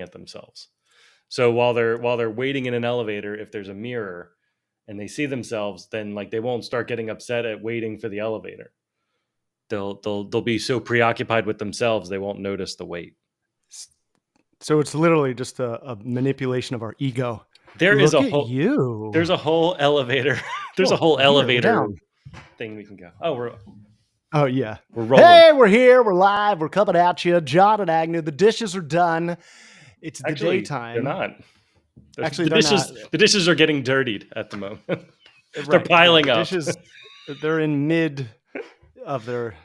at themselves. So while they're waiting in an elevator, if there's a mirror and they see themselves, then like they won't start getting upset at waiting for the elevator. They'll be so preoccupied with themselves they won't notice the wait. So it's literally just a manipulation of our ego. There's Look a at you. a whole elevator. There's a whole elevator thing we can go. Oh yeah. We're rolling. Hey, we're here. We're live. We're coming at you. John and Agnew. The dishes are done. It's the daytime. They're not. Actually, the dishes are getting dirtied at the moment. They're piling up. They're in mid dish of their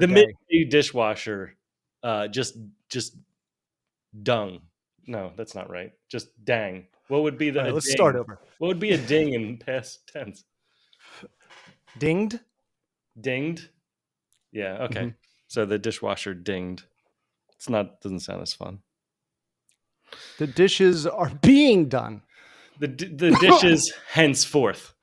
the day. mid dishwasher, just dung. No, that's not right. Just dang. What would be let's start over. What would be a ding in past tense? Dinged? Dinged? Yeah, okay. Mm-hmm. So the dishwasher dinged. Doesn't sound as fun. The dishes are being done. The dishes henceforth.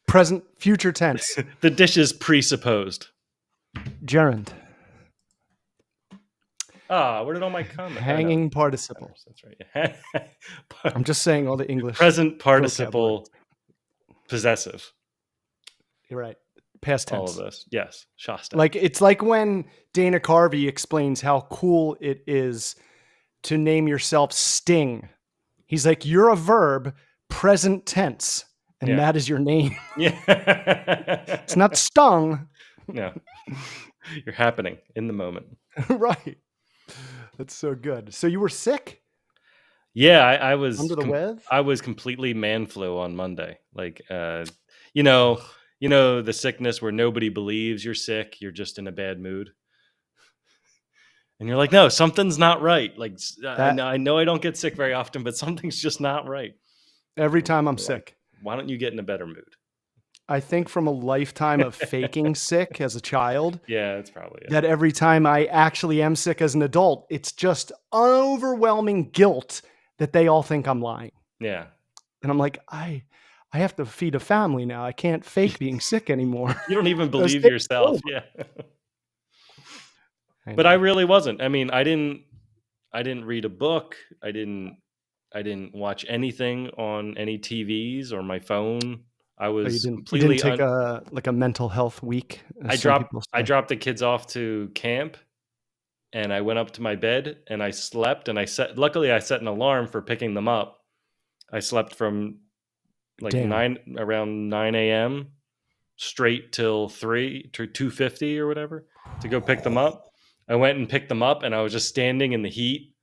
Present, future tense. The dishes presupposed. Gerund. Where did all my comments? Hanging participle. That's right. I'm just saying all the English. Present participle possessive. You're right. Past tense. All of this. Yes. Shasta. It's like when Dana Carvey explains how cool it is to name yourself Sting. He's like, you're a verb, present tense. And that is your name. Yeah. It's not stung. No. You're happening in the moment. Right. That's so good. So you were sick? Yeah, I was under the weather. I was completely man flu on Monday. You know the sickness where nobody believes you're sick. You're just in a bad mood. And you're like, no, something's not right. I know I don't get sick very often, but something's just not right. Every time I'm sick. Why don't you get in a better mood? I think from a lifetime of faking sick as a child. Yeah, that's probably it. That every time I actually am sick as an adult, it's just overwhelming guilt that they all think I'm lying. Yeah. And I'm like, I have to feed a family now. I can't fake being sick anymore. You don't even believe yourself. Yeah. But I really wasn't. I mean, I didn't read a book. I didn't watch anything on any TVs or my phone. I was completely. You didn't take a mental health week. I dropped the kids off to camp, and I went up to my bed and I slept. And luckily I set an alarm for picking them up. I slept from around 9 a.m. straight till 2:50 or whatever to go pick them up. I went and picked them up, and I was just standing in the heat,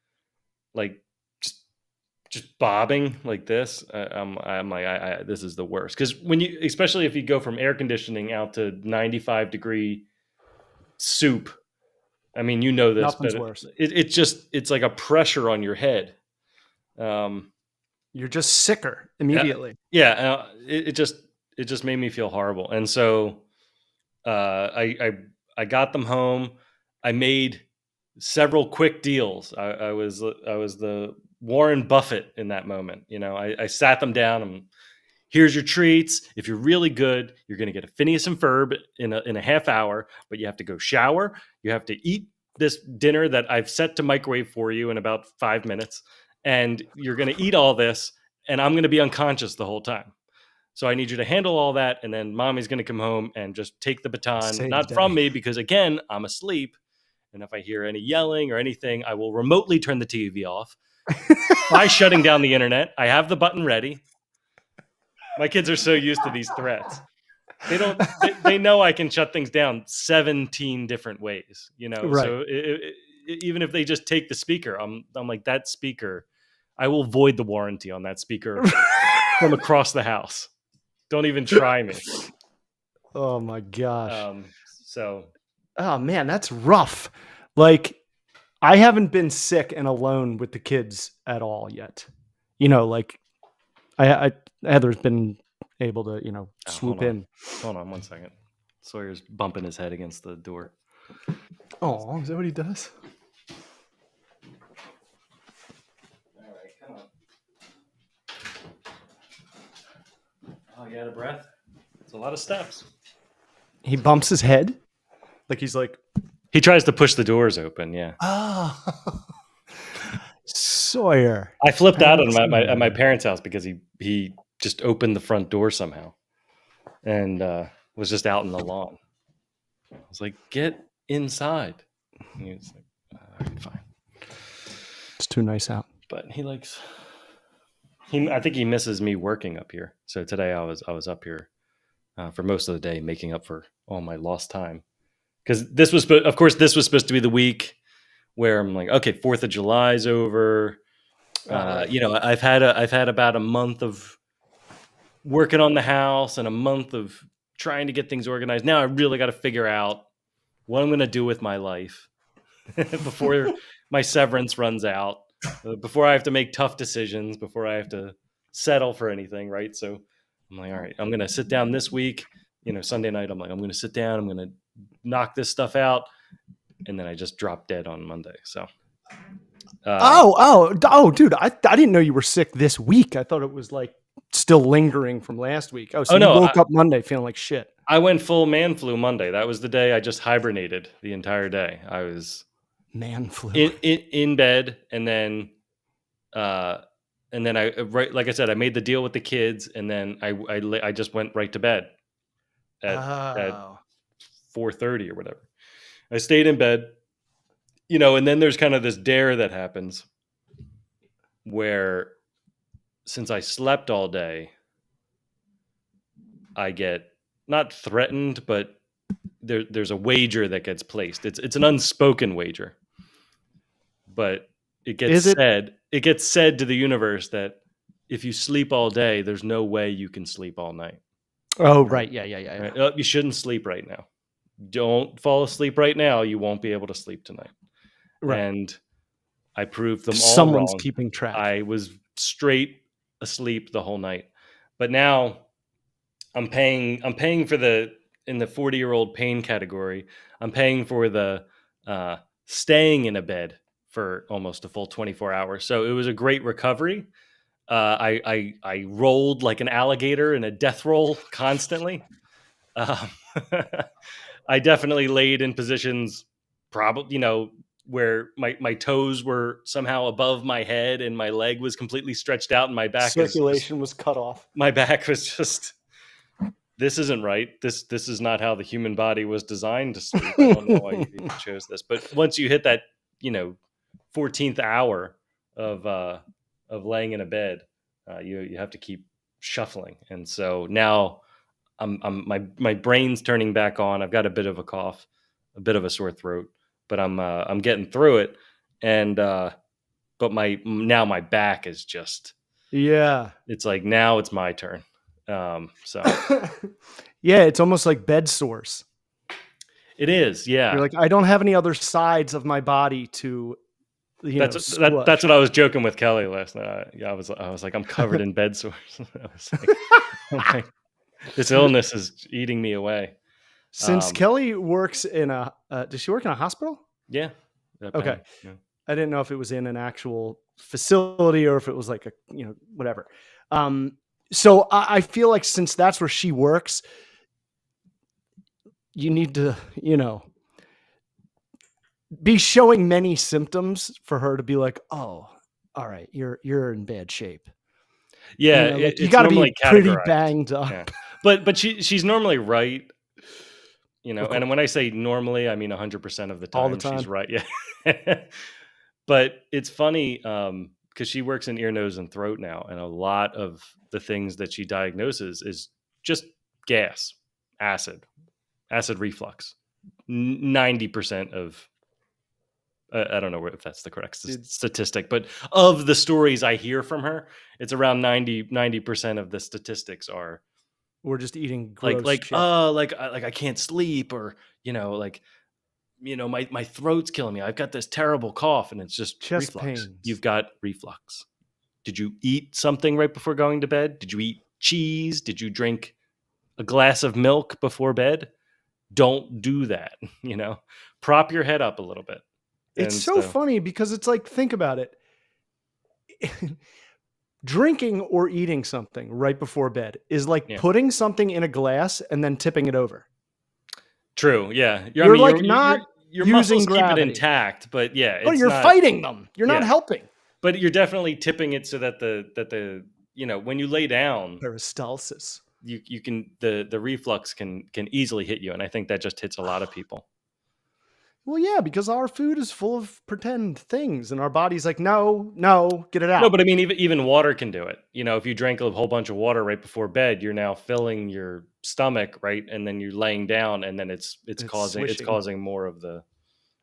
just bobbing like this. I'm like, this is the worst. Because especially if you go from air conditioning out to 95-degree soup, I mean, you know this, nothing's worse. It's like a pressure on your head. You're just sicker immediately. Yeah. It just made me feel horrible. And so I got them home. I made several quick deals. I was the Warren Buffett in that moment. I sat them down. Here's your treats. If you're really good, you're going to get a Phineas and Ferb in a half hour, but you have to go shower. You have to eat this dinner that I've set to microwave for you in about 5 minutes. And you're going to eat all this, and I'm going to be unconscious the whole time. So I need you to handle all that. And then mommy's going to come home and just take the baton, not from me, because again, I'm asleep. And if I hear any yelling or anything, I will remotely turn the TV off by shutting down the internet. I have the button ready. My kids are so used to these threats. They know I can shut things down 17 different ways, Right. So even if they just take the speaker, I'm like, that speaker, I will void the warranty on that speaker from across the house. Don't even try me. Oh my gosh. Oh man, that's rough. I haven't been sick and alone with the kids at all yet. Heather's been able to, swoop in. Hold on 1 second. Sawyer's bumping his head against the door. Oh, is that what he does? All right, come on. Oh, you out of breath? It's a lot of steps. He bumps his head? He's like... He tries to push the doors open. Yeah. Oh, Sawyer. I flipped I out haven't at seen at my him. parents' house because he just opened the front door somehow and was just out in the lawn. I was like, "Get inside." And he was like, "All right, fine." It's too nice out. But he likes. I think he misses me working up here. So today I was up here for most of the day, making up for all my lost time. Because this was, of course, this was supposed to be the week where I'm like, okay, 4th of July is over. Right. You know, I've had about a month of working on the house and a month of trying to get things organized. Now I really got to figure out what I'm going to do with my life before my severance runs out, before I have to make tough decisions, before I have to settle for anything, right? So I'm like, all right, I'm going to sit down this week. You know, Sunday night, I'm like, I'm going to sit down. I'm going to knock this stuff out. And then I just dropped dead on Monday. So, dude, I didn't know you were sick this week. I thought it was like still lingering from last week. Oh, so you no, woke up Monday feeling like shit. I went full man flu Monday. That was the day I just hibernated the entire day. I was man flu in bed, and then I right, like I said, I made the deal with the kids, and then I just went right to bed at 4:30 or whatever. I stayed in bed, you know, and then there's kind of this dare that happens where, since I slept all day, I get not threatened, but there's a wager that gets placed. It's an unspoken wager, but it gets said to the universe that if you sleep all day, there's no way you can sleep all night. Oh, right. Yeah. Right? Oh, you shouldn't sleep right now. Don't fall asleep right now. You won't be able to sleep tonight. Right. And I proved them all Someone's wrong. keeping track. I was straight asleep the whole night. But now I'm paying for in the 40-year-old pain category. I'm paying for the staying in a bed for almost a full 24 hours. So it was a great recovery. I rolled like an alligator in a death roll constantly. I definitely laid in positions, probably, you know, where my toes were somehow above my head and my leg was completely stretched out and my back circulation was cut off. My back was just, this isn't right. This is not how the human body was designed to sleep. I don't know why you even chose this. But once you hit that, you know, 14th hour of laying in a bed, you have to keep shuffling. And so now my brain's turning back on. I've got a bit of a cough, a bit of a sore throat, but I'm getting through it. And but my back is just, it's like, now it's my turn. So yeah, it's almost like bed sores. It is, yeah. You're like, I don't have any other sides of my body to, that's what I was joking with Kelly last night. I was like, I'm covered in bed sores. I was like, this illness is eating me away. Since Kelly works in does she work in a hospital? Yeah. Okay. Yeah. I didn't know if it was in an actual facility or if it was like a, whatever. So I feel like since that's where she works, you need to, be showing many symptoms for her to be like, oh, all right, you're in bad shape. Yeah, you got to be pretty banged up. Yeah. But she's normally right. And when I say normally, I mean 100% of the time. All the time. She's right. Yeah. But it's funny because she works in ear, nose, and throat now, and a lot of the things that she diagnoses is just gas, acid reflux. 90% of I don't know if that's the correct statistic, but of the stories I hear from her, it's around 90% of the statistics are, we're just eating gross like shit. Like I can't sleep, or my throat's killing me. I've got this terrible cough, and it's just chest reflux. pains. You've got reflux. Did you eat something right before going to bed? Did you eat cheese? Did you drink a glass of milk before bed? Don't do that. Prop your head up a little bit. It's so funny because it's like, think about it. Drinking or eating something right before bed is like putting something in a glass and then tipping it over. True. Yeah. You're your using muscles keep it gravity. intact, but yeah, But it's you're not. fighting them. You're not Yeah, helping. but you're definitely tipping it so that the when you lay down, Peristalsis. you can the reflux can easily hit you, and I think that just hits a lot of people. Well, yeah, because our food is full of pretend things, and our body's like, no, get it No, out. but I mean, even water can do it. If you drank a whole bunch of water right before bed, you're now filling your stomach, right, and then you're laying down, and then it's Swishing. causing more of the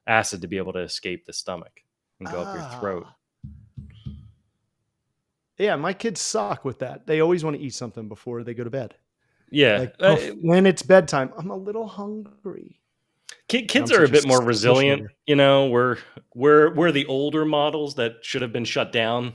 acid to be able to escape the stomach and go up your throat. Yeah, my kids suck with that. They always want to eat something before they go to bed. Yeah, Like when it's bedtime, I'm a little hungry. kids are a bit more resilient. We're the older models that should have been shut down,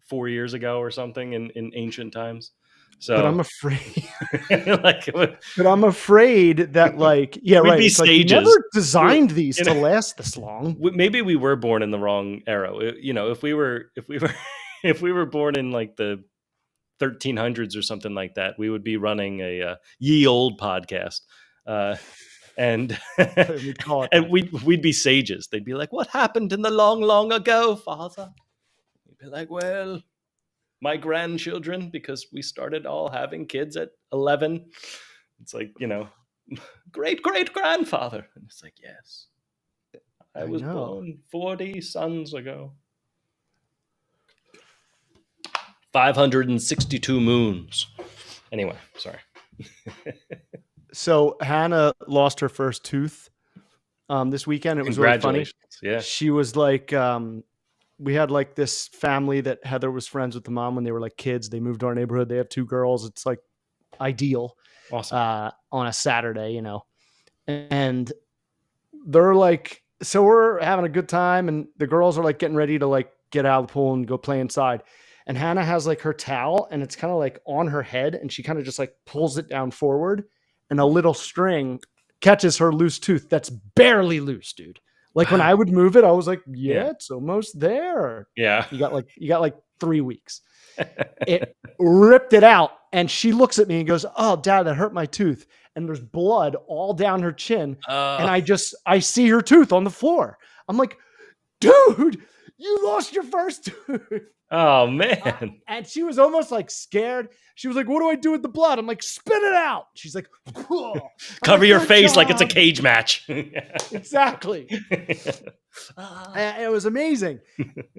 4 years ago or something in ancient times. So, but I'm afraid. like, But I'm afraid that, like, yeah, we'd right. be It's like we sages. never designed these to last this long. Maybe we were born in the wrong era. If we were if we were born in like the 1300s or something like that, we would be running a ye old podcast, and We call it and that. we'd be sages. They'd be like, "What happened in the long, long ago, Father?" We'd be like, "Well, my grandchildren, because we started all having kids at 11." It's like, great great grandfather, and it's like, yes, I was born 40 suns ago. 562 moons. Anyway, sorry. So Hannah lost her first tooth this weekend. It was really funny. Yeah. She was like, we had like this family that Heather was friends with the mom when they were like kids. They moved to our neighborhood. They have 2 girls. It's like ideal. Awesome. On a Saturday, and they're like, so we're having a good time, and the girls are like getting ready to like get out of the pool and go play inside. And Hannah has like her towel, and it's kind of like on her head, and she kind of just like pulls it down forward, and a little string catches her loose tooth that's barely loose, dude. Like when I would move it, I was like, yeah, it's almost there. Yeah. You got like 3 weeks. It ripped it out, and she looks at me and goes, "Oh, Dad, that hurt my tooth." And there's blood all down her chin, and I see her tooth on the floor. I'm like, "Dude, you lost your first tooth." Oh man. And she was almost like scared. She was like, "What do I do with the blood?" I'm like, "Spit it out." She's like, "Cover your face like it's a cage match." Exactly. It was amazing.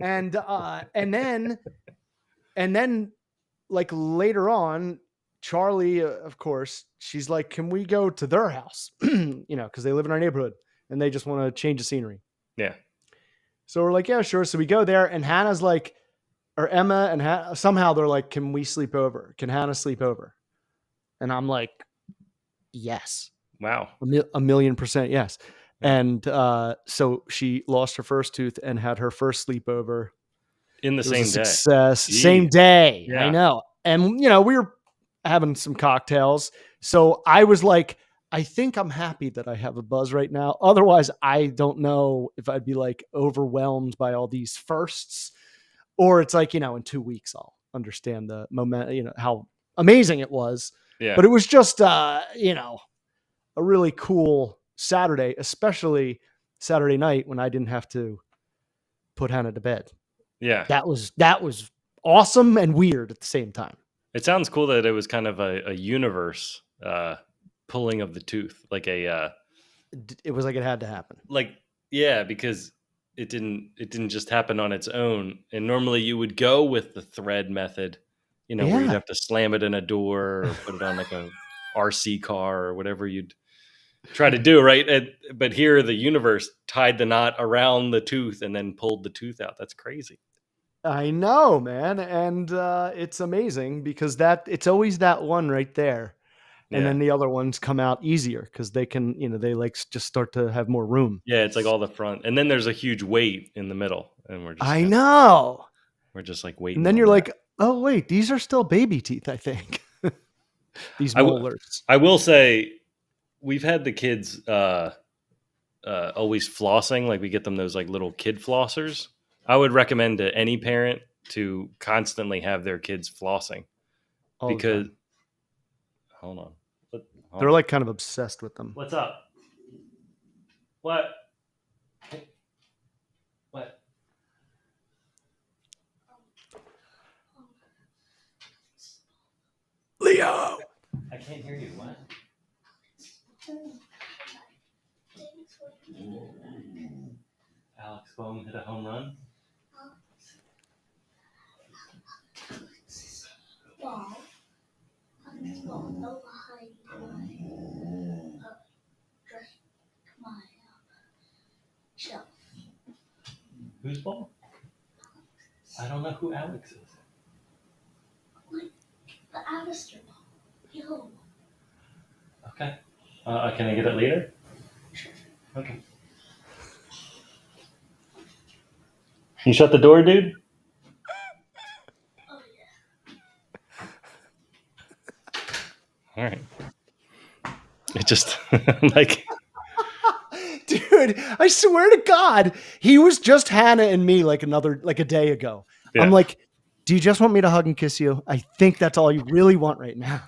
And then like later on, Charlie, of course, she's like, "Can we go to their house?" Because they live in our neighborhood and they just want to change the scenery. Yeah. So we're like, "Yeah, sure." So we go there, and Hannah's like, or Emma and somehow they're like, "Can we sleep over? Can Hannah sleep over?" And I'm like, yes. Wow. A million percent yes. Yeah. And so she lost her first tooth and had her first sleepover. In the same day. Success. Jeez. Same day. Yeah. I know. And, we were having some cocktails. So I was like, I think I'm happy that I have a buzz right now. Otherwise, I don't know if I'd be like overwhelmed by all these firsts, or it's like, in 2 weeks, I'll understand the moment, how amazing it was. Yeah. But it was just, a really cool Saturday, especially Saturday night when I didn't have to put Hannah to bed. Yeah. That was awesome and weird at the same time. It sounds cool that it was kind of a universe pulling of the tooth, like it was like it had to happen. Like, yeah, because it didn't just happen on its own. And normally you would go with the thread method, where you'd have to slam it in a door or put it on like a RC car or whatever you'd try to do, right? But here the universe tied the knot around the tooth and then pulled the tooth out. That's crazy. I know, man. And it's amazing because it's always that one right there. And then the other ones come out easier because they can, they like just start to have more room. Yeah, it's like all the front. And then there's a huge weight in the middle. And we're just we're just like waiting. And then you're like, oh wait, these are still baby teeth, I think. These molars. I will say we've had the kids always flossing, like we get them those like little kid flossers. I would recommend to any parent to constantly have their kids flossing because hold on. They're like kind of obsessed with them. What's up? What? can't hear you. What? Alex Bohm hit a home run. Whose ball? I don't know who Alex is. The Alistair ball. Yo. Okay. Can I get it later? Sure. Okay. You shut the door, dude? Oh yeah. All right. It just like, Dude, I swear to God, he was just Hannah and me like a day ago. yeah. I'm like, do you just want me to hug and kiss you? I think that's all you really want right now.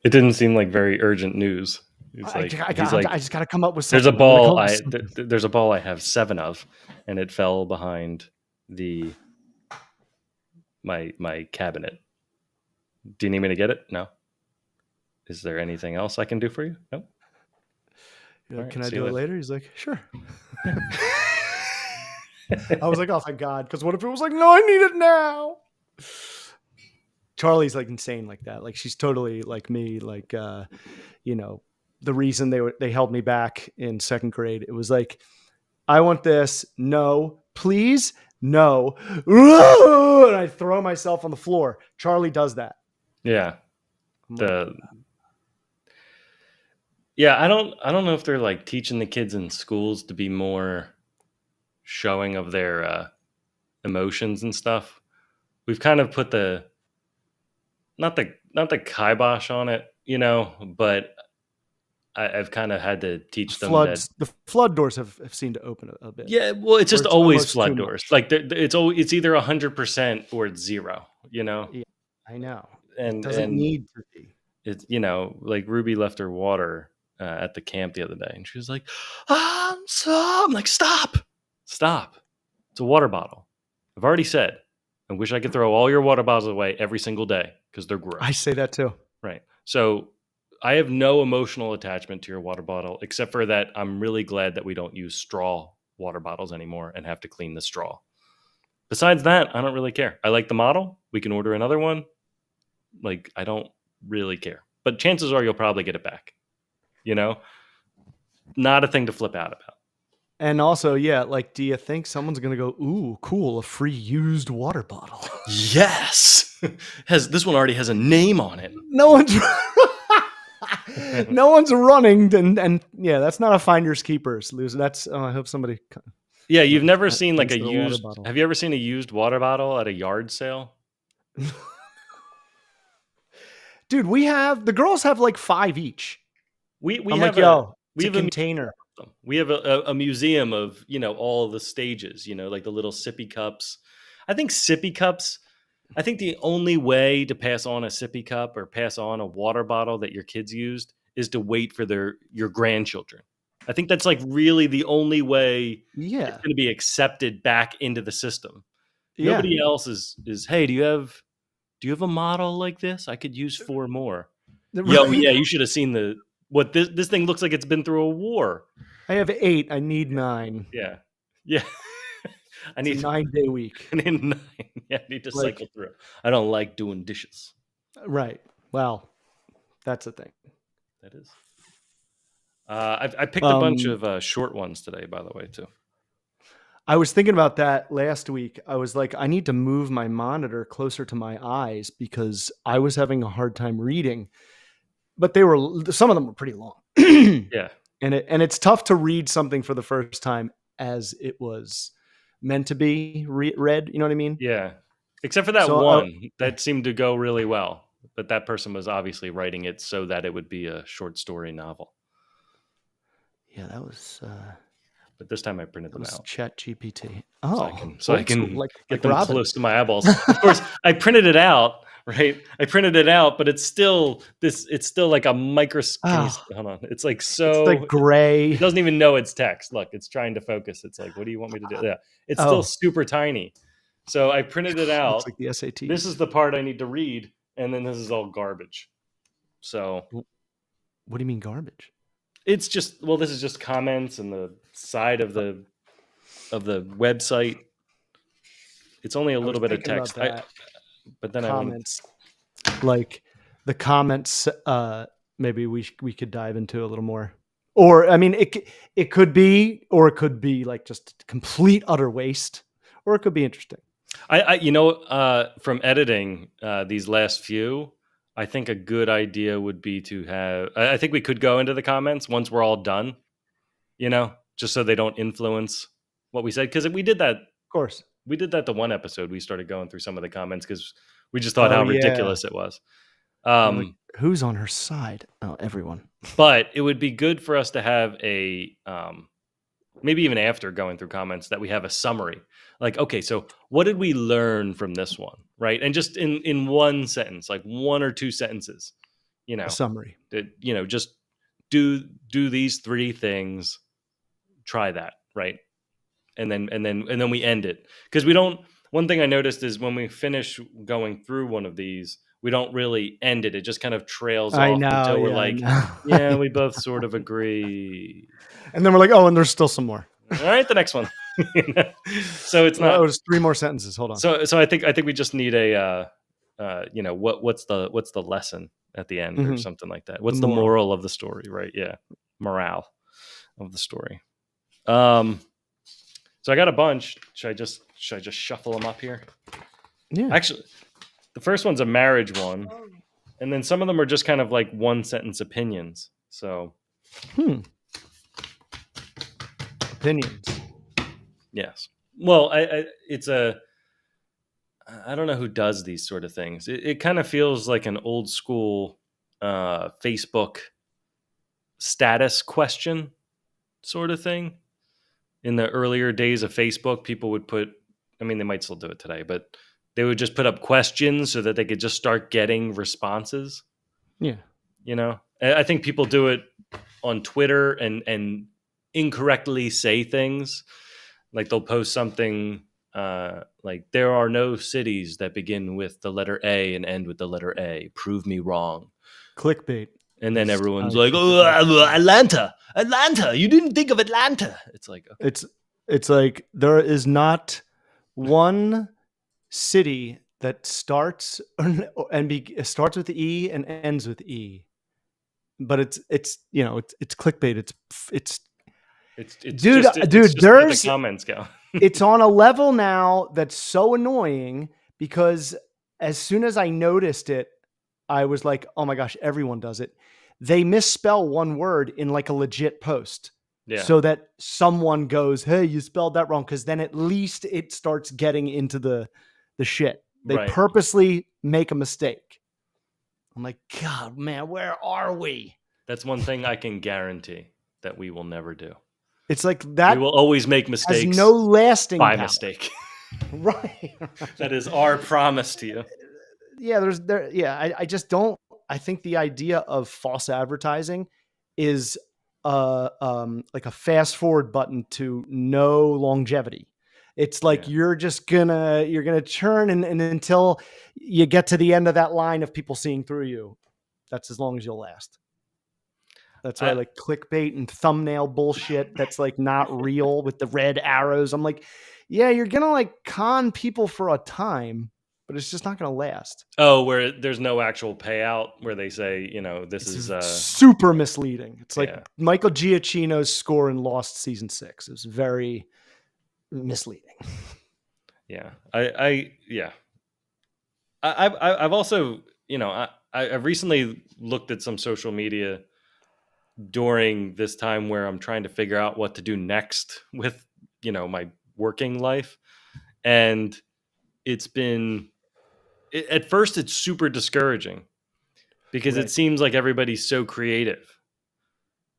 It didn't seem like very urgent news. It's I like he's like, just got to come up with something. there's a I'm gonna ball. come up with something. There's a ball I have 7 of, and it fell behind my cabinet. Do you need me to get it? No. Is there anything else I can do for you? No. You're like, Right, can I see do you it later? He's like, sure. I was like, oh, thank God. Because what if it was like, no, I need it now? Charlie's like insane like that. Like she's totally like me. Like, you know, the reason they held me back in second grade, it was like, I want this. No, please. No. And I throw myself on the floor. Charlie does that. Yeah. I'm like, I don't know if they're like teaching the kids in schools to be more showing of their emotions and stuff. We've kind of put the not the kibosh on it, you know, but I've kind of had to teach them that. The flood doors have seemed to open a bit. Yeah, well, it's just it's always almost flood too doors. much. Like it's either 100% or it's 0. You know, Yeah, I know. and It doesn't need to be. it's, you know, like Ruby left her water at the camp the other day, and she was like, I'm like, stop. It's a water bottle. I've already said, I wish I could throw all your water bottles away every single day because they're gross. I say that too. Right. So I have no emotional attachment to your water bottle, except for that I'm really glad that we don't use straw water bottles anymore and have to clean the straw. Besides that, I don't really care. I like the model. We can order another one. Like, I don't really care. But chances are you'll probably get it back. You know? Not a thing to flip out about. And also, yeah, like, do you think someone's going to go, ooh, cool, a free used water bottle? Yes. This one already has a name on it. No one's running, and yeah, that's not a finders keepers, loser. That's I hope somebody. Yeah, you've never seen like a the water used. bottle. Have you ever seen a used water bottle at a yard sale? Dude, the girls have like 5 each. We I'm have like, yo, we it's have a container. We have a museum of, you know, all of the stages, you know, like the little sippy cups. I think the only way to pass on a sippy cup or pass on a water bottle that your kids used is to wait for your grandchildren. I think that's like really the only way it's going to be accepted back into the system. Yeah. Nobody else is, hey, do you have a model like this? I could use 4 more. Yo, yeah, you should have seen what this thing looks like. It's been through a war. I have 8. I need 9. Yeah. I need a 9-day week. I need 9. Yeah, I need to cycle through. I don't like doing dishes. Right. Well, that's the thing. That is. I picked a bunch of short ones today, by the way, too. I was thinking about that last week. I was like, I need to move my monitor closer to my eyes because I was having a hard time reading. But some of them were pretty long. Yeah. And it's tough to read something for the first time as it was meant to be read. You know what I mean? Yeah. Except for that one that seemed to go really well. But that person was obviously writing it so that it would be a short story novel. Yeah, that was. But this time I printed them out. Chat GPT. Oh, so I can get them Robin. close to my eyeballs. Of course, I printed it out. Right, I printed it out, but it's still like a microscope. Hold on, it's like so. It's like gray. It doesn't even know it's text. Look, it's trying to focus. It's like, what do you want me to do? Yeah, it's still super tiny. So I printed it out. Looks like the SAT. This is the part I need to read, and then this is all garbage. So What do you mean garbage? it's just, well, this is just comments and the side of the website. It's only a I was little bit of thinking about text. that. But then I wouldn't. Comments, like the comments, maybe we could dive into a little more. Or I mean, it could be, or it could be like just complete utter waste, or it could be interesting. From editing these last few, I think a good idea would be to have. I think we could go into the comments once we're all done. Just so they don't influence what we said, because we did that. Of course. We did that the one episode. We started going through some of the comments because we just thought Oh, how yeah. ridiculous it was. Like, who's on her side? Oh, everyone. But it would be good for us to have a maybe even after going through comments that we have a summary. Like, okay, so what did we learn from this one, right? And just in one sentence, like one or two sentences, A summary. just do these three things, try that, right? And then we end it, because we don't. One thing I noticed is when we finish going through one of these, we don't really end it. It just kind of trails I off know, until we're yeah, like, I yeah, we both sort of agree. And then we're like, oh, and there's still some more. All right, the next one. So it's not. Oh, there's 3 more sentences. Hold on. So I think we just need a what's the lesson at the end or something like that. What's the moral of the story, right? Yeah, morale of the story. So I got a bunch. Should I just shuffle them up here? Yeah. Actually, the first one's a marriage one, and then some of them are just kind of like one sentence opinions. So, opinions. Yes. Well, it's I don't know who does these sort of things. It kind of feels like an old school Facebook status question sort of thing. In the earlier days of Facebook, people would put, I mean, they might still do it today, but they would just put up questions so that they could just start getting responses. Yeah. I think people do it on Twitter and incorrectly say things. Like they'll post something like, there are no cities that begin with the letter A and end with the letter A. Prove me wrong. Clickbait. And then everyone's like, oh, Atlanta. You didn't think of Atlanta. It's like, okay. It's like there is not one city that starts starts with E and ends with E. But it's clickbait. It's dude, just there's the comments go. It's on a level now that's so annoying, because as soon as I noticed it, I was like, oh my gosh, everyone does it. They misspell one word in like a legit post. Yeah. So that someone goes, hey, you spelled that wrong. Because then at least it starts getting into the shit. They purposely make a mistake. I'm like, God, man, where are we? That's one thing I can guarantee that we will never do. It's like that. We will always make mistakes. Has no lasting by power. Mistake. Right. That is our promise to you. Yeah, I just don't. I think the idea of false advertising is like a fast forward button to no longevity. It's like you're gonna churn and until you get to the end of that line of people seeing through you. That's as long as you'll last. That's why I like clickbait and thumbnail bullshit that's like not real with the red arrows. I'm like, yeah, you're gonna like con people for a time, but it's just not going to last. Oh, where there's no actual payout, where they say, this is super misleading. It's like Michael Giacchino's score in Lost season 6. It was very misleading. Yeah. I've also, I've recently looked at some social media during this time where I'm trying to figure out what to do next with, my working life. And it's been, at first it's super discouraging because it seems like everybody's so creative,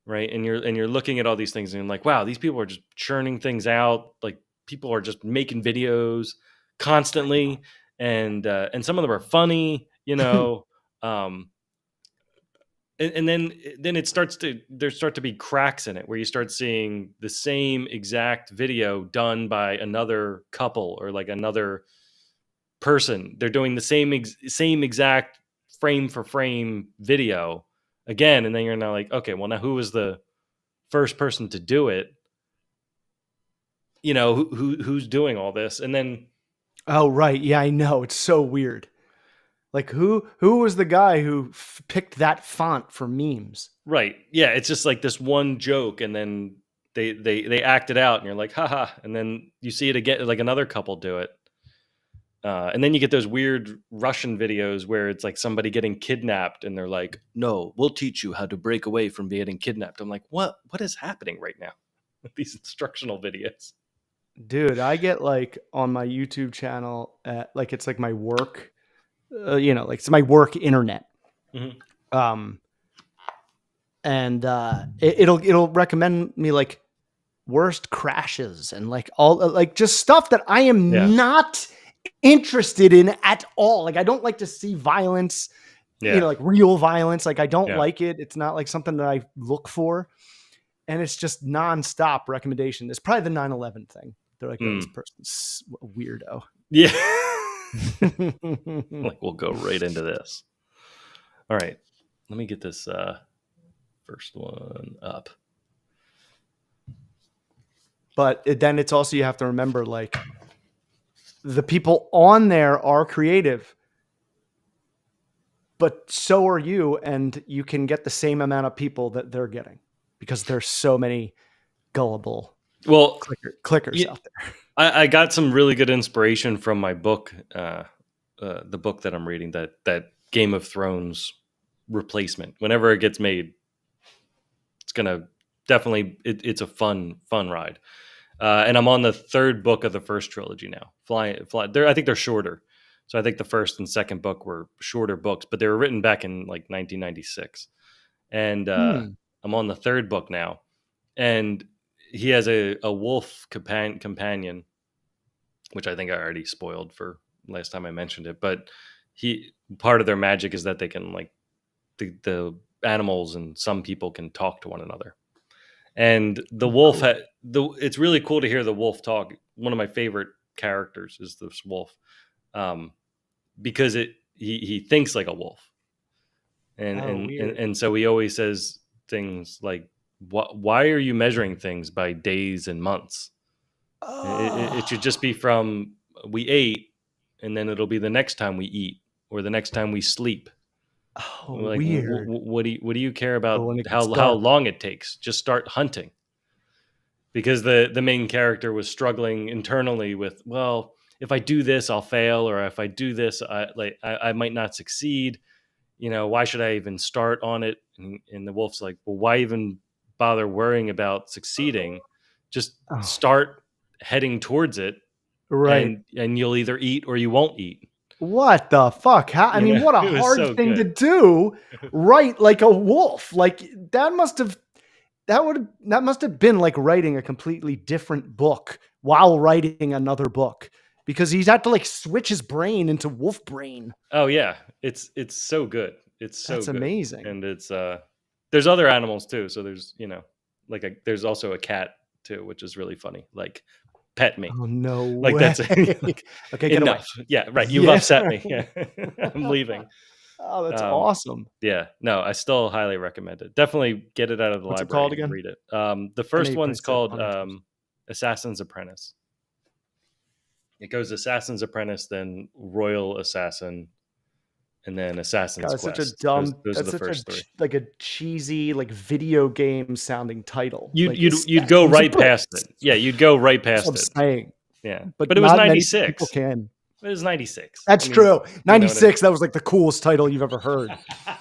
right? And you're looking at all these things and you're like, wow, these people are just churning things out. Like people are just making videos constantly, and some of them are funny, and then there start to be cracks in it where you start seeing the same exact video done by another couple or like another person. They're doing the same exact frame for frame video again, and then you're now like, okay, well, now who was the first person to do it? Who's doing all this? And then, oh right, yeah, I know, it's so weird. Like who was the guy who picked that font for memes? right, yeah, it's just like this one joke, and then they act it out, and you're like, haha, and then you see it again, like another couple do it. And then you get those weird Russian videos where it's like somebody getting kidnapped, and they're like, "No, we'll teach you how to break away from getting kidnapped." I'm like, "What is happening right now with these instructional videos?" Dude, I get like on my YouTube channel, like it's like my work, like it's my work internet. Mm-hmm. And it'll recommend me like worst crashes and like all like just stuff that I am not interested in at all. Like I don't like to see violence, like real violence. Like I don't like it. It's not like something that I look for. And it's just nonstop recommendation. It's probably the 9/11 thing. They're like, oh, this person's a weirdo. Yeah. Like, we'll go right into this. All right. Let me get this first one up. But then it's also, you have to remember, like, the people on there are creative, but so are you. And you can get the same amount of people that they're getting because there's so many gullible clickers out there. I got some really good inspiration from my book, the book that I'm reading, that Game of Thrones replacement. Whenever it gets made, it's gonna definitely it's a fun ride. And I'm on the third book of the first trilogy now. Fly. I think they're shorter. So I think the first and second book were shorter books, but they were written back in like 1996. And I'm on the third book now, and he has a wolf companion, which I think I already spoiled for last time I mentioned it. But part of their magic is that they can, like, the animals and some people can talk to one another. And the wolf it's really cool to hear the wolf talk. One of my favorite characters is this wolf, because he thinks like a wolf, and so he always says things like, why are you measuring things by days and months? It should just be from we ate, and then it'll be the next time we eat or the next time we sleep. Oh, like, weird. What do you care about how long it takes? Just start hunting. Because the main character was struggling internally with, well, if I do this, I'll fail, or if I do this, I might not succeed. Why should I even start on it? And the wolf's like, well, why even bother worrying about succeeding? Just start heading towards it, right? And you'll either eat or you won't eat. What the fuck? I mean, what a hard thing to do, right? Like a wolf. Like that must have been like writing a completely different book while writing another book, because he's had to like switch his brain into wolf brain. Oh yeah, it's so good. That's amazing. And it's there's other animals too. So there's there's also a cat too, which is really funny. Like, pet me. Oh no! Like, way. that's okay. Get enough. Away. Yeah, right. You've upset me. Yeah. I'm leaving. Oh, that's awesome. Yeah. No, I still highly recommend it. Definitely get it out of the library. What's it called again? And read it. The first one's called Assassin's Apprentice. It goes Assassin's Apprentice, then Royal Assassin, and then Assassin's Quest. Such a dumb. Those are the first three. Like a cheesy, like video game sounding title. You'd go right past it. Yeah, you'd go right past it. I'm saying. Yeah, but it was 96. People can. It was 96. That's true. 96. That was like the coolest title you've ever heard.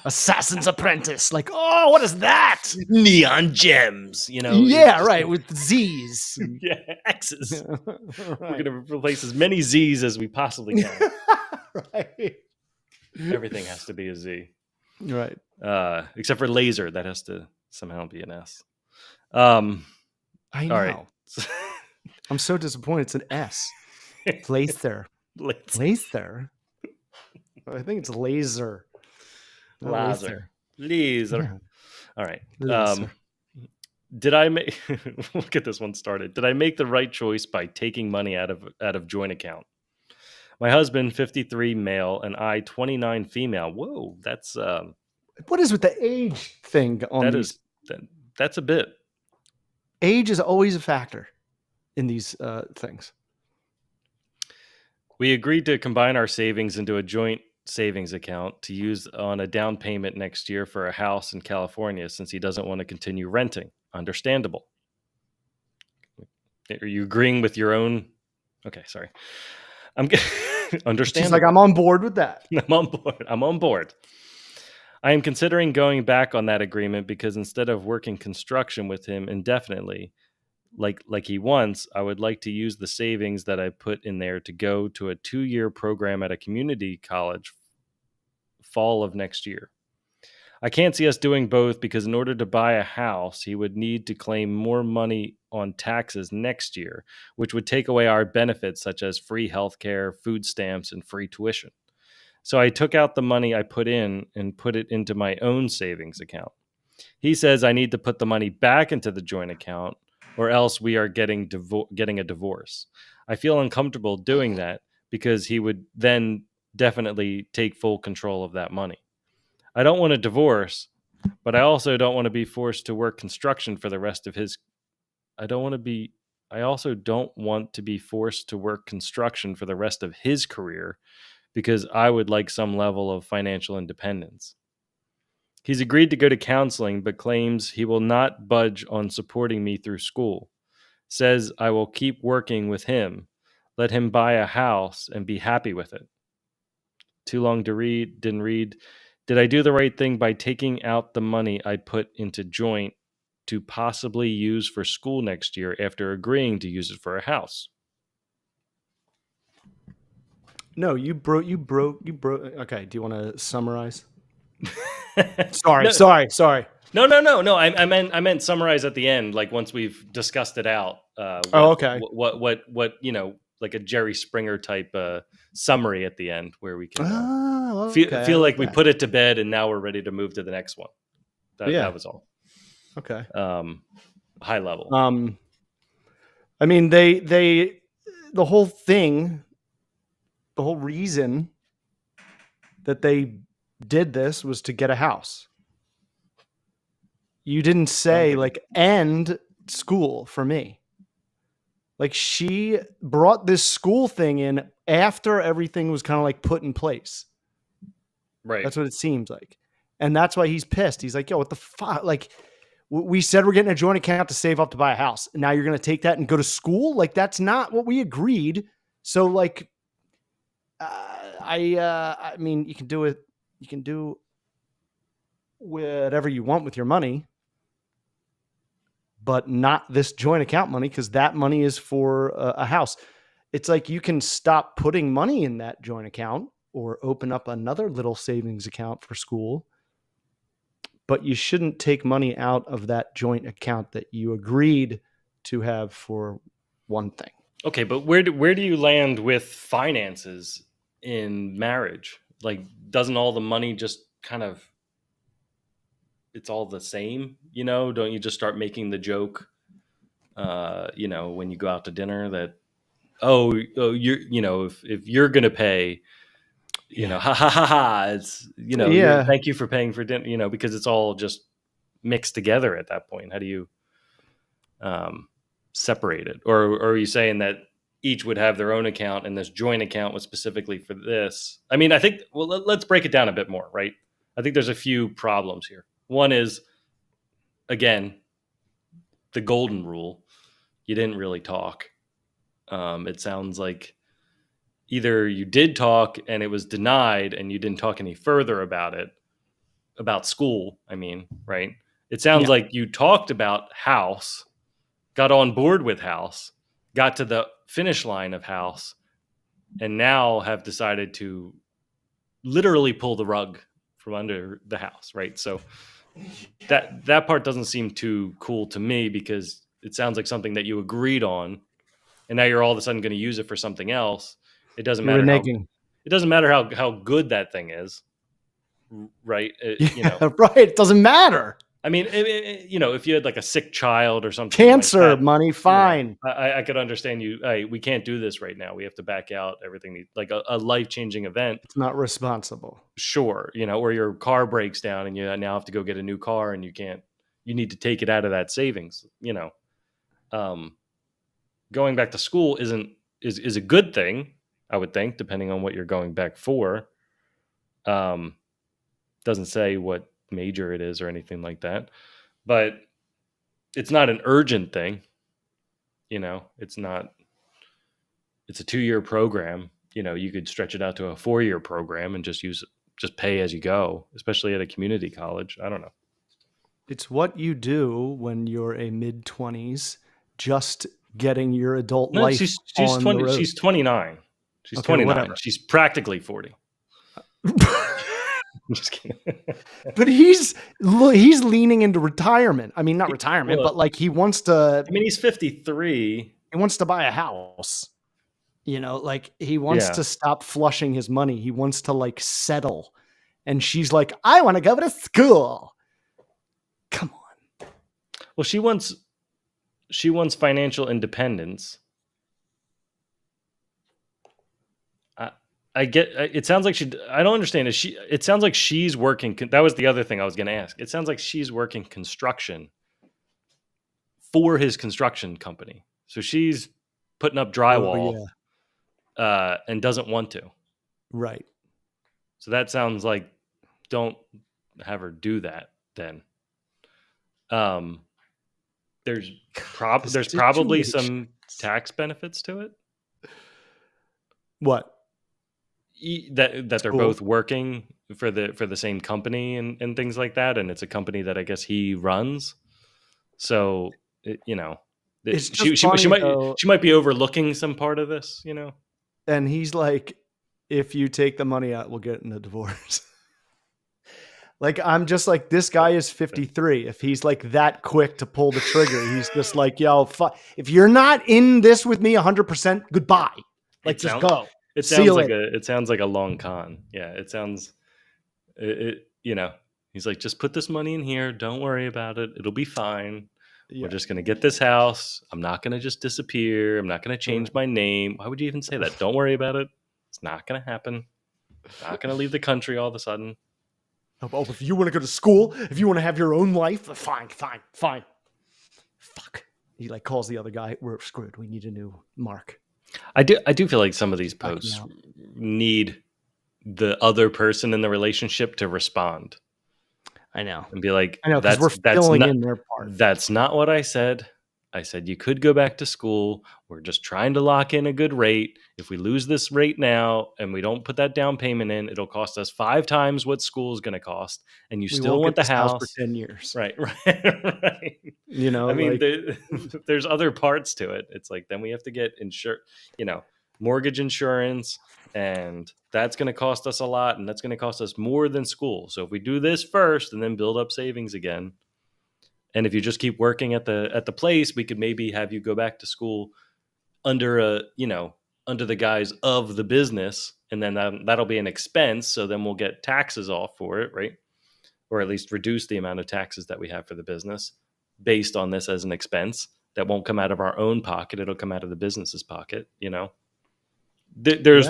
Assassin's Apprentice. Like, oh, what is that? Neon gems. Yeah, right. With Z's. Yeah, X's. Right. We're gonna replace as many Z's as we possibly can. Right. Everything has to be a Z. Right. Except for laser, that has to somehow be an S. I know. All right. I'm so disappointed. It's an S. Laser. Laser. I think it's laser. Laser. Yeah. All right. Laser. Did I make? We'll get this one started. Did I make the right choice by taking money out of joint account? My husband, 53 male, and I, 29 female. Whoa, that's What is with the age thing on that these? is that's a bit. Age is always a factor in these things. We agreed to combine our savings into a joint savings account to use on a down payment next year for a house in California since he doesn't want to continue renting. Understandable. Are you agreeing with your own? Okay, sorry. I'm understandable. She's like, I'm on board with that. I'm on board. I'm on board. I am considering going back on that agreement because instead of working construction with him indefinitely, like he wants, I would like to use the savings that I put in there to go to a 2-year program at a community college fall of next year. I can't see us doing both because in order to buy a house, he would need to claim more money on taxes next year, which would take away our benefits such as free healthcare, food stamps, and free tuition. So I took out the money I put in and put it into my own savings account. He says I need to put the money back into the joint account or else we are getting a divorce. I feel uncomfortable doing that because he would then definitely take full control of that money. I don't want a divorce, but I also don't want to be forced to work construction for the rest of his I don't want to be I also don't want to be forced to work construction for the rest of his career because I would like some level of financial independence. He's agreed to go to counseling, but claims he will not budge on supporting me through school. Says I will keep working with him, let him buy a house, and be happy with it. Too long to read, didn't read. Did I do the right thing by taking out the money I put into joint to possibly use for school next year after agreeing to use it for a house? No, you broke. Okay. Do you want to summarize? Sorry. No. I meant summarize at the end, like once we've discussed it out. Okay. What like a Jerry Springer type summary at the end where we can feel like we put it to bed and now we're ready to move to the next one. That was all. Okay. High level. I mean, the whole thing, the whole reason that they did this was to get a house. You didn't say like end school for me. Like she brought this school thing in after everything was kind of like put in place. Right. That's what it seems like. And that's why he's pissed. He's like, yo, what the fuck? Like we said we're getting a joint account to save up to buy a house. And now you're going to take that and go to school? Like that's not what we agreed. So like, I mean, you can do it. You can do whatever you want with your money, but not this joint account money because that money is for a house. It's like you can stop putting money in that joint account or open up another little savings account for school, but you shouldn't take money out of that joint account that you agreed to have for one thing. Okay, but where do you land with finances in marriage? Like, doesn't all the money just kind of it's all the same, you know? Don't you just start making the joke, you know, when you go out to dinner that, you're, you know, if you're gonna pay, you know, it's, you know, thank you for paying for dinner, you know, because it's all just mixed together at that point. How do you separate it? Or are you saying that each would have their own account and this joint account was specifically for this? I mean, I think, well, let's break it down a bit more, right? I think there's a few problems here. One is, again, the golden rule. You didn't really talk. It sounds like either you did talk and it was denied and you didn't talk any further about it, about school, I mean, right? It sounds like you talked about house, got on board with house, got to the finish line of house, and now have decided to literally pull the rug from under the house, right? So that part doesn't seem too cool to me because it sounds like something that you agreed on, and now you're all of a sudden going to use it for something else. It doesn't matter. It doesn't matter how good that thing is, right? You know, right? It doesn't matter. I mean, if you had like a sick child or something Cancer like that, money, fine. I could understand you. Hey, we can't do this right now. We have to back out everything. Like a life-changing event, It's not responsible. sure, or your car breaks down and you now have to go get a new car and you need to take it out of that savings. Um, Going back to school is a good thing, I would think, depending on what you're going back for. Doesn't say what major it is or anything like that, but it's not an urgent thing. It's not. It's a 2-year program. You could stretch it out to a 4-year program and just pay as you go, especially at a community college. I don't know. It's what you do when you're a mid-20s, just getting your adult No, life she's on 20. the road. She's 29. She's Okay, 29. whatever. She's practically 40. I'm just kidding. But he's leaning into retirement. I mean, not retirement, Well, but like he wants to. I mean, he's 53. He wants to buy a house. Like he wants Yeah. to stop flushing his money. He wants to like settle. And she's like, I want to go to school. Come on. Well, she wants financial independence. I get. It sounds like she. I don't understand. It sounds like she's working. That was the other thing I was going to ask. It sounds like she's working construction for his construction company. So she's putting up drywall, and doesn't want to. Right. So that sounds like don't have her do that then. There's probably some tax benefits to it. What? That they're Cool. both working for the same company and things like that, and it's a company that I guess he runs. So It's just funny, though. she might be overlooking some part of this, And he's like, if you take the money out, we'll get in a divorce. Like, I'm just like, this guy is 53. If he's like that quick to pull the trigger, he's just like, yo, if you're not in this with me 100%, goodbye. Like, just go. It sounds like a long con. Yeah, it sounds. He's like, just put this money in here. Don't worry about it. It'll be fine. Yeah. We're just going to get this house. I'm not going to just disappear. I'm not going to change my name. Why would you even say that? Don't worry about it. It's not going to happen. I'm not going to leave the country all of a sudden. Oh, if you want to go to school, if you want to have your own life, fine. Fuck. He like calls the other guy. We're screwed. We need a new Mark. I do feel like some of these posts need the other person in the relationship to respond. I know. And be like, I know, because we're filling in their part. That's not what I said. I said you could go back to school. We're just trying to lock in a good rate. If we lose this rate now and we don't put that down payment in, it'll cost us 5 times what school is going to cost. And you still want the house for 10 years. Right. I mean, there's other parts to it. It's like, then we have to get mortgage insurance, and that's going to cost us a lot, and that's going to cost us more than school. So if we do this first and then build up savings again, and if you just keep working at the place, we could maybe have you go back to school under the guise of the business, and then that'll be an expense. So then we'll get taxes off for it, right? Or at least reduce the amount of taxes that we have for the business based on this as an expense that won't come out of our own pocket. It'll come out of the business's pocket. There's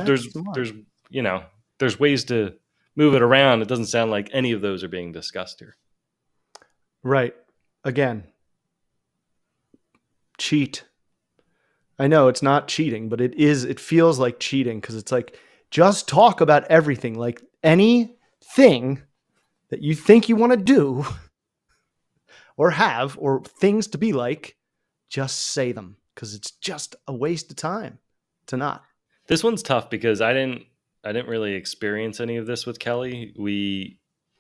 ways to move it around. It doesn't sound like any of those are being discussed here. Right. Again, cheat. I know it's not cheating, but it is. It feels like cheating because it's like, just talk about everything. Like anything that you think you want to do or have or things to be like, just say them, because it's just a waste of time to not. This one's tough because I didn't really experience any of this with Kelly. We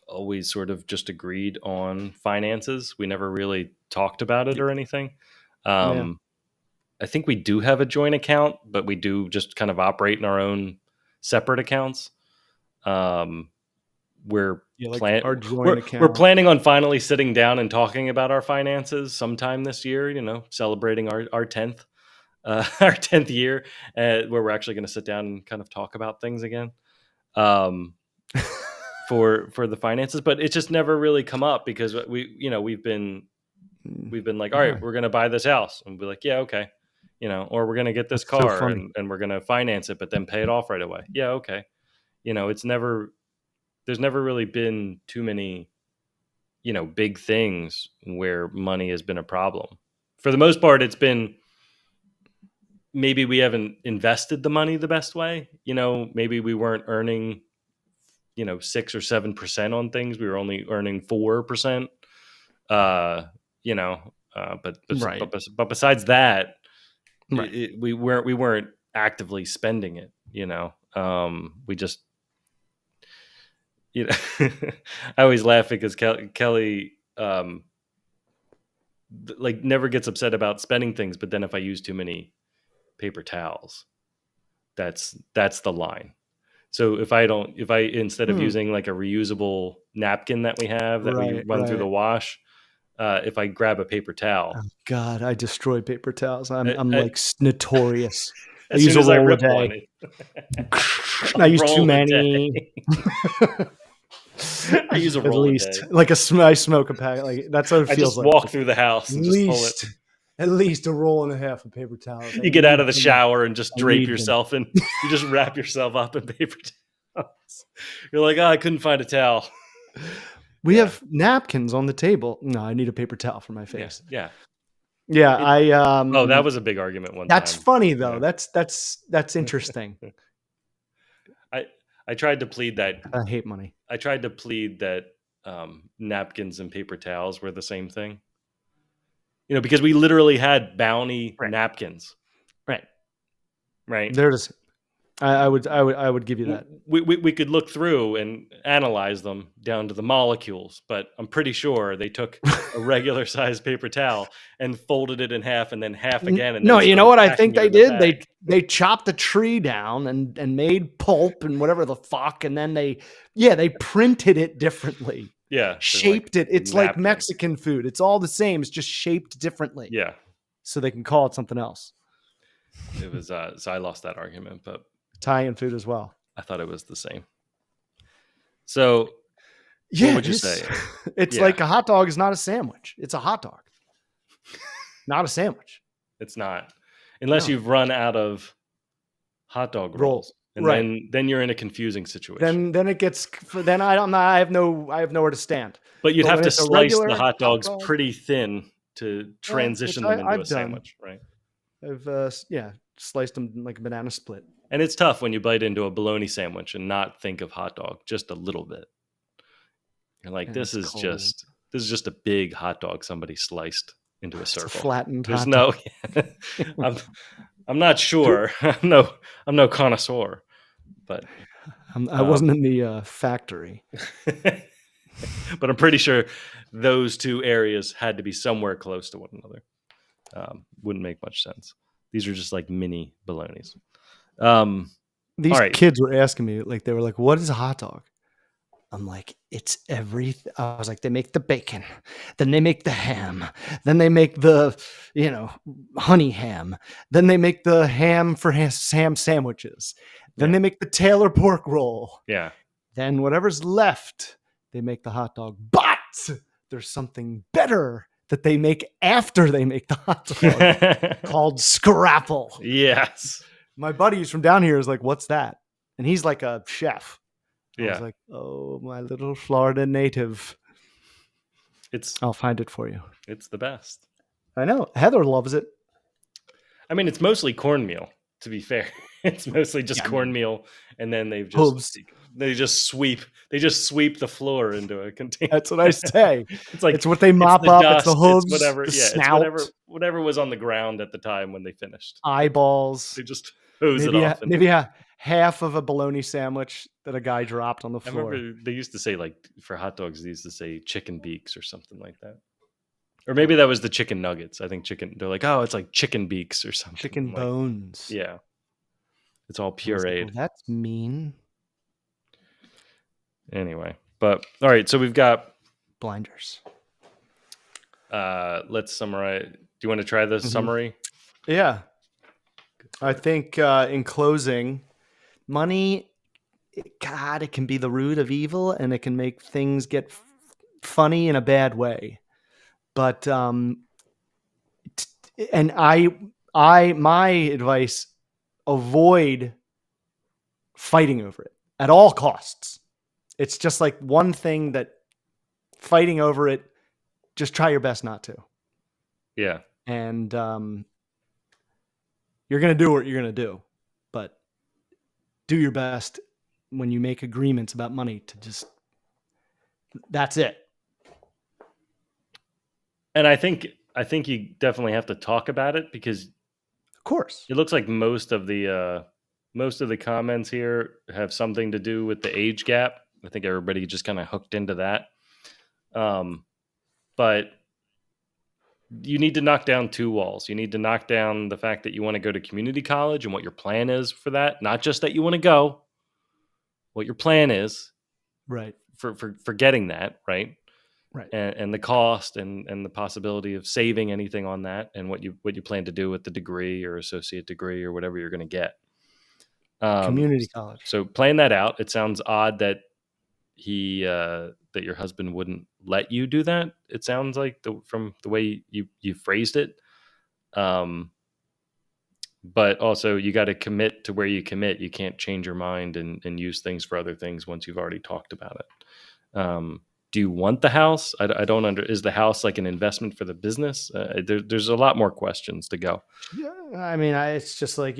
always sort of just agreed on finances. We never really talked about it or anything. I think we do have a joint account, but we do just kind of operate in our own separate accounts. We're planning on finally sitting down and talking about our finances sometime this year, celebrating our 10th our 10th year, where we're actually going to sit down and kind of talk about things again. for the finances, but it's just never really come up because we've been like, all right, we're going to buy this house, and we'll be like, yeah, okay, or we're going to get this That's so car funny. and we're going to finance it, but then pay it off right away. Yeah, okay. There's never really been too many, big things where money has been a problem. For the most part, it's been maybe we haven't invested the money the best way. Maybe we weren't earning 6 or 7% on things. We were only earning 4%. But Right. but besides that, Right. we weren't actively spending it. We just I always laugh because Kelly like never gets upset about spending things, but then if I use too many paper towels, that's the line. So if I instead of using like a reusable napkin that we have that we Right. run through the Right. wash, if I grab a paper towel, Oh, God, I destroy paper towels. I'm I, like notorious. I as use soon a as I roll a rip day. one, I a use too roll a many. day. I use a At roll a least, day. like I smoke a pack. Like that's what it I feels just like. walk through the house At and just pull it. least a roll and a half of paper towels. I You get out of need the them. shower and just I drape need them. yourself and you just wrap yourself up in paper towels. You're like, oh, I couldn't find a towel. We Yeah. have napkins on the table. No, I need a paper towel for my face. Yeah. Yeah, Oh, that was a big argument one That's time. funny though. Yeah. That's interesting. I tried to plead that I hate money. I tried to plead that napkins and paper towels were the same thing. Because we literally had Bounty Right. napkins. Right. Right. There's I would give you that. We could look through and analyze them down to the molecules, but I'm pretty sure they took a regular sized paper towel and folded it in half and then half again. And No, then you know started what I packing think it they in the did? bag. They chopped the tree down and made pulp and whatever the fuck, and then they printed it differently. Yeah. Shaped it. It's like napkin. Mexican food. It's all the same. It's just shaped differently. Yeah. So they can call it something else. It was so I lost that argument, but Italian food as well. I thought it was the same. So Yeah, what would you say? It's like a hot dog is not a sandwich. It's a hot dog. Not a sandwich. It's not. Unless you've run out of hot dog rolls. And Right. then you're in a confusing situation. Then it gets I have nowhere to stand. But you'd have when to it's a slice the regular hot dogs dog- pretty thin to transition them into I've a done. sandwich, right? I've sliced them like a banana split. And it's tough when you bite into a bologna sandwich and not think of hot dog just a little bit. You're like, And this is cold. just a big hot dog somebody sliced into a circle. It's a flattened There's hot no dog. I'm not sure. I'm no connoisseur, but I wasn't in the factory. but I'm pretty sure those two areas had to be somewhere close to one another. Wouldn't make much sense. These are just like mini bolognas. These all right. kids were asking me, like, they were like, what is a hot dog? I'm like, it's everything. I was like, they make the bacon, then they make the ham, then they make the, honey ham, then they make the ham for ham sandwiches, then they make the Taylor pork roll. Yeah. Then whatever's left, they make the hot dog. But there's something better that they make after they make the hot dog called scrapple. Yes. My buddy who's from down here is like, what's that? And he's like a chef. I Yeah. was like, oh, my little Florida native. I'll find it for you. It's the best. I know. Heather loves it. I mean, it's mostly cornmeal, to be fair. It's mostly just cornmeal, and then they just sweep the floor into a container. That's what I say. It's like it's what they mop up. Dust, it's the hooves, it's whatever. the Yeah, snout, it's whatever was on the ground at the time when they finished. Eyeballs. They just hose it off. Maybe half of a bologna sandwich that a guy dropped on the floor. I remember they used to say, like, for hot dogs, they used to say chicken beaks or something like that. Or maybe that was the chicken nuggets. I think they're like, oh, it's like chicken beaks or something. Chicken bones. Yeah. It's all pureed. Like, that's mean. Anyway, but all right, so we've got blinders. Let's summarize. Do you want to try the summary? Yeah. I think in closing, money God, it can be the root of evil, and it can make things get funny in a bad way. But and my advice: avoid fighting over it at all costs. It's just like one thing that fighting over it, just try your best not to. Yeah. And you're going to do what you're going to do, but do your best when you make agreements about money to just, that's it. And I think you definitely have to talk about it, because Of course. it looks like most of the comments here have something to do with the age gap. I think everybody just kind of hooked into that. But you need to knock down two walls. You need to knock down the fact that you want to go to community college and what your plan is for that. Not just that you want to go, what your plan is Right. for getting that, right? Right. And the cost and the possibility of saving anything on that, and what you plan to do with the degree or associate degree or whatever you're going to get. Community college. So plan that out. It sounds odd that that your husband wouldn't let you do that. It sounds like from the way you phrased it. But also you got to commit to where you commit. You can't change your mind and use things for other things once you've already talked about it. Do you want the house? I don't is the house like an investment for the business? There's a lot more questions to go. Yeah, I mean, it's just like,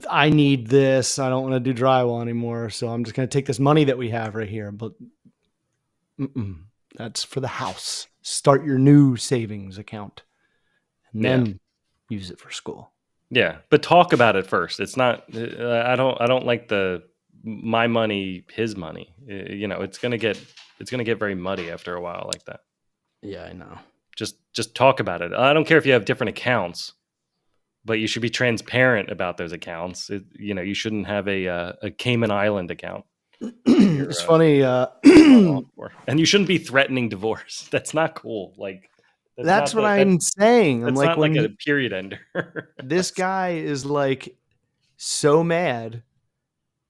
I need this. I don't want to do drywall anymore, so I'm just going to take this money that we have right here. But that's for the house. Start your new savings account, and then use it for school. Yeah, but talk about it first. It's not. I don't like the my money, his money. It's gonna get very muddy after a while like that. Yeah, I know. Just talk about it. I don't care if you have different accounts, but you should be transparent about those accounts. You shouldn't have a Cayman Island account. It's funny. And you shouldn't be threatening divorce. That's not cool. Like that's what I'm saying. I'm like, not like a period ender. This guy is like so mad,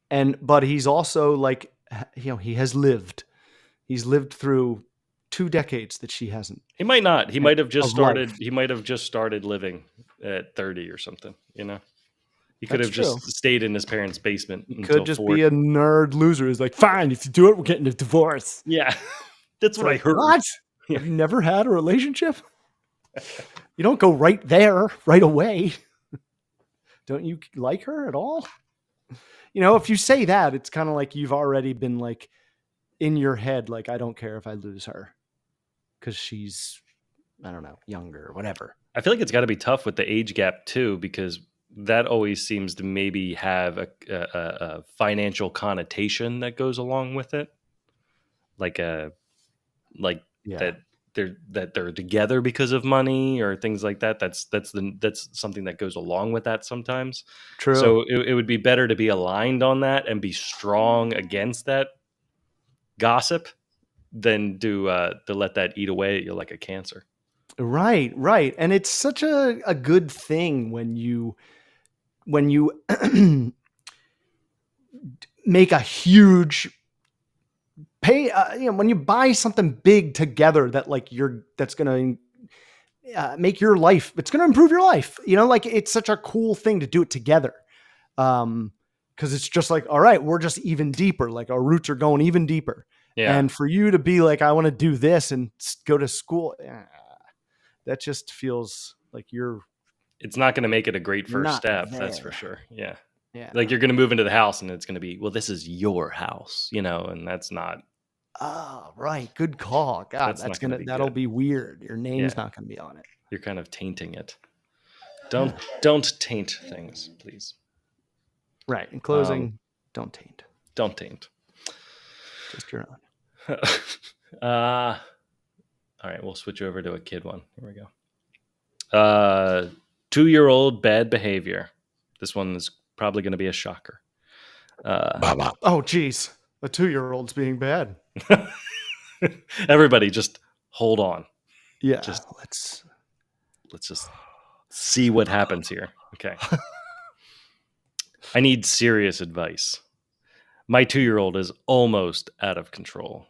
but he's also like, he has lived. He's lived through 2 decades that she hasn't. He might not. He might have just started. Life. He might have just started living at 30 or something. He could have just stayed in his parents' basement. He could just be a nerd loser who's like, fine, if you do it, we're getting a divorce. Yeah, that's what I heard. What? Yeah. Have you never had a relationship? You don't go right there right away. Don't you like her at all? If you say that, it's kind of like you've already been like in your head, like, I don't care if I lose her because she's, I don't know, younger or whatever. I feel like it's got to be tough with the age gap too, because that always seems to maybe have a financial connotation that goes along with it, that they're together because of money or things like that. That's something that goes along with that sometimes. True. So it would be better to be aligned on that and be strong against that gossip than to let that eat away at you like a cancer. Right. And it's such a good thing when you make a huge pay, when you buy something big together that that's going to make your life, it's going to improve your life. It's such a cool thing to do it together. Cause it's just like, all right, we're just even deeper. Like our roots are going even deeper. Yeah. And for you to be like, I want to do this and go to school. That just feels like it's not going to make it a great first step. There. That's for sure. Yeah. Like you're going to move into the house and it's going to be, well, this is your house, and that's not. Oh, right. Good call. God, that'll be weird. Your name's not going to be on it. You're kind of tainting it. Don't taint things, please. Right. In closing, don't taint. Don't taint. Just your own. All right, we'll switch over to a kid one. Here we go. 2-year-old bad behavior. This one is probably going to be a shocker. Oh, geez. A 2-year-old's being bad. Everybody just hold on. Yeah. Let's just see what happens here. Okay. I need serious advice. My 2-year-old is almost out of control.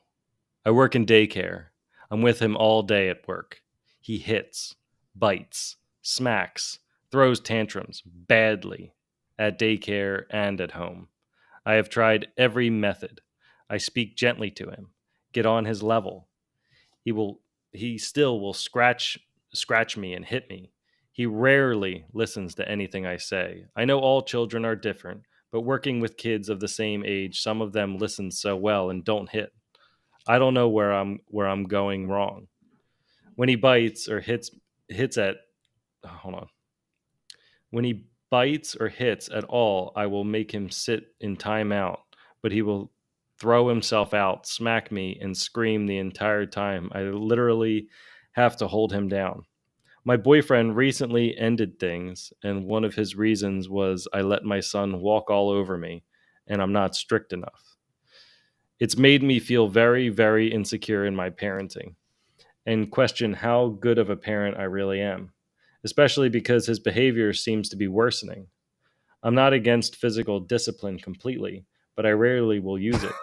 I work in daycare. I'm with him all day at work. He hits, bites, smacks, throws tantrums badly at daycare and at home. I have tried every method. I speak gently to him, get on his level. He will he still will scratch me and hit me. He rarely listens to anything I say. I know all children are different, but working with kids of the same age, some of them listen so well and don't hit. I don't know where I'm going wrong. When he bites or hits at hold on. When he bites or hits at all, I will make him sit in timeout, but he will throw himself out, smack me, and scream the entire time. I literally have to hold him down. My boyfriend recently ended things, and one of his reasons was I let my son walk all over me, and I'm not strict enough. It's made me feel very, very insecure in my parenting and question how good of a parent I really am, especially because his behavior seems to be worsening. I'm not against physical discipline completely, but I rarely will use it.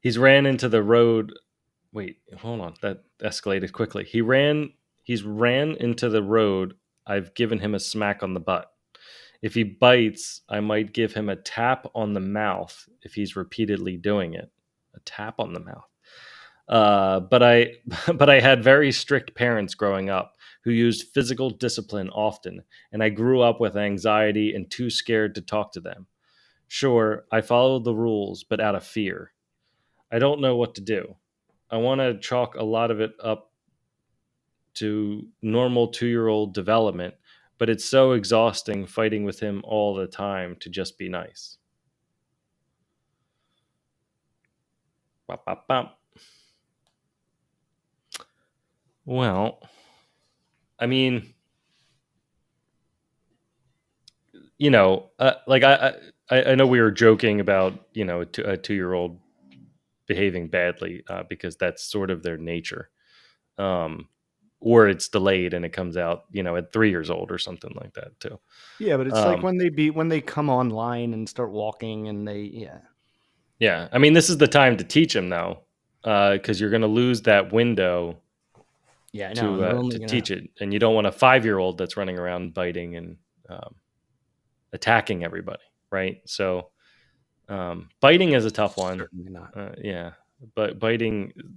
He's ran into the road. Wait, hold on. That escalated quickly. He's ran into the road. I've given him a smack on the butt. If he bites, I might give him a tap on the mouth if he's repeatedly doing it. A tap on the mouth. But I but I had very strict parents growing up who used physical discipline often, and I grew up with anxiety and too scared to talk to them. Sure, I followed the rules, but out of fear. I don't know what to do. I want to chalk a lot of it up to normal 2-year-old development, but it's so exhausting fighting with him all the time to just be nice. Bop, bop, bop. Well, I mean, like I know we were joking about a 2-year-old behaving badly because that's sort of their nature, or it's delayed and it comes out at 3 years old or something like that too. Yeah, but it's like when they come online and start walking and Yeah, I mean, this is the time to teach them though, because you're going to lose that window yeah, I know. They're only to gonna, teach it, and you don't want a 5-year-old that's running around biting and attacking everybody, right? So biting is a tough one. certainly not. Yeah, but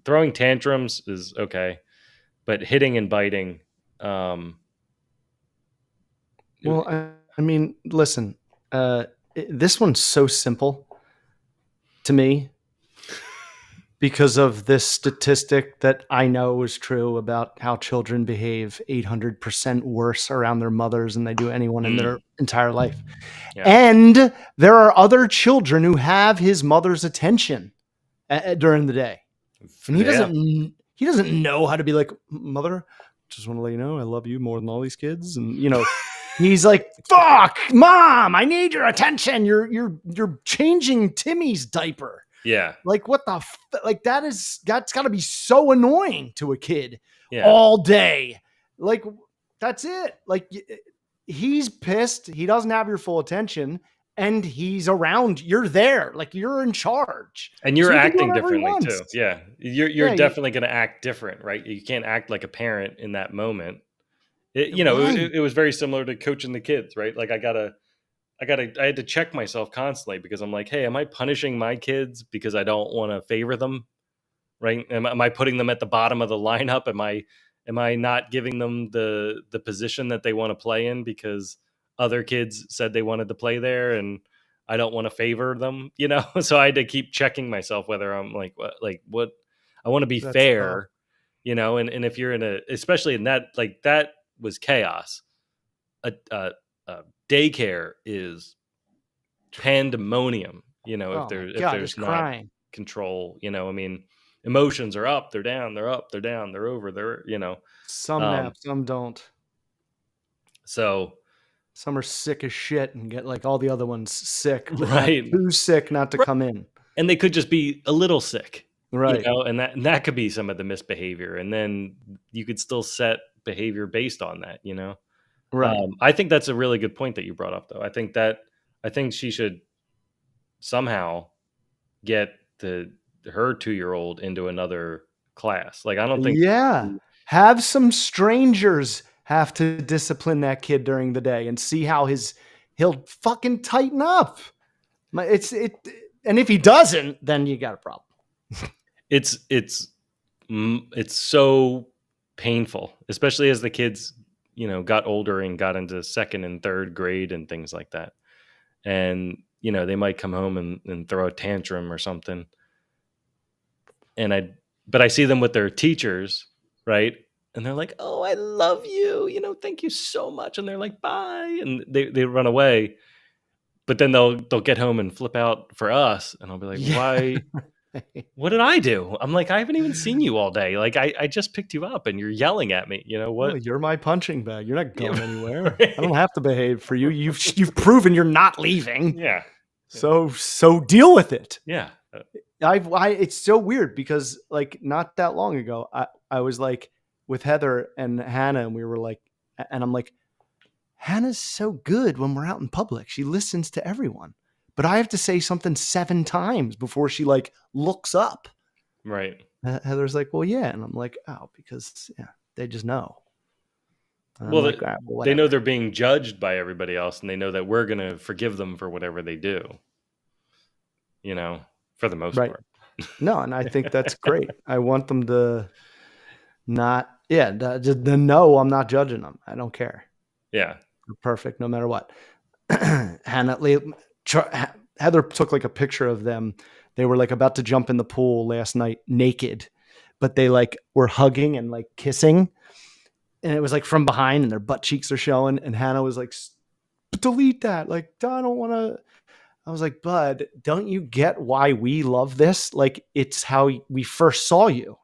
throwing tantrums is okay, but hitting and biting. Well, I mean, listen, this one's so simple to me because of this statistic that I know is true about how children behave 800% worse around their mothers than they do anyone in their entire life. Yeah. And there are other children who have his mother's attention during the day. And he doesn't know how to be like, mother, just want to let you know I love you more than all these kids. And he's like, fuck, mom, I need your attention. You're changing Timmy's diaper. Yeah. Like what the like that's got to be so annoying to a kid all day. Like that's it. Like he's pissed. He doesn't have your full attention. And he's around. You're there, like you're in charge, and you're acting differently too. Yeah, you're definitely going to act different, right? You can't act like a parent in that moment. It was very similar to coaching the kids, right? Like I had to check myself constantly because I'm like, hey, am I punishing my kids because I don't want to favor them, right? Am I putting them at the bottom of the lineup? Am I not giving them the position that they want to play in because other kids said they wanted to play there and I don't want to favor them, So I had to keep checking myself whether I'm like what I want to be fair, and if you're especially in that, like that was chaos. Daycare is pandemonium, if there's not crying. control, I mean, emotions are up, they're down, they're up, they're down, they're over, Some nap, some don't. So some are sick as shit and get like all the other ones sick, but right, too sick not to come in. And they could just be a little sick, right? And that could be some of the misbehavior, and then you could still set behavior based on that, Right. I think that's a really good point that you brought up, though. I think she should somehow get her 2-year-old into another class. Like, I don't think. Yeah. Have some strangers have to discipline that kid during the day and see how he'll fucking tighten up. And if he doesn't, then you got a problem. It's so painful, especially as the kids, got older and got into second and third grade and things like that. And, they might come home and throw a tantrum or something. But I see them with their teachers, right? And they're like, "Oh, I love you. Thank you so much." And they're like, "Bye." And they run away. But then they'll get home and flip out for us. And I'll be like, Yeah. "Why? What did I do?" I'm like, "I haven't even seen you all day. Like, I just picked you up and you're yelling at me. You know Well, what?" you're my punching bag. You're not going anywhere. Right. I don't have to behave for you. You've proven you're not leaving. Yeah. So deal with it. Yeah. It's so weird because like not that long ago, I was like with Heather and Hannah, and we were like, and I'm like, Hannah's so good when we're out in public. She listens to everyone, but I have to say something 7 times before she like looks up. Right. Heather's like, well, yeah. And I'm like, oh, because they just know. Well, like, they know they're being judged by everybody else, and they know that we're going to forgive them for whatever they do, for the most part. No, and I think that's great. I want them to not, just the no, I'm not judging them. I don't care. Yeah. They're perfect no matter what. Heather took like a picture of them. They were like about to jump in the pool last night naked, but they like were hugging and like kissing. And it was like from behind and their butt cheeks are showing. And Hannah was like, delete that. Like, I don't want to. I was like, bud, don't you get why we love this? Like, it's how we first saw you.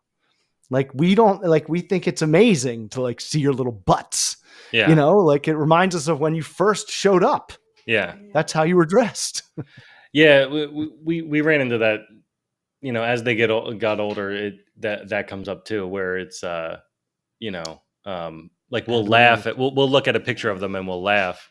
Like, we think it's amazing to like see your little butts. Yeah. Like it reminds us of when you first showed up. Yeah. That's how you were dressed. Yeah. We ran into that, as they got older, that comes up too, where it's, like we'll laugh we'll look at a picture of them and we'll laugh.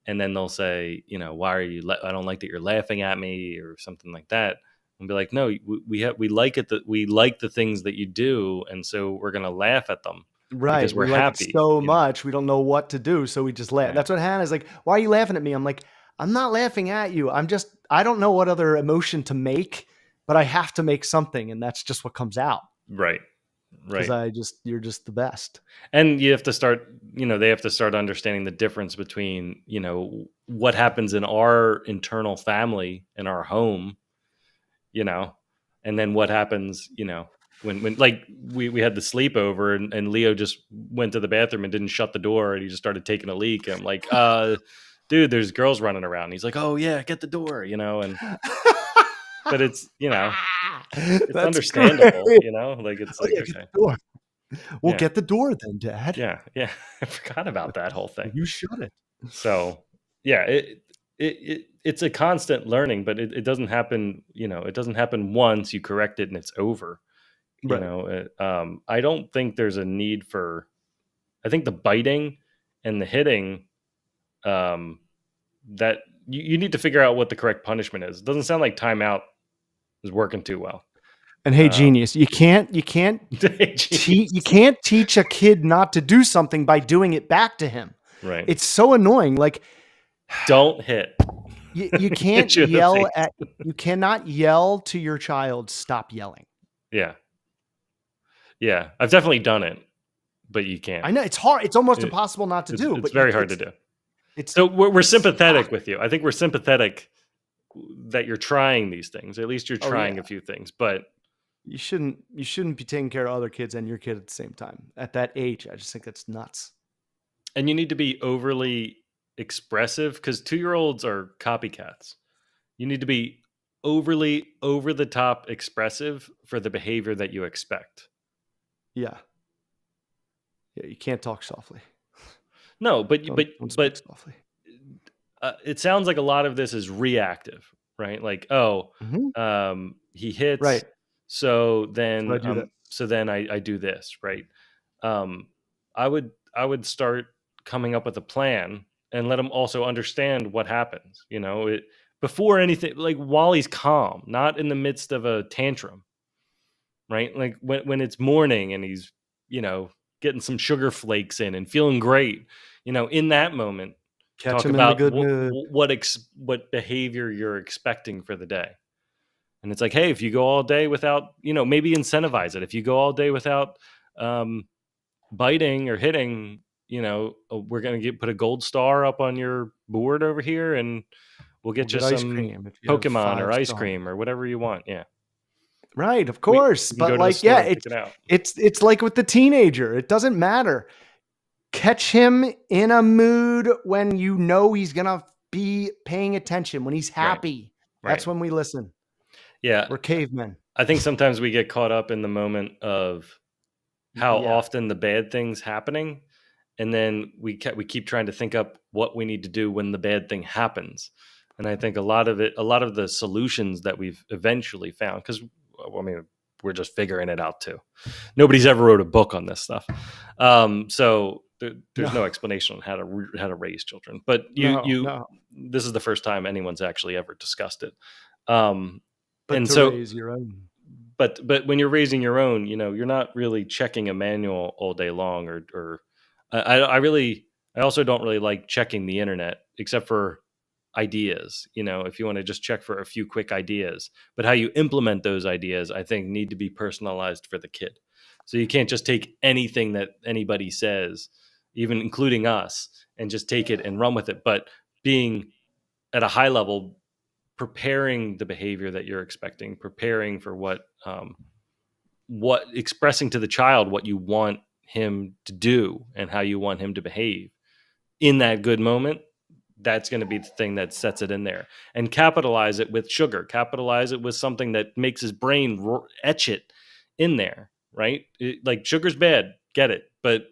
And then they'll say, "Why are you? I don't like that you're laughing at me," or something like that. And be like, "No, we like it. That we like the things that you do, and so we're gonna laugh at them, Right? Because we're we like happy it so much. We don't know what to do, so we just laugh. Yeah. That's what Hannah's like. Why are you laughing at me? I'm like, I'm not laughing at you. I don't know what other emotion to make, but I have to make something, and that's just what comes out. Right. Because you're just the best. And you have to start, they have to start understanding the difference between, what happens in our internal family, in our home, and then what happens, when like we had the sleepover and Leo just went to the bathroom and didn't shut the door and he just started taking a leak. And I'm like, dude, there's girls running around. And he's like, oh yeah, get the door, and but it's, it's That's understandable, great. Like it's Oh, like, yeah, okay. get the door. Well, Yeah. get the door then, Dad. Yeah. I forgot about that whole thing. You shut it. So yeah, it's a constant learning, but it doesn't happen, it doesn't happen once you correct it and it's over. Right. I don't think there's a need for, I think the biting and the hitting, that you need to figure out what the correct punishment is. It doesn't sound like timeout is working too well. And hey, genius, you can't teach a kid not to do something by doing it back to him. Right. It's so annoying. Like, don't hit. You can't yell you cannot yell to your child, stop yelling. Yeah. Yeah. I've definitely done it, but you can't. I know it's hard. It's almost impossible not to do. It's very hard to do. So we're sympathetic with you. I think we're sympathetic that you're trying these things. At least you're trying a few things, but you shouldn't be taking care of other kids and your kid at the same time at that age. I just think that's nuts. And you need to be overly expressive because 2-year-olds are copycats. You need to be overly over the top expressive for the behavior that you expect. Yeah. You can't talk softly. No, but softly. It sounds like a lot of this is reactive, right? Like, he hits, right? So then, I do this, right? I would start coming up with a plan, and let him also understand what happens. Before anything, like while he's calm, not in the midst of a tantrum, right? Like when it's morning and he's, getting some sugar flakes in and feeling great, in that moment, Catch talk him in the about good mood. what behavior you're expecting for the day. And it's like, hey, if you go all day without, maybe incentivize it. If you go all day without biting or hitting, we're going to put a gold star up on your board over here, and we'll We'll get you get ice some cream if you have Pokemon or 5 ice stars. cream or whatever you want. Yeah. Right, of We course. can go But to the like, store yeah, and pick it out. it's like with the teenager. It doesn't matter. Catch him in a mood when you know he's gonna be paying attention, when he's happy. That's Right. when we listen. Yeah. We're cavemen. I think sometimes we get caught up in the moment of how Yeah. often the bad thing's happening, and then we keep trying to think up what we need to do when the bad thing happens. And I think a lot of the solutions that we've eventually found, because we're just figuring it out too. Nobody's ever wrote a book on this stuff, so there's no explanation on how to raise children. But No. this is the first time anyone's actually ever discussed it. But And to so, raise your own. but when you're raising your own, you're not really checking a manual all day long, or I also don't really like checking the internet, except for ideas. If you want to just check for a few quick ideas, but how you implement those ideas, I think, need to be personalized for the kid. So you can't just take anything that anybody says, even including us, and just take it and run with it. But being at a high level, preparing the behavior that you're expecting, preparing for what expressing to the child what you want him to do and how you want him to behave in that good moment. That's going to be the thing that sets it in there. And capitalize it with sugar, capitalize it with something that makes his brain etch it in there, right? Like, sugar's bad, get it. But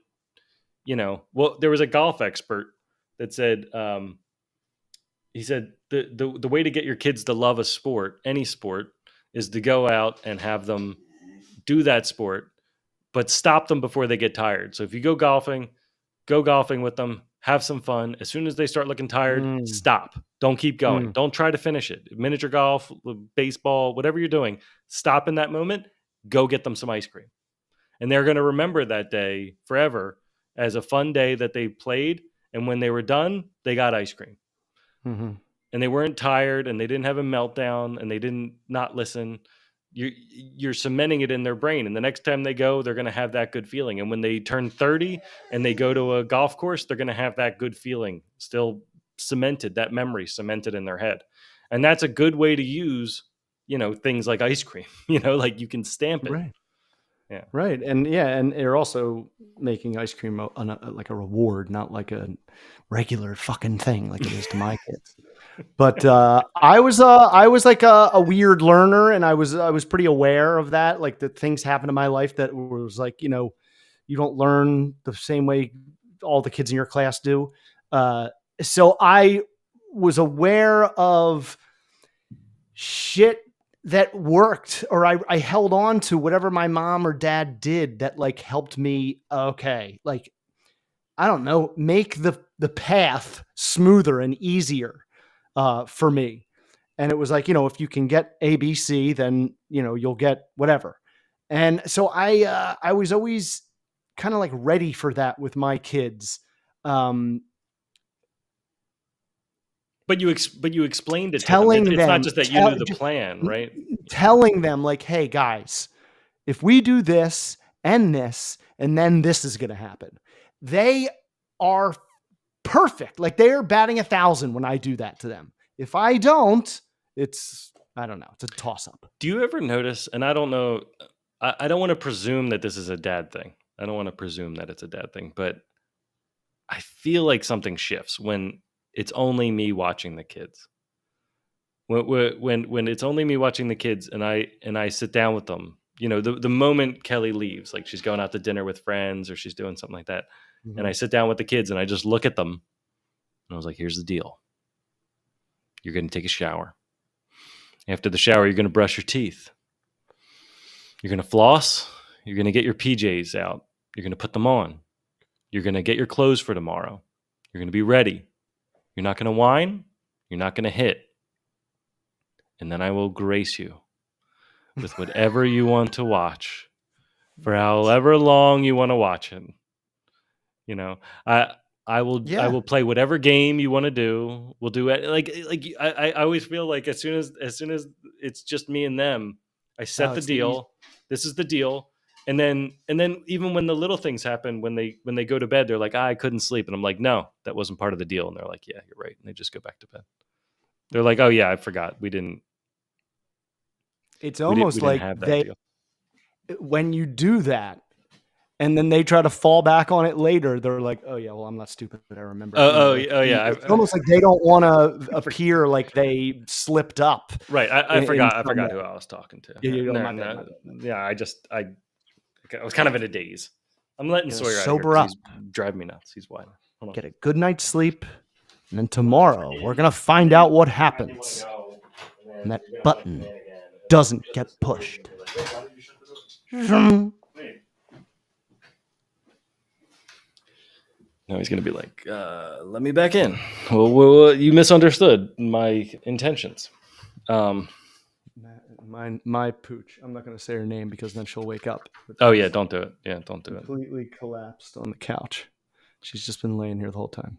there was a golf expert that said, he said the way to get your kids to love a sport, any sport, is to go out and have them do that sport, but stop them before they get tired. So if you go golfing with them, have some fun. As soon as they start looking tired, stop. Don't keep going. Don't try to finish it. Miniature golf, baseball, whatever you're doing, stop in that moment. Go get them some ice cream. And they're going to remember that day forever as a fun day that they played. And when they were done, they got ice cream. Mm-hmm. And they weren't tired, and they didn't have a meltdown, and they didn't not listen. You're cementing it in their brain, and the next time they go, they're going to have that good feeling. And when they turn 30 and they go to a golf course, they're going to have that good feeling still cemented, that memory cemented in their head. And that's a good way to use, things like ice cream. Like, you can stamp it. Right. Yeah. Right. And they're also making ice cream like a reward, not like a regular fucking thing like it is to my kids. But I was like a weird learner, and I was pretty aware of that. Like, the things happen in my life that was like, you don't learn the same way all the kids in your class do. So I was aware of shit that worked, or I held on to whatever my mom or dad did that like helped me. Okay. Like, I don't know, make the path smoother and easier for me. And it was like, if you can get ABC, then, you'll get whatever. And so I was always kind of like ready for that with my kids. But you explained it Telling to them. It's not them, just that you knew the plan, right? Telling them like, hey guys, if we do this, and then this is going to happen. They are perfect. Like, they are batting 1,000 when I do that to them. If I don't, I don't know. It's a toss up. Do you ever notice, and I don't know, I don't want to presume that this is a dad thing. I don't want to presume that it's a dad thing, but I feel like something shifts when it's only me watching the kids. When it's only me watching the kids, and I sit down with them, the moment Kelly leaves, like she's going out to dinner with friends or she's doing something like that, Mm-hmm. and I sit down with the kids and I just look at them, and I was like, here's the deal. You're going to take a shower. After the shower, you're going to brush your teeth. You're going to floss. You're going to get your PJs out. You're going to put them on. You're going to get your clothes for tomorrow. You're going to be ready. You're not going to whine. You're not going to hit. And then I will grace you with whatever you want to watch for however long you want to watch it. You know, I will play whatever game you want to do. We'll do it I always feel like as soon as it's just me and them, I set the deal. This is the deal. And then even when the little things happen, when they go to bed, they're like, I couldn't sleep. And I'm like, no, that wasn't part of the deal. And they're like, yeah, you're right. And they just go back to bed. They're like, oh yeah, I forgot. It's almost we didn't like have that they, deal. when you do that, and then they try to fall back on it later, they're like, oh yeah, well, I'm not stupid, but I remember. Yeah. It's almost like they don't want to appear like they slipped up. Right. I forgot who I was talking to. Yeah, my bad. Yeah, I was kind of in a daze. I'm letting Sawyer out sober of here up. 'cause he's driving me nuts. He's whining. Hold on. Get a good night's sleep, and then tomorrow we're gonna find out what happens. And that button doesn't get pushed. No, he's going to be like, let me back in. Well, you misunderstood my intentions. My pooch. I'm not going to say her name because then she'll wake up. Oh, yeah, don't do it. Yeah, don't do it. Completely collapsed on the couch. She's just been laying here the whole time.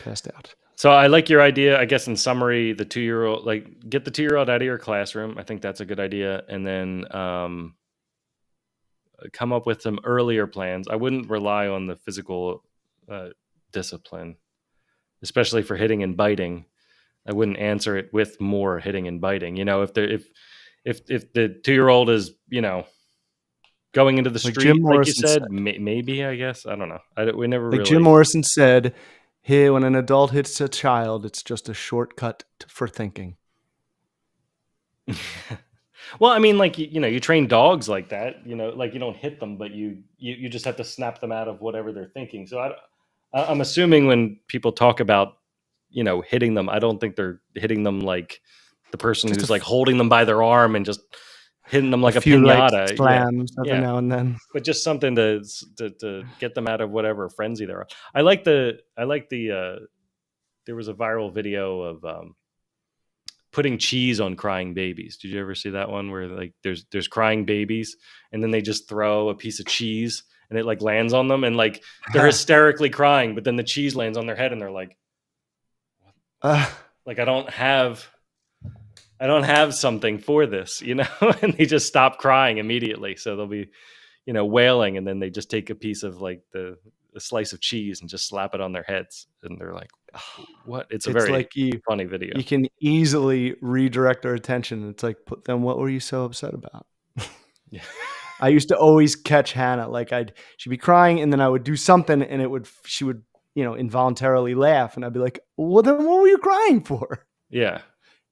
Passed out. So I like your idea. I guess in summary, the 2-year-old, like get the 2-year-old out of your classroom. I think that's a good idea. And then come up with some earlier plans. I wouldn't rely on the physical discipline, especially for hitting and biting. I wouldn't answer it with more hitting and biting. You know, if the 2-year-old is, you know, going into the street, like you said, maybe, I guess. I don't know. We never really. Jim Morrison said, "Here, when an adult hits a child, it's just a shortcut for thinking." Well, I mean, like, you know, you train dogs like that, you know, like you don't hit them, but you just have to snap them out of whatever they're thinking. So I'm assuming when people talk about, you know, hitting them, I don't think they're hitting them like the person just who's like holding them by their arm and just hitting them like a pinata. Like slams every now and then. But just something to get them out of whatever frenzy they're on. I like the there was a viral video of putting cheese on crying babies. Did you ever see that one where like there's crying babies and then they just throw a piece of cheese and it like lands on them and like they're hysterically crying, but then the cheese lands on their head and they're like, like I don't have something for this, you know, and they just stop crying immediately. So they'll be, you know, wailing and then they just take a piece of like a slice of cheese and just slap it on their heads and they're like, what? It's a very like funny video. You can easily redirect our attention. It's like, then what were you so upset about? Yeah. I used to always catch Hannah. Like she'd be crying and then I would do something and she would, you know, involuntarily laugh. And I'd be like, well, then what were you crying for? Yeah.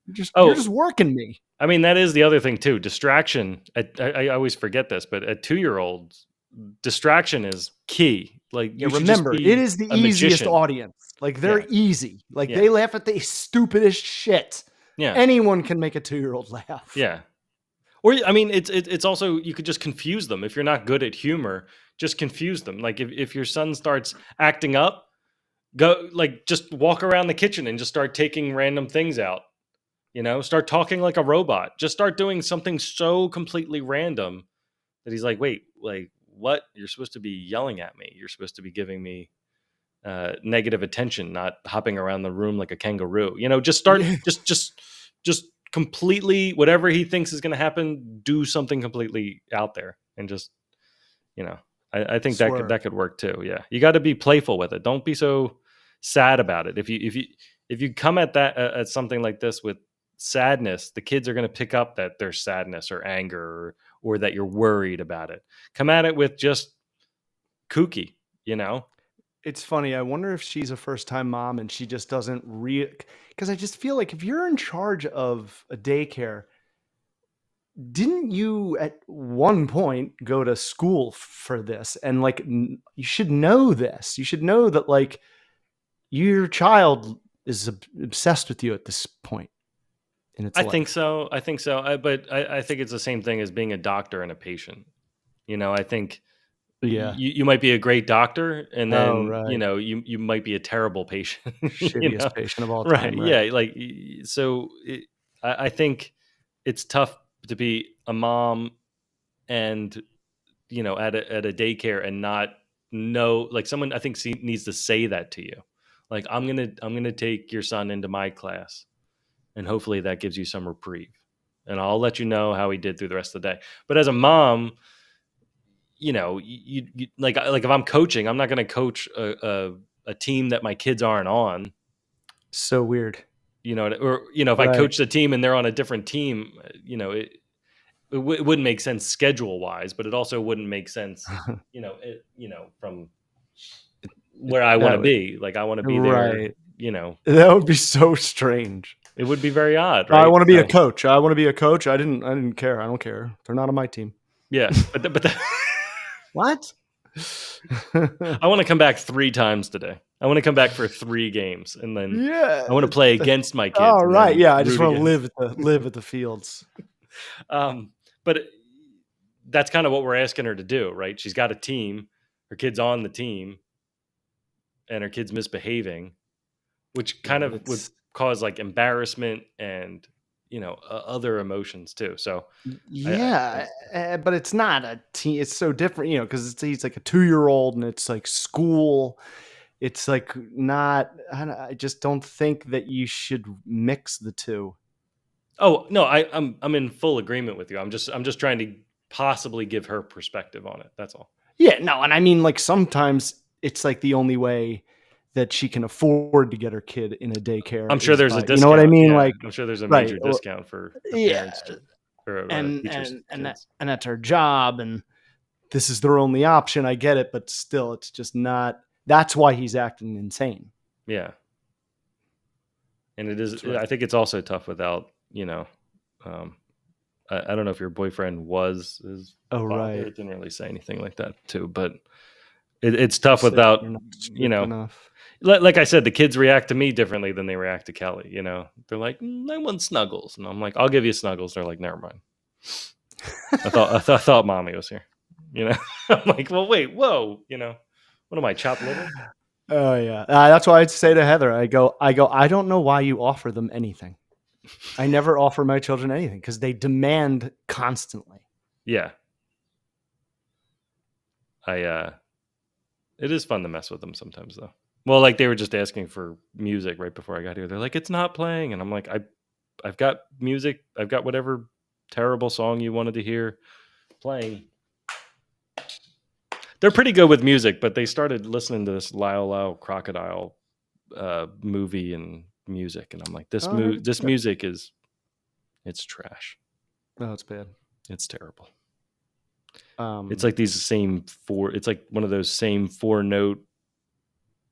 You're just working me. I mean, that is the other thing too. Distraction. I always forget this, but at 2-year-olds, distraction is key. Like, remember, it is the easiest audience. Like they're easy. Like they laugh at the stupidest shit. Yeah. Anyone can make a 2-year-old laugh. Yeah. Or, I mean, it's also, you could just confuse them. If you're not good at humor, just confuse them. Like if your son starts acting up, just walk around the kitchen and just start taking random things out. You know, start talking like a robot. Just start doing something so completely random that he's like, wait, like what? You're supposed to be yelling at me. You're supposed to be giving me negative attention, not hopping around the room like a kangaroo. You know, just start, just completely, whatever he thinks is going to happen, do something completely out there and just, you know, I think that could work too. Yeah. You got to be playful with it. Don't be so sad about it. If you come at that, at something like this with sadness, the kids are going to pick up that there's sadness or anger or that you're worried about it. Come at it with just kooky, you know? It's funny. I wonder if she's a first-time mom and she just doesn't because I just feel like if you're in charge of a daycare, didn't you at one point go to school for this? And like, you should know this. You should know that like your child is obsessed with you at this point. I think so. But I think it's the same thing as being a doctor and a patient. You know, I think Yeah. you might be a great doctor, and Oh, then right. you might be a terrible patient. You know, Shittiest patient of all right? time, right? Yeah, like so. I think it's tough to be a mom and at a daycare and not know, like, someone I think needs to say that to you, like, I'm gonna take your son into my class, and hopefully that gives you some reprieve, and I'll let you know how he did through the rest of the day. But as a mom, you like if I'm coaching, I'm not going to coach a team that my kids aren't on. So weird. Or if I Right. coach the team and they're on a different team, it wouldn't make sense schedule wise, but it also wouldn't make sense, from where I want That to would be. Like, I want to be there. right. That would be so strange. It would be very odd, I right? want to be a So coach. I want to be a coach. I didn't care. I don't care. They're not on my team. yeah, but What? I want to come back 3 times today. I want to come back for 3 games, and then Yeah. I want to play against my kids, Oh, and right. then Yeah. I just root want to against. live at the fields. But that's kind of what we're asking her to do, right? She's got a team, her kid's on the team, and her kid's misbehaving, which kind Yeah, of would cause like embarrassment and other emotions too. So I yeah, but it's not a teen. It's so different, because he's like a 2-year-old, and it's like school. It's like not. I just don't think that you should mix the two. oh no, I'm in full agreement with you. I'm just trying to possibly give her perspective on it. That's all. Yeah, no, and I mean, like, sometimes it's like the only way that she can afford to get her kid in a daycare I'm sure is there's a by, you know what I discount. mean? Yeah, Like, I'm sure there's a right, major or discount for yeah, parents to, or and teachers' and and that, kids. and that's her job, and this is their only option. I get it, but still, it's just not. That's why he's acting insane. Yeah, and it is. That's right. I think it's also tough without. Um, I don't know if your boyfriend was his Oh, father. right. It didn't really say anything like that too, but it's tough Say without. you're not You strict know, enough. like I said, the kids react to me differently than they react to Kelly. They're like, I want Snuggles, and I'm like, I'll give you Snuggles. They're like, never mind. I thought mommy was here. I'm like, well, wait, whoa. What am I, chopped liver? Oh yeah, that's why I'd say to Heather, I go. I don't know why you offer them anything. I never offer my children anything because they demand constantly. Yeah. It is fun to mess with them sometimes though. Well, like they were just asking for music right before I got here. They're like, it's not playing. And I'm like, I've got music. I've got whatever terrible song you wanted to hear playing. They're pretty good with music, but they started listening to this Lyle Lyle Crocodile movie and music. And I'm like, this music it's trash. Oh, it's bad. It's terrible. Um, It's like it's like one of those same 4-note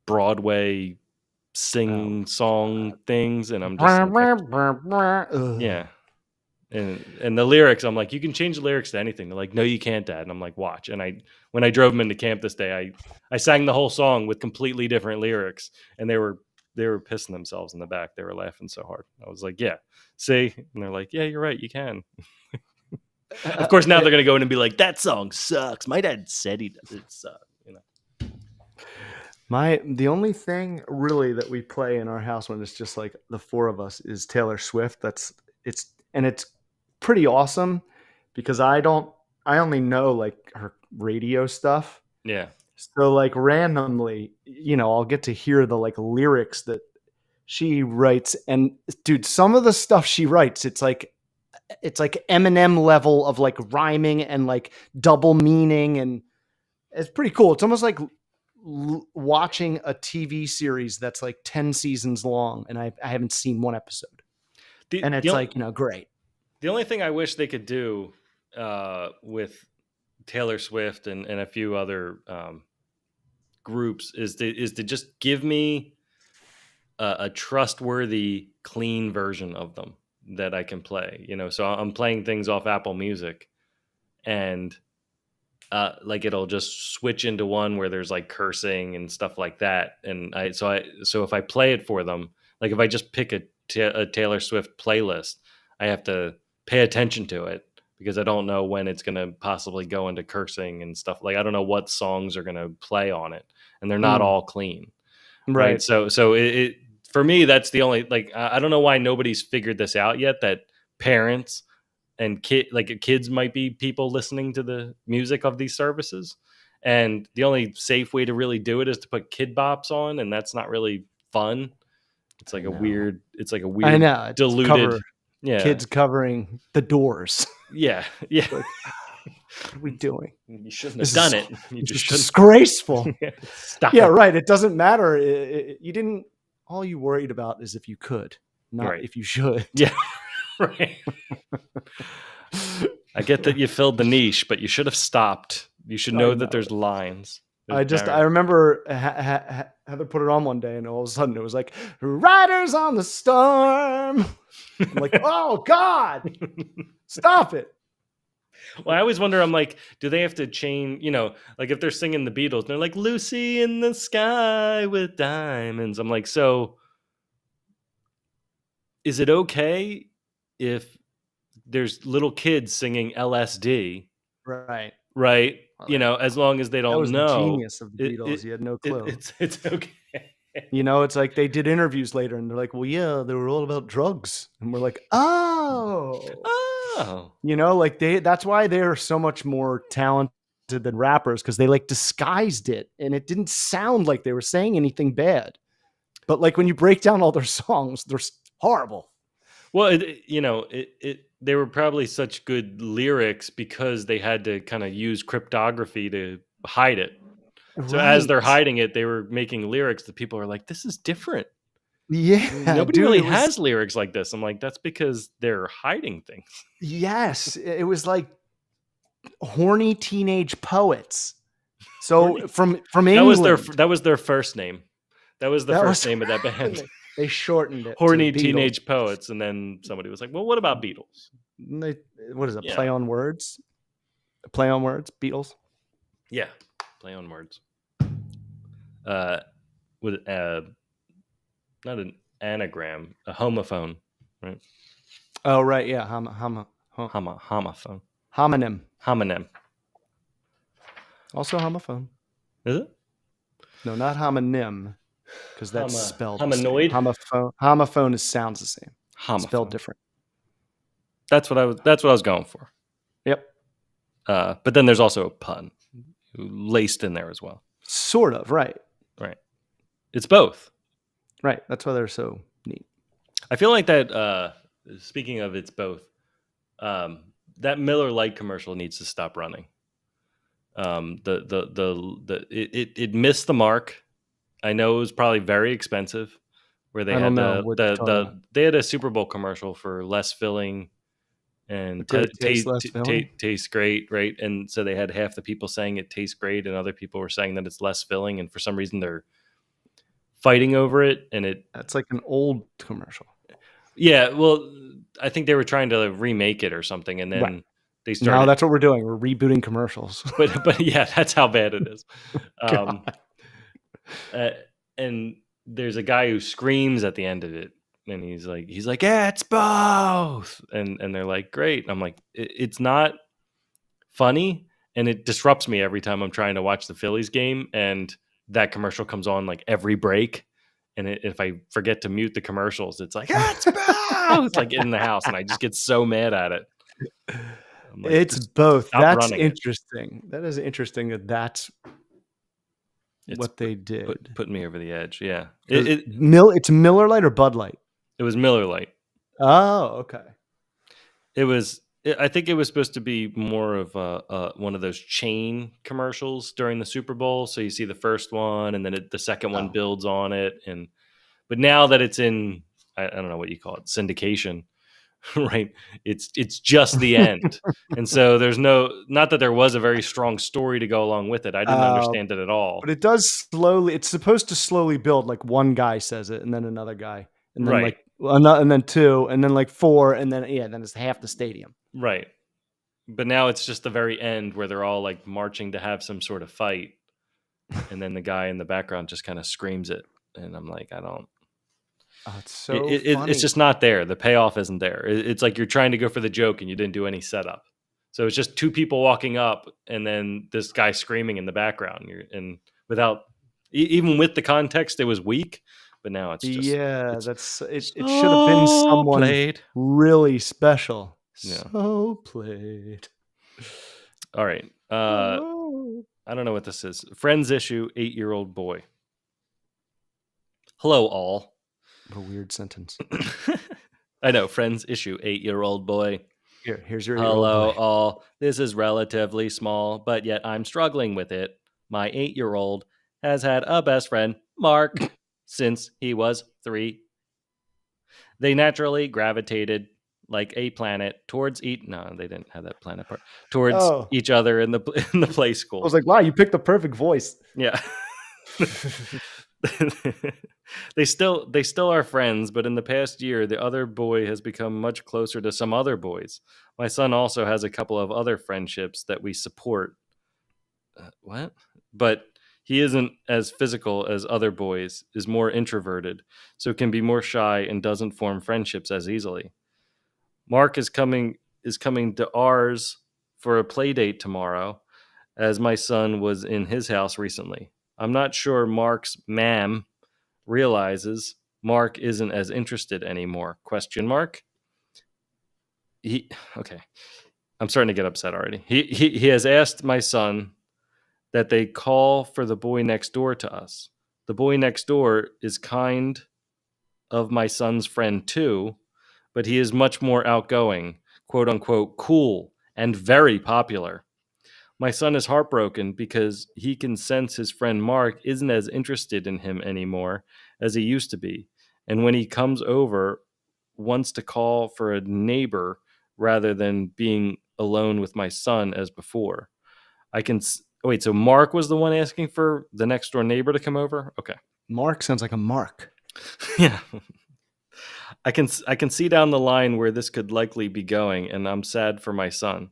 Broadway song things, and I'm just like, yeah. And the lyrics, I'm like, you can change the lyrics to anything. They're like, no, you can't, Dad. And I'm like, watch. And when I drove them into camp this day, I sang the whole song with completely different lyrics, and they were pissing themselves in the back. They were laughing so hard. I was like, yeah, see? And they're like, yeah, you're right, you can. Of course, now they're gonna go in and be like, that song sucks. My dad said he does. It sucks. The only thing really that we play in our house when it's just like the four of us is Taylor Swift. It's pretty awesome because I only know like her radio stuff. Yeah. So like randomly, I'll get to hear the like lyrics that she writes, and dude, some of the stuff she writes, it's like Eminem level of like rhyming and like double meaning, and it's pretty cool. It's almost like watching a TV series that's like 10 seasons long, and I haven't seen one episode. And it's like, great. The only thing I wish they could do with Taylor Swift and a few other groups is to just give me a trustworthy, clean version of them that I can play. So I'm playing things off Apple Music, and like it'll just switch into one where there's like cursing and stuff like that. And so if I play it for them, like if I just pick a Taylor Swift playlist, I have to pay attention to it because I don't know when it's going to possibly go into cursing and stuff. Like I don't know what songs are going to play on it, and they're not all clean, right? Right. So it for me, that's the only, like, I don't know why nobody's figured this out yet, that parents and kids might be people listening to the music of these services, and the only safe way to really do it is to put kid bops on, and that's not really fun. It's like a weird I know. It's diluted kids covering The Doors. yeah Like, what are we doing? You shouldn't have done it. You just shouldn't. Disgraceful. Stop Yeah, it. right. It doesn't matter. You didn't. All you worried about is if you could, not Right. if you should. Yeah, right. I get that you filled the niche, but you should have stopped. You should know that there's lines. I remember Heather put it on one day, and all of a sudden it was like "Riders on the Storm." I'm like, oh God, stop it. Well, I always wonder, I'm like, do they have to change, like if they're singing the Beatles and they're like, Lucy in the sky with diamonds. I'm like, so is it okay if there's little kids singing LSD? Right. Right. Well, as long as they don't that was know. the genius of the Beatles. You had no clue. It's okay. It's like they did interviews later and they're like, well, yeah, they were all about drugs. And we're like, oh. Like that's why they're so much more talented than rappers, because they like disguised it and it didn't sound like they were saying anything bad. But like when you break down all their songs, they're horrible. Well, they were probably such good lyrics because they had to kind of use cryptography to hide it. So as they're hiding it, they were making lyrics that people are like, this is different. Yeah. Nobody really has lyrics like this. I'm like, that's because they're hiding things. Yes. It was like horny teenage poets. So from England. That was their first name. That was the first name of that band. They shortened it. Horny Teenage Poets. And then somebody was like, well, what about Beatles? What is it? Yeah. Play on words? Play on words? Beatles? Yeah. Play on words. With not an anagram, a homophone, right? Oh, right. Yeah. Homophone. Homonym. Also homophone. Is it? No, not homonym, because that's spelled hominoid. Homophone sounds the same. Homophone. Spelled different. That's what I was going for. Yep. But then there's also a pun laced in there as well. Sort of, right. Right. It's both. Right. That's why they're so neat. I feel like that, speaking of it's both, that Miller Lite commercial needs to stop running. It missed the mark. I know it was probably very expensive, where they had they had a Super Bowl commercial for less filling and tastes great, right? And so they had half the people saying it tastes great, and other people were saying that it's less filling, and for some reason they're fighting over it. And that's like an old commercial. Yeah, well, I think they were trying to remake it or something, and then they started. No, that's what we're doing. We're rebooting commercials. but yeah, that's how bad it is. And there's a guy who screams at the end of it, and he's like, yeah, it's both, and they're like, great. And I'm like, it's not funny, and it disrupts me every time I'm trying to watch the Phillies game, and that commercial comes on like every break. And if I forget to mute the commercials, it's like, it's both, like in the house, and I just get so mad at it. Like, it's both. That's interesting. That is interesting that's what they did. Put me over the edge. Yeah. It's Miller Lite or Bud Light? It was Miller Lite. Oh, okay. I think it was supposed to be more of one of those chain commercials during the Super Bowl. So you see the first one, and then the second one builds on it. But now that it's in, I don't know what you call it, syndication, right? It's just the end. And so there's not that there was a very strong story to go along with it. I didn't understand it at all. But it does it's supposed to slowly build. Like one guy says it, and then another guy, and then and then two, and then like four, and then then it's half the stadium. Right. But now it's just the very end where they're all like marching to have some sort of fight. And then the guy in the background just kind of screams it. And I'm like, I don't. Oh, it's so funny. It's just not there. The payoff isn't there. It's like you're trying to go for the joke and you didn't do any setup. So it's just two people walking up, and then this guy screaming in the background. And without even with the context, it was weak. But now it's just Yeah, it's that's it. It should have been so someone played. really special. Yeah. So played. All right. Oh. I don't know what this is. Friends issue, 8-year-old boy. Hello, all. What a weird sentence. I know. Friends issue, 8-year-old boy. Here's your 8-year-old Hello, boy. all. This is relatively small, but yet I'm struggling with it. My 8-year-old has had a best friend, Mark, since he was 3. They naturally gravitated like a planet towards no, they didn't have that planet part. Towards Oh, each other in the play I school. was like, wow, you picked the perfect voice. Yeah. they still are friends, but in the past year the other boy has become much closer to some other boys. My son also has a couple of other friendships that we support. What? But he isn't as physical as other boys, is more introverted, so can be more shy and doesn't form friendships as easily. Mark is coming to ours for a play date tomorrow, as my son was in his house recently. I'm not sure Mark's ma'am realizes Mark isn't as interested anymore. Question mark? Okay. I'm starting to get upset already. He has asked my son that they call for the boy next door to us. The boy next door is kind of my son's friend too, but he is much more outgoing, quote unquote, cool, and very popular. My son is heartbroken because he can sense his friend Mark isn't as interested in him anymore as he used to be. And when he comes over, wants to call for a neighbor rather than being alone with my son as before. Wait, so Mark was the one asking for the next door neighbor to come over? Okay. Mark sounds like a mark. Yeah. I can see down the line where this could likely be going, and I'm sad for my son.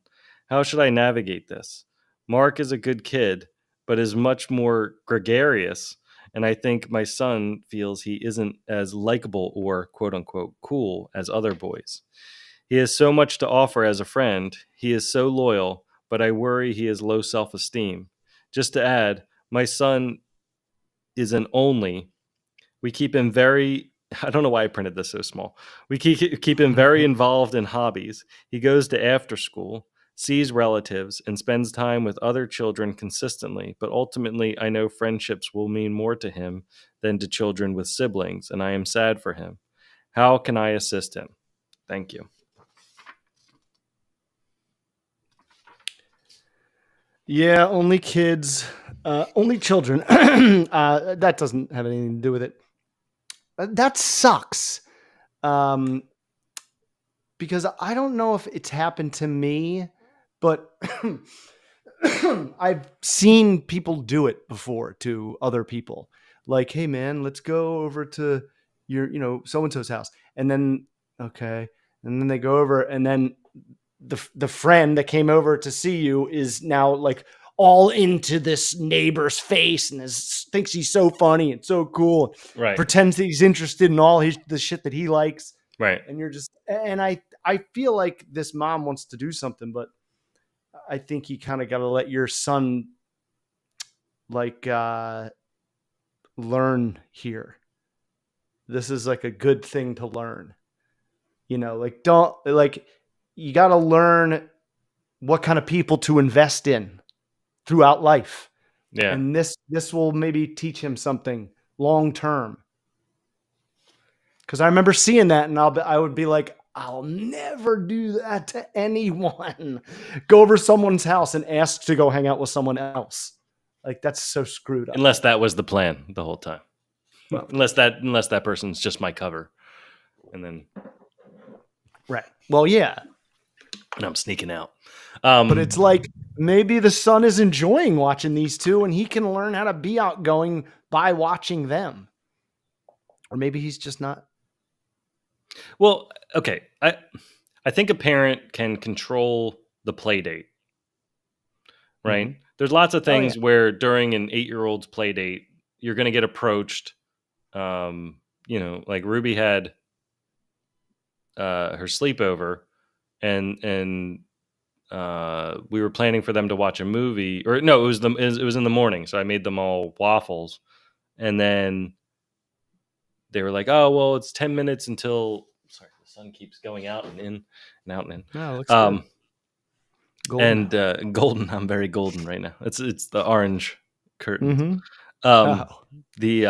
How should I navigate this? Mark is a good kid, but is much more gregarious, and I think my son feels he isn't as likable or quote unquote cool as other boys. He has so much to offer as a friend. He is so loyal, but I worry he has low self-esteem. Just to add, my son is an only. We keep him very I don't know why I printed this so small. We keep him very involved in hobbies. He goes to after school, sees relatives, and spends time with other children consistently. But ultimately, I know friendships will mean more to him than to children with siblings, and I am sad for him. How can I assist him? Thank you. Yeah, only kids, only children. That doesn't have anything to do with it. That sucks. Because I don't know if it's happened to me, but I've seen people do it before to other people. Like, hey man, let's go over to your, so-and-so's house. And then, okay. And then they go over, and then the friend that came over to see you is now like all into this neighbor's face and thinks he's so funny and so cool. Right. Pretends that he's interested in all the shit that he likes. Right. And you're just, and I feel like this mom wants to do something, but I think you kind of got to let your son like learn here. This is like a good thing to learn. You got to learn what kind of people to invest in throughout life. Yeah. And this will maybe teach him something long term. Because I remember seeing that, and I would be like, I'll never do that to anyone. Go over someone's house and ask to go hang out with someone else. Like, that's so screwed up. Unless that was the plan the whole time. Well, unless that person's just my cover. And then right. Well, yeah. And I'm sneaking out. But it's like maybe the son is enjoying watching these two, and he can learn how to be outgoing by watching them. Or maybe he's just not. Well, okay. I think a parent can control the play date, right? Mm-hmm. There's lots of things where during an 8-year-old's play date, you're going to get approached. Like Ruby had her sleepover, and we were planning for them to watch a movie, or no, it was in the morning, so I made them all waffles, and then they were like, "Oh, well, it's 10 minutes until." Sorry, the sun keeps going out and in and out and in. No, it looks good. Golden. And golden. I'm very golden right now. It's the orange curtains. Mm-hmm. The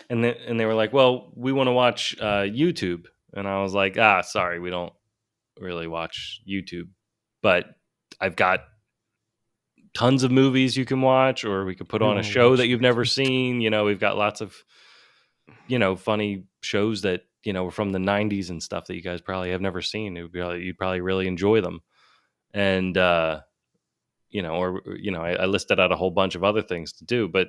and they were like, "Well, we want to watch YouTube," and I was like, sorry, we don't really watch YouTube, but I've got tons of movies you can watch, or we could put on a show that you've never seen. We've got lots of funny shows that were from the 90s and stuff that you guys probably have never seen. You'd probably really enjoy them. And I listed out a whole bunch of other things to do, but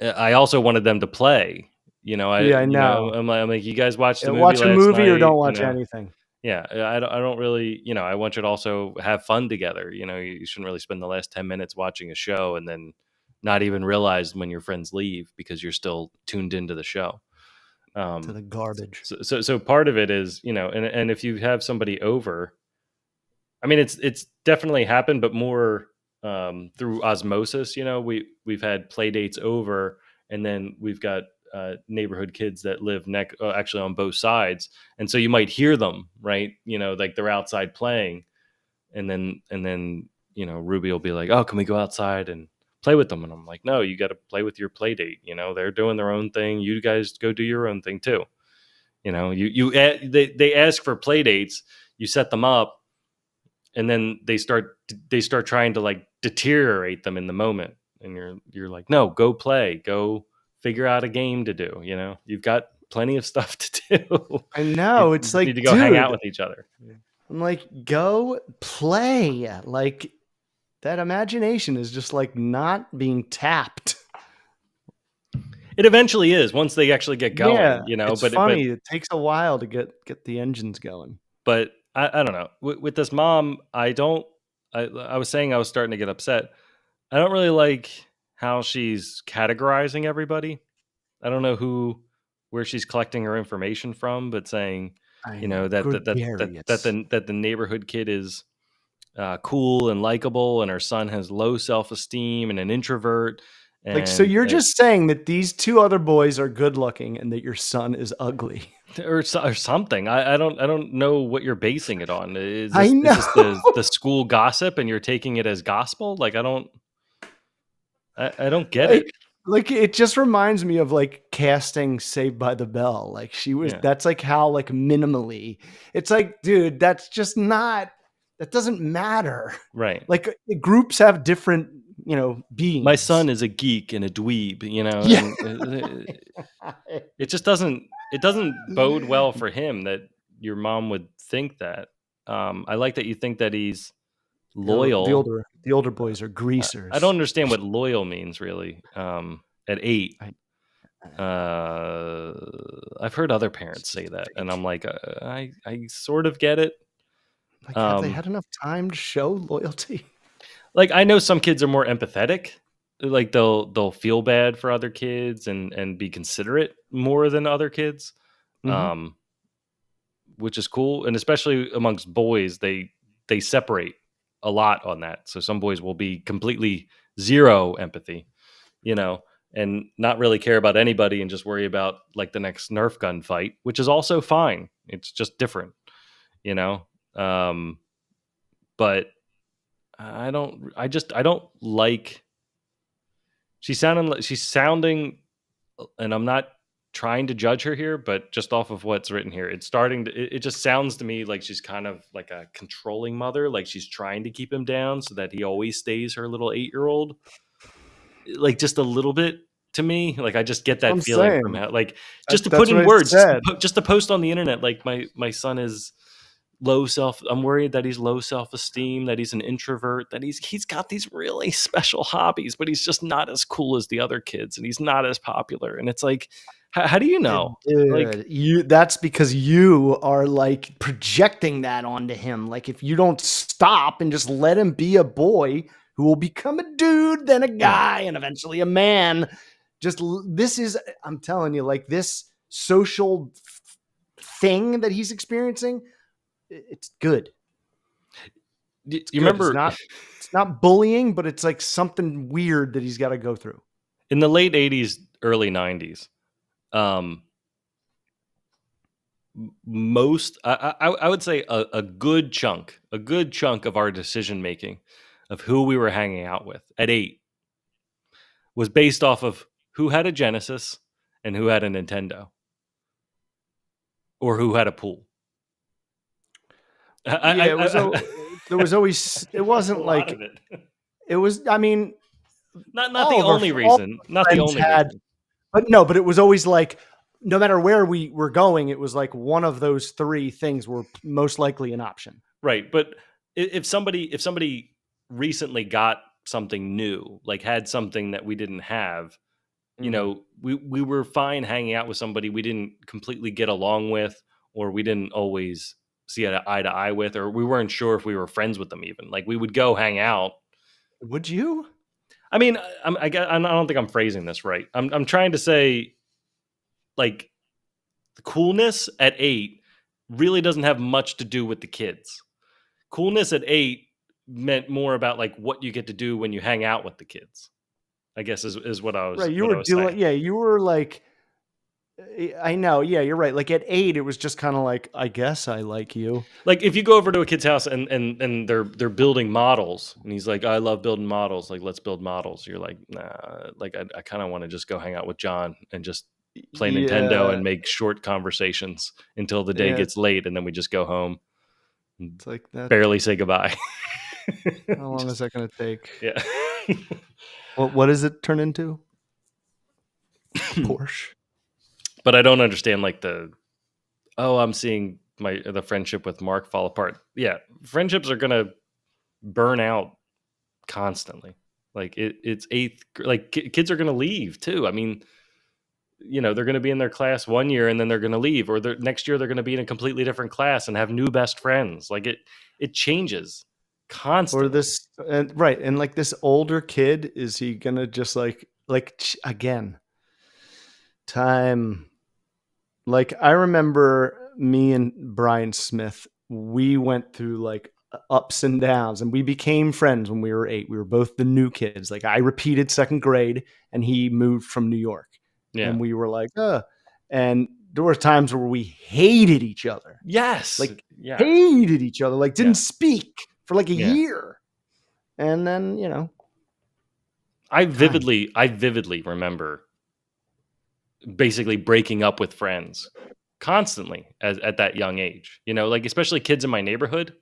I also wanted them to play. I know. I'm like, you guys watched the movie watch a last movie night, or don't watch anything. Yeah, I don't really, I want you to also have fun together. You shouldn't really spend the last 10 minutes watching a show and then not even realize when your friends leave because you're still tuned into the show. To the garbage. So part of it is, and if you have somebody over, I mean, it's definitely happened, but more through osmosis. We've had play dates over, and then we've got neighborhood kids that live actually on both sides, and so you might hear them, right? Like they're outside playing, and then Ruby will be like, "Oh, can we go outside and play with them?" And I'm like, "No, you got to play with your play date. They're doing their own thing. You guys go do your own thing too. They ask for play dates, you set them up, and then they start trying to like deteriorate them in the moment, and you're like, no, go play, go figure out a game to do. You've got plenty of stuff to do. I know. You it's like, need to go hang out with each other. I'm like, go play. Like that imagination is just like not being tapped. It eventually is once they actually get going. It's funny. It takes a while to get the engines going. But I don't know. With this mom, I was saying I was starting to get upset. I don't really like how she's categorizing everybody. I don't know where she's collecting her information from, but saying, that the neighborhood kid is cool and likable, and her son has low self-esteem and an introvert. So you're just saying that these two other boys are good looking and that your son is ugly. Or something. I don't know what you're basing it on. Is I know. Is this the school gossip and you're taking it as gospel? Like I don't get it. Like it just reminds me of like casting Saved by the Bell. Like that's like how like minimally. It's like, dude, that's just not. That doesn't matter. Right. Like groups have different, beings. My son is a geek and a dweeb, Yeah. And it just doesn't bode well for him that your mom would think that. I like that you think that he's loyal. The older boys are greasers. I don't understand what loyal means really. At 8. I've heard other parents say that, and I'm like, I sort of get it. Like, have they had enough time to show loyalty? Like, I know some kids are more empathetic. Like they'll feel bad for other kids and be considerate more than other kids, which is cool. And especially amongst boys, they separate a lot on that. So some boys will be completely zero empathy, and not really care about anybody and just worry about like the next Nerf gun fight, which is also fine. It's just different, but I don't like. She's sounding, and I'm not trying to judge her here, but just off of what's written here, it just sounds to me like she's kind of like a controlling mother, like she's trying to keep him down so that he always stays her little 8-year-old, like just a little bit to me. Like I just get that feeling from how, like just to put in words, just to post on the internet, like my son is I'm worried that he's low self-esteem, that he's an introvert, that he's got these really special hobbies, but he's just not as cool as the other kids, and he's not as popular. And it's like, how do you know? Dude, that's because you are like projecting that onto him. Like if you don't stop and just let him be a boy who will become a dude, then a guy, and eventually a man. I'm telling you, like this social thing that he's experiencing it's good. You It's good. remember It's not bullying, but it's like something weird that he's got to go through. in the late 80s, early 90s, most I would say a good chunk of our decision making of who we were hanging out with at 8 was based off of who had a Genesis and who had a Nintendo or who had a pool. There was always, it wasn't a lot like, of it. it was, I mean, Not all the of our only all of reason. our Not the friends only had, reason. but it was always like, no matter where we were going, it was like one of those three things were most likely an option. Right, but if somebody recently got something new, like had something that we didn't have, you know, we were fine hanging out with somebody we didn't completely get along with, or we didn't always see eye to eye with, or we weren't sure if we were friends with them even. Like we would go hang out. Would you? I mean, I don't think I'm phrasing this right. I'm trying to say, like, the coolness at 8 really doesn't have much to do with the kids. Coolness at 8 meant more about like what you get to do when you hang out with the kids, I guess is what I was Right. You what I were was saying. doing, yeah, you were like, I know. Yeah, you're right. Like at 8, it was just kind of like, I guess I like you. Like if you go over to a kid's house and they're building models and he's like, I love building models, like let's build models. You're like, nah, like I kind of want to just go hang out with John and just play Nintendo Yeah. and make short conversations until the day Yeah. gets late and then we just go home and It's like that. barely say goodbye. How long is that going to take? Yeah. What does it turn into? Porsche. But I don't understand like I'm seeing the friendship with Mark fall apart. Yeah, friendships are gonna burn out constantly. Like it's eighth. Like kids are gonna leave too. I mean, you know, they're gonna be in their class one year and then they're gonna leave, or next year they're gonna be in a completely different class and have new best friends. Like it changes constantly. Or this, and right, and like this older kid, is he gonna just like again? Time. Like I remember me and Brian Smith, we went through like ups and downs and we became friends when we were 8. We were both the new kids. Like I repeated second grade and he moved from New York. Yeah. And we were like, and there were times where we hated each other. Yes. Like yeah. hated each other, like didn't Yeah. speak for like a Yeah. year. And then, you know, I vividly remember basically breaking up with friends constantly at that young age, you know, like especially kids in my neighborhood,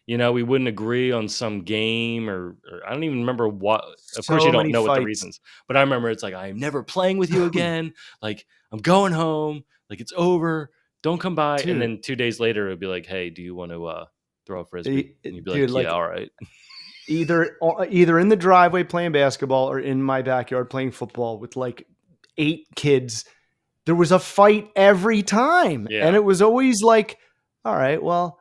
you know, we wouldn't agree on some game or I don't even remember what. Of course you so don't many know what the fights. reasons, but I remember it's like, I'm never playing with you again. Like I'm going home, like it's over, don't come by. Dude. And then 2 days later it would be like, hey, do you want to throw a frisbee? And you'd be Dude, like, yeah, all right. Either in the driveway playing basketball or in my backyard playing football with like 8 kids. There was a fight every time. Yeah. And it was always like, all right, well,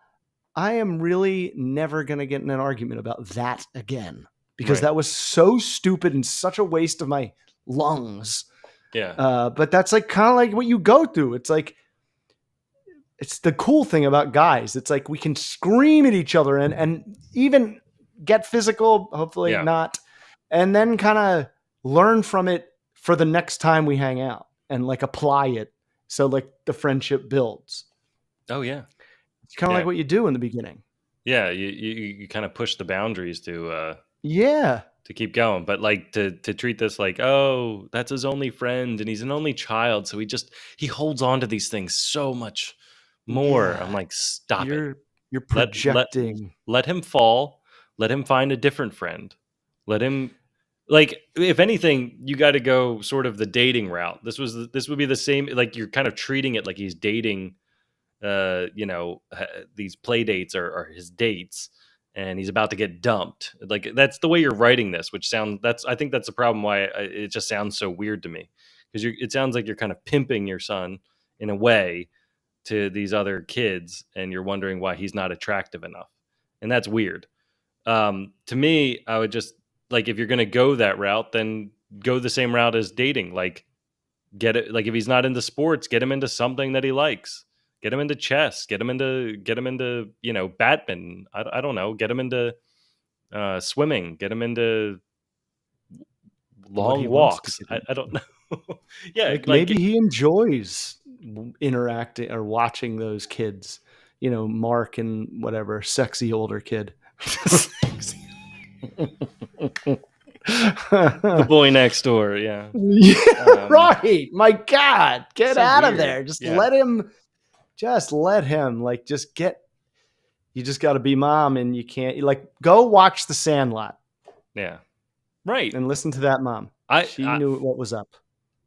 I am really never going to get in an argument about that again because Right. that was so stupid and such a waste of my lungs. Yeah. But that's like kind of like what you go through. It's like, it's the cool thing about guys. It's like we can scream at each other and even get physical, hopefully Yeah. not, and then kind of learn from it for the next time we hang out and like apply it. So like the friendship builds. Oh yeah. It's kind of Yeah. like what you do in the beginning. Yeah. You kind of push the boundaries to keep going, but like to treat this like, oh, that's his only friend and he's an only child, so he holds on to these things so much more. Yeah. I'm like, stop it. You're projecting. Let him fall. Let him find a different friend. Let him, like, if anything, you got to go sort of the dating route. This would be the same. Like you're kind of treating it like he's dating. You know, these play dates are his dates, and he's about to get dumped. Like that's the way you're writing this, which I think that's the problem why it just sounds so weird to me, because it sounds like you're kind of pimping your son in a way to these other kids, and you're wondering why he's not attractive enough, and that's weird. To me, I would just like, if you're going to go that route, then go the same route as dating. Like get it, like if he's not into sports, get him into something that he likes. Get him into chess. Get him into badminton. I don't know. Get him into swimming. Get him into What long he wants to walks. get I don't know. Yeah, like like maybe he enjoys interacting or watching those kids, Mark and whatever sexy older kid. the boy next door. Yeah. Yeah, right. My God, get so out of weird. there. Just Yeah. let him. Like, you just got to be mom, and you can't go watch The Sandlot Yeah. Right. and listen to that mom. She knew what was up.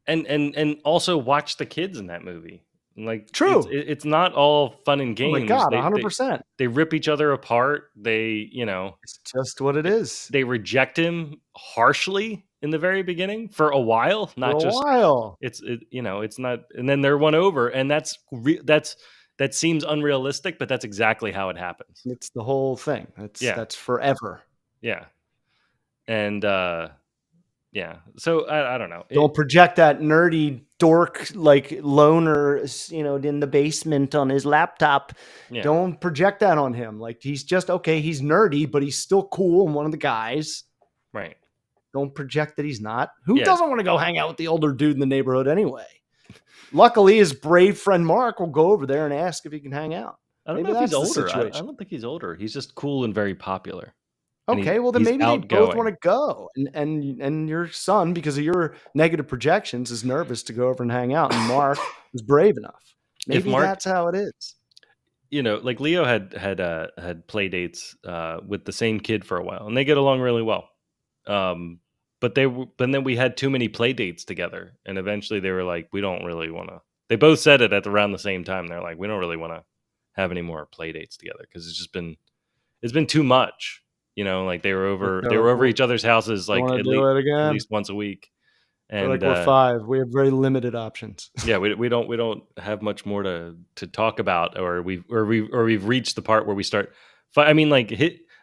And also watch the kids in that movie. Like, True. it's not all fun and games. Oh my God, 100%. They rip each other apart. They, It's just what it is. they reject him harshly in the very beginning for a while. Not For a just while. it's not, and then they're won over, and that seems unrealistic, but that's exactly how it happens. It's the whole thing. That's forever. Yeah, and yeah. So I don't know. Don't project that nerdy dork like loner, in the basement on his laptop. Yeah. Don't project that on him. Like, he's just okay. He's nerdy, but he's still cool and one of the guys. Right. Don't project that he's not. Who doesn't want to go hang out with the older dude in the neighborhood anyway? Luckily, his brave friend Mark will go over there and ask if he can hang out. I don't know if he's older. I don't think he's older. He's just cool and very popular. Okay, well then maybe they both want to go, and your son, because of your negative projections, is nervous to go over and hang out, and Mark is brave enough. Maybe that's how it is. Like Leo had play dates with the same kid for a while, and they get along really well. But then we had too many play dates together, and eventually they were like, we don't really want to. They both said it at around the same time. They're like, we don't really want to have any more play dates together because it's been too much. Like they were over each other's houses like at least once a week. And we're 5. We have very limited options. Yeah, we don't have much more to talk about, or we've reached the part where we start. I mean,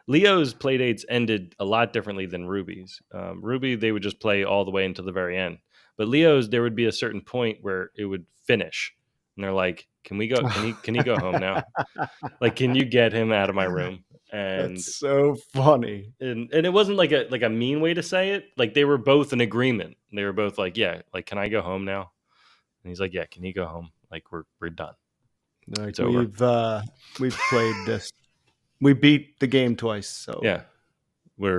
Leo's play dates ended a lot differently than Ruby's. Ruby, they would just play all the way until the very end, but Leo's, there would be a certain point where it would finish, and they're like, "Can we go? Can he go home now? Like, can you get him out of my room?" And that's so funny. And it wasn't like a mean way to say it. Like, they were both in agreement. They were both like, "Yeah, like, can I go home now?" And he's like, "Yeah, can you go home? Like, we're done." Like, it's over. We've played this. We beat the game twice, so yeah,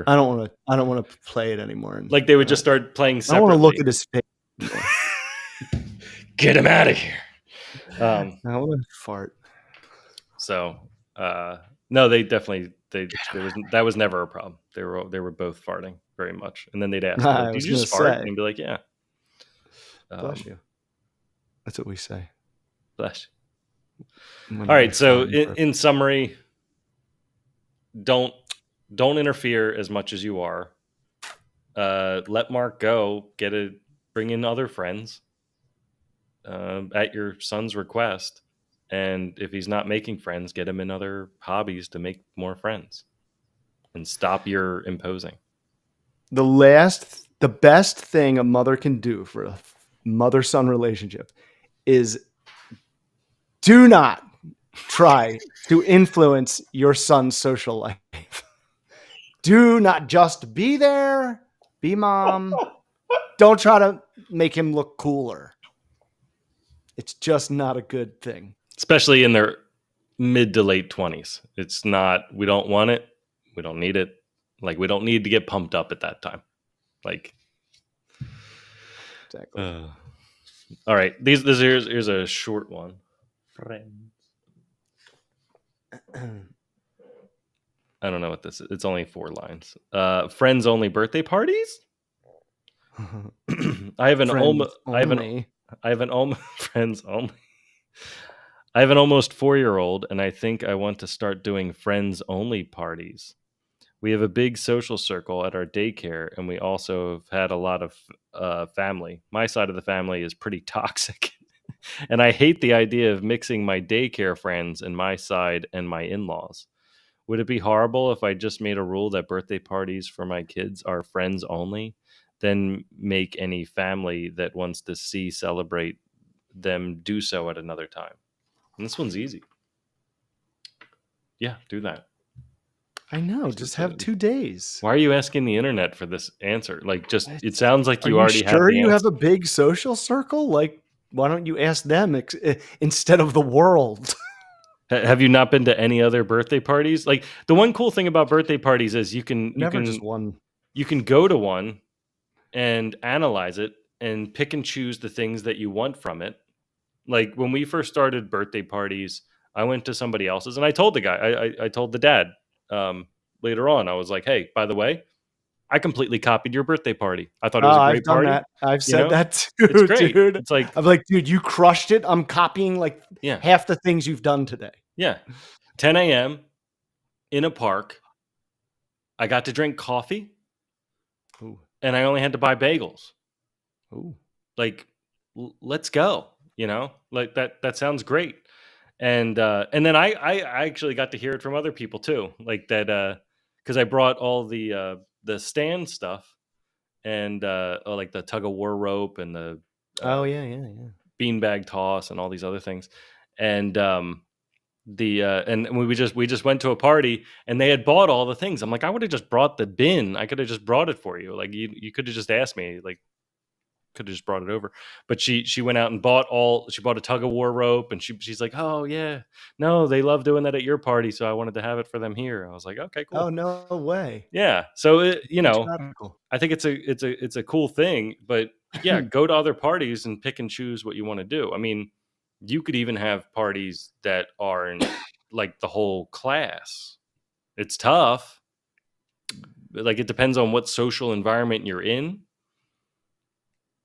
I don't want to play it anymore. Like, they would just start playing separately. I don't want to look at his face. Get him out of here. I want to fart. So, no, they definitely that was never a problem. They were both farting very much, and then they'd ask, "Did you just fart?" And he'd be like, "Yeah." Bless you. That's what we say. Bless you. All right. So, in summary, don't interfere as much as you are. Let Mark go. Bring in other friends at your son's request. And if he's not making friends, get him in other hobbies to make more friends, and stop your imposing. The best thing a mother can do for a mother-son relationship is do not try to influence your son's social life. Do not just be there, be mom. Don't try to make him look cooler. It's just not a good thing. Especially in their mid to late 20s. It's not, we don't want it. We don't need it. Like, we don't need to get pumped up at that time. Like, exactly. All right. Here's a short one. Friends. I don't know what this is. It's only 4 lines. Friends only birthday parties? I have an almost friends only. I have an almost 4-year-old, and I think I want to start doing friends only parties. We have a big social circle at our daycare, and we also have had a lot of family. My side of the family is pretty toxic, and I hate the idea of mixing my daycare friends and my side and my in-laws. Would it be horrible if I just made a rule that birthday parties for my kids are friends only, then make any family that wants to celebrate them do so at another time? And this one's easy. Yeah, do that. I know. Just have 2 days. Why are you asking the internet for this answer? Like, just it sounds like you Are already have sure the you answer. have a big social circle? Like, why don't you ask them instead of the world? Have you not been to any other birthday parties? Like, the one cool thing about birthday parties is Never just one. you can go to one and analyze it and pick and choose the things that you want from it. Like, when we first started birthday parties, I went to somebody else's and I told the guy, I told the dad later on, I was like, hey, by the way, I completely copied your birthday party. I thought it was a I've great done party. that. I've You said know, that it's too, great. dude. It's like, I'm like, dude, you crushed it. I'm copying like yeah, half the things you've done today. yeah. 10 a.m. in a park. I got to drink coffee. Ooh. And I only had to buy bagels. Ooh. Like, let's go. You know, like that sounds great. And then I actually got to hear it from other people too, like that because I brought all the stand stuff and like the tug of war rope and the Oh yeah. beanbag toss and all these other things, and and we just went to a party and they had bought all the things. I'm like, I would have just brought the bin. I could have just brought it for you. Like you could have just asked me. Like, could have just brought it over. But she went out and she bought a tug of war rope, and she's like, oh yeah, no, they love doing that at your party, so I wanted to have it for them here. I was like, okay, cool. Oh no way. Yeah. So That's radical. I think it's a cool thing, but yeah, go to other parties and pick and choose what you want to do. I mean, you could even have parties that aren't like the whole class. It's tough. Like, it depends on what social environment you're in.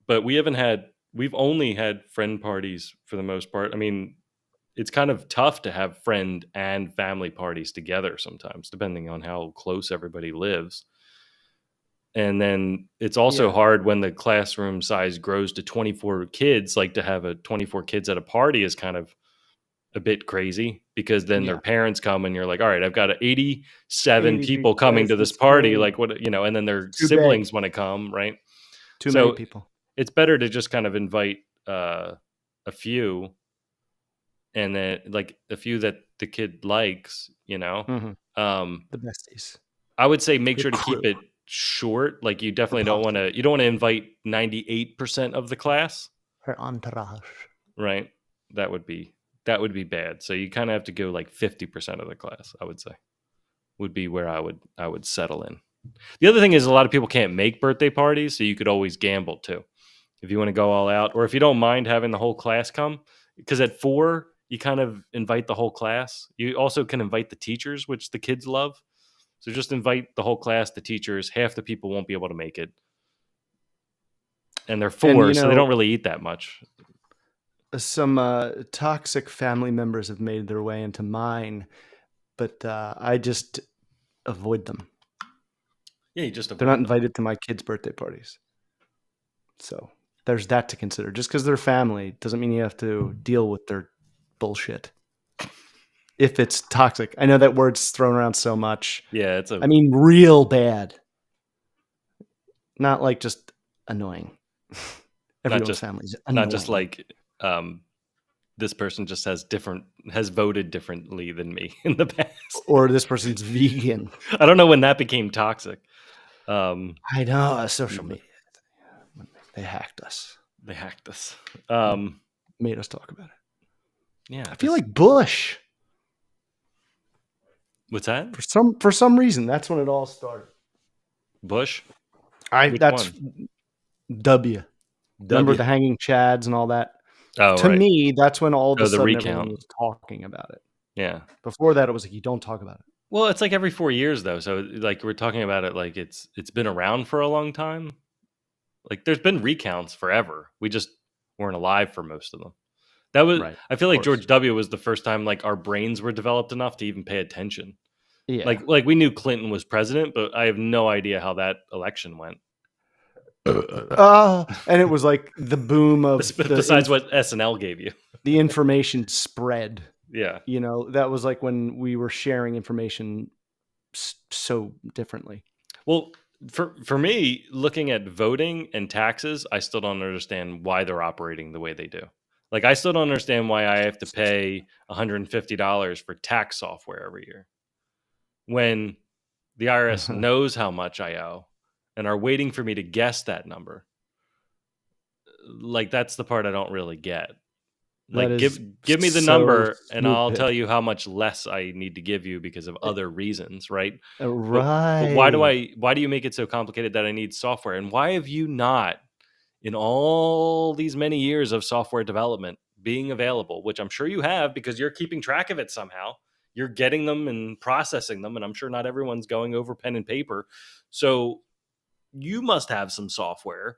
But we've only had friend parties for the most part. I mean, it's kind of tough to have friend and family parties together sometimes, depending on how close everybody lives. And then it's also hard when the classroom size grows to 24 kids. Like, to have 24 kids at a party is kind of a bit crazy, because then their parents come and you're like, all right, I've got 87 people coming to this party. Like, what, and then their siblings want to come, right? Too many people. It's better to just kind of invite a few, and then like a few that the kid likes, The besties. I would say make sure to keep it short. Like, you definitely don't want to invite 98% of the class. Her entourage. Right. That would be bad. So you kind of have to go like 50% of the class, I would say, would be where I would settle in. The other thing is, a lot of people can't make birthday parties, so you could always gamble too. If you want to go all out, or if you don't mind having the whole class come, because at 4, you kind of invite the whole class. You also can invite the teachers, which the kids love. So just invite the whole class, the teachers. Half the people won't be able to make it. And they're 4, so they don't really eat that much. Some toxic family members have made their way into mine, but I just avoid them. Yeah, they're not invited to my kids' birthday parties. So there's that to consider. Just because they're family doesn't mean you have to deal with their bullshit. If it's toxic. I know that word's thrown around so much. Yeah, I mean, real bad. Not like just annoying. Everyone's family's annoying. Not just like this person just has voted differently than me in the past. Or this person's vegan. I don't know when that became toxic. I know, social media. They hacked us. Made us talk about it. Yeah. I feel like Bush. What's that? For some reason, that's when it all started. Bush? That's one? W. Remember the hanging chads and all that? Oh, to me, that's when all of a sudden recount. Everyone was talking about it. Yeah. Before that, it was like, you don't talk about it. Well, it's like every 4 years though. So like, we're talking about it like it's been around for a long time. Like, there's been recounts forever. We just weren't alive for most of them. That was right, I feel like George W. was the first time like our brains were developed enough to even pay attention. Yeah. Like we knew Clinton was president, but I have no idea how that election went. And it was like the boom of besides what SNL gave you. The information spread. Yeah. That was like when we were sharing information so differently. Well, for me, looking at voting and taxes, I still don't understand why they're operating the way they do. Like, I still don't understand why I have to pay $150 for tax software every year when the IRS knows how much I owe and are waiting for me to guess that number. Like, that's the part I don't really get. That Like, is give me the so number and I'll tell stupid. you how much less I need to give you because of other reasons, right? But Right. why do you make it so complicated that I need software? And why have you not, in all these many years of software development being available, which I'm sure you have because you're keeping track of it somehow, you're getting them and processing them, and I'm sure not everyone's going over pen and paper. So you must have some software.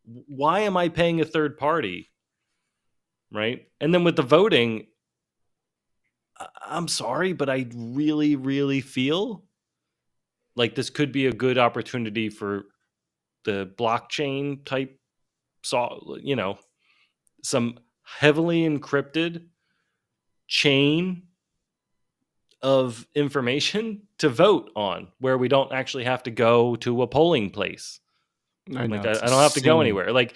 Why am I paying a third party? Right. And then with the voting, I'm sorry, but I really, really feel like this could be a good opportunity for the blockchain type, some heavily encrypted chain of information to vote on where we don't actually have to go to a polling place. I Like, know, it's I don't have to go insane. anywhere. Like,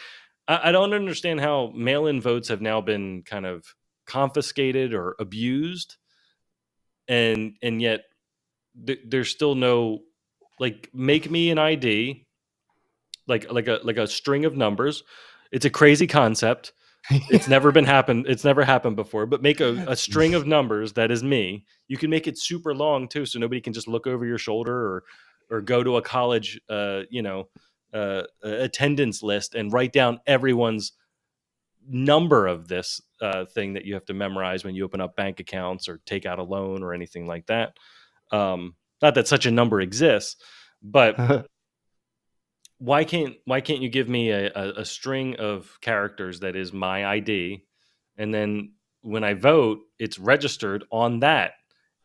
I don't understand how mail-in votes have now been kind of confiscated or abused, and yet there's still no, like, make me an ID, like a string of numbers. It's a crazy concept. It's never happened before, but make a string of numbers that is me. You can make it super long too, so nobody can just look over your shoulder or go to a college attendance list and write down everyone's number of this thing that you have to memorize when you open up bank accounts or take out a loan or anything like that. Not that such a number exists, but why can't you give me a string of characters that is my ID, and then when I vote, it's registered on that,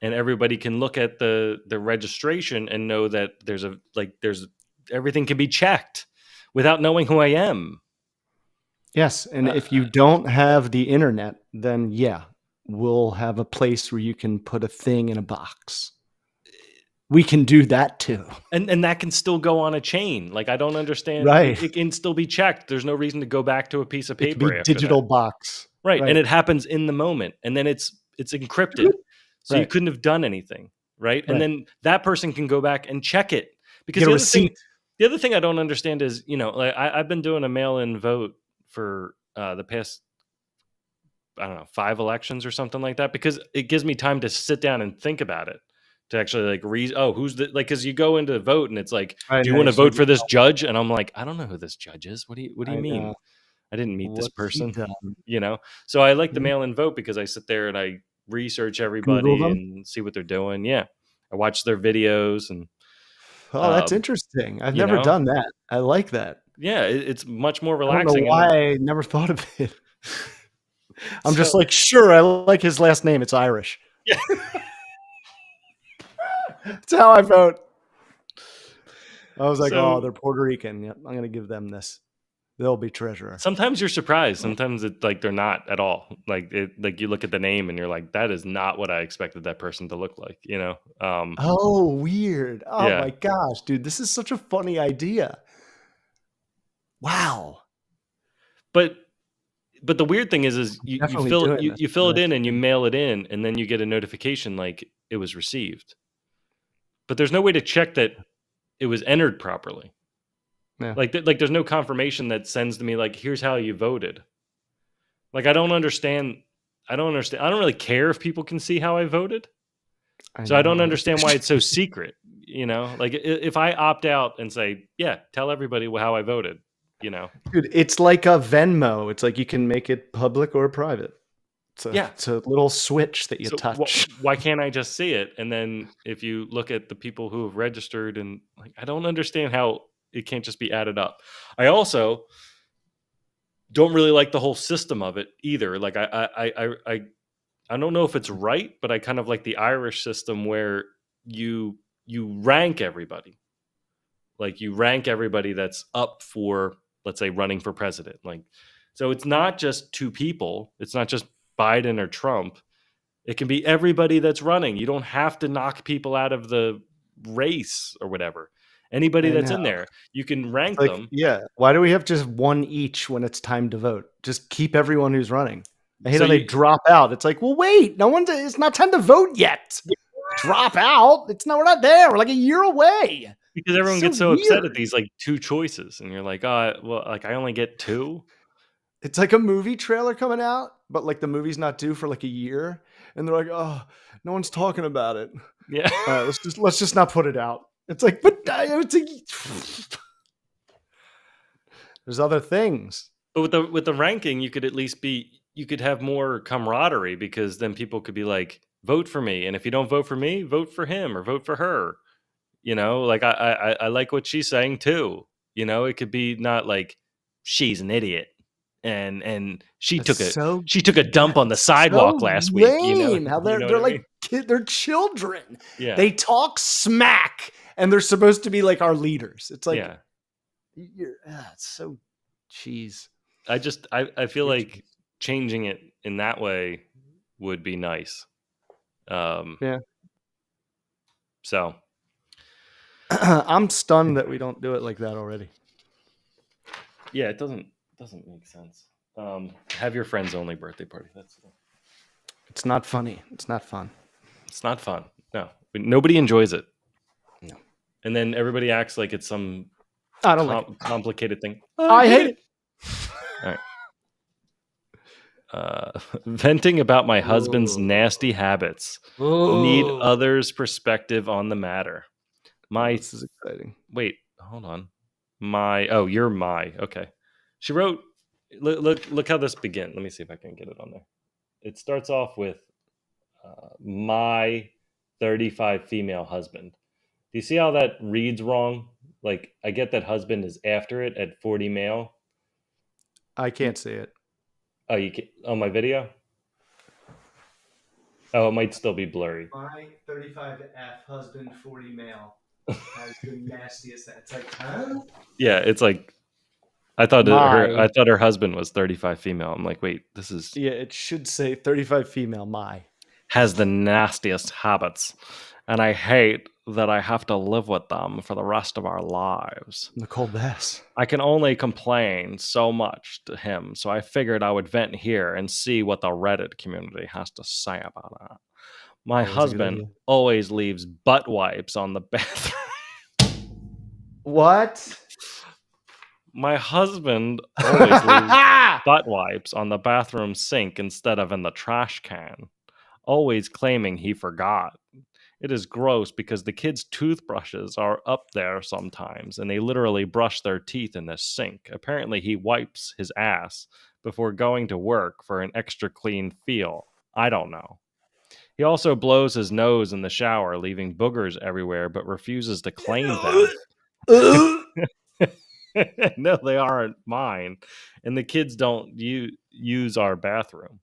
and everybody can look at the registration and know that there's everything can be checked without knowing who I am. Yes, and Uh, if you don't have the internet, then yeah, we'll have a place where you can put a thing in a box. We can do that too. and that can still go on a chain. Like, I don't understand. Right. It can still be checked. There's no reason to go back to a piece of It could be paper after that. digital box. Right, and Right. it happens in the moment, and then it's encrypted, so you Right. couldn't have done anything, right? And Right. then that person can go back and check it, because Get a receipt. the other thing I don't understand is, like, I've been doing a mail-in vote for the past, I don't know, 5 elections or something like that, because it gives me time to sit down and think about it, to actually, like, who's the, like, because you go into vote and it's like, I do you know, want you to start vote for getting this judge? And I'm like, I don't know who this judge is. What do you I mean? know. I didn't meet this What's he person, done? So I like the Mhm. mail-in vote because I sit there and I research Google everybody them? and see what they're doing. Yeah, I watch their videos and Oh, that's um, interesting. I've you never know, done that. I like that. yeah, it's much more I don't know relaxing. And why then I never thought of it. I'm just so like, sure, I like his last name. It's Irish. yeah, That's how I vote. I was like, oh, so they're Puerto Rican. Yep, I'm gonna give them this. They'll be treasurer. sometimes you're surprised. Sometimes it's like they're not at all. Like you look at the name and you're like, that is not what I expected that person to look like. Oh, weird. Oh Yeah, my gosh, dude, this is such a funny idea. Wow. but the weird thing is you Definitely fill doing you, this. you fill it That's in and you good. mail it in, and then you get a notification like it was received. But there's no way to check that it was entered properly. Yeah. Like there's no confirmation that sends to me like, here's how you voted. Like, I don't understand. I don't understand. I don't really care if people can see how I voted. I So I don't know. understand why it's so secret. Like, if I opt out and say, yeah, tell everybody how I voted. You know, Dude, it's like a Venmo. It's like you can make it public or private. yeah. It's a little switch that you So touch. why can't I just see it? And then if you look at the people who have registered, and, like, I don't understand how it can't just be added up. I also don't really like the whole system of it either. Like, I don't know if it's right, but I kind of like the Irish system where you rank everybody. Like, you rank everybody that's up for, let's say, running for president. Like, so it's not just two people. It's not just Biden or Trump. It can be everybody that's running. You don't have to knock people out of the race or whatever. Anybody I that's know. in there, you can rank Like, them. yeah. Why do we have just one each when it's time to vote? Just keep everyone who's running. I hate So how they you, drop out. It's like, well, wait, it's not time to vote yet. Drop out. We're not there. We're like a year away. because everyone So gets so upset at weird. these like 2 choices, and you're like, oh, well, like I only get 2. It's like a movie trailer coming out, but like the movie's not due for like a year, and they're like, "Oh, no one's talking about it. Yeah. All right, let's just not put it out." It's like, but it's there's other things. But with the ranking, you could at least you could have more camaraderie, because then people could be like, vote for me, and if you don't vote for me, vote for him or vote for her. Like I like what she's saying too. It could be not like she's an idiot and she It's took a dump on the sidewalk so last week. lame. How You they're know they're what I like mean? they're children. Yeah, They talk smack, and they're supposed to be like our leaders. It's like, yeah. it's so cheese. I feel Pure like cheese. changing it in that way would be nice. Yeah. So I'm stunned that we don't do it like that already. yeah, it doesn't make sense. Have your friends only birthday party. It's not funny. It's not fun. It's not fun. No, nobody enjoys it. No. And then everybody acts like it's some I don't like it. complicated thing. I hate it. All right. Venting about my husband's Ooh. nasty habits. Ooh. Need others' perspective on the matter. This is exciting. Wait, hold on. You're my. Okay. She wrote, look how this begins. Let me see if I can get it on there. It starts off with my 35 female husband. Do you see how that reads wrong? Like, I get that husband is after it at 40 male. I can't see it. Oh, you can on my video? Oh, it might still be blurry. My 35F husband, 40 male, has the nastiest. It's like, huh? Yeah, it's like I thought My. her husband was 35 female. I'm like, wait, this is Yeah, it should say 35 female. My. has the nastiest habits, and I hate that I have to live with them for the rest of our lives. Nicole Bass. I can only complain so much to him, so I figured I would vent here and see what the Reddit community has to say about it. My Always a good husband idea. always leaves butt wipes on the bathroom. What? My husband always leaves butt wipes on the bathroom sink instead of in the trash can, always claiming he forgot. It is gross because the kids' toothbrushes are up there sometimes, and they literally brush their teeth in the sink. Apparently, he wipes his ass before going to work for an extra clean feel. I don't know. He also blows his nose in the shower, leaving boogers everywhere, but refuses to claim them. No, they aren't mine. And the kids don't use our bathroom.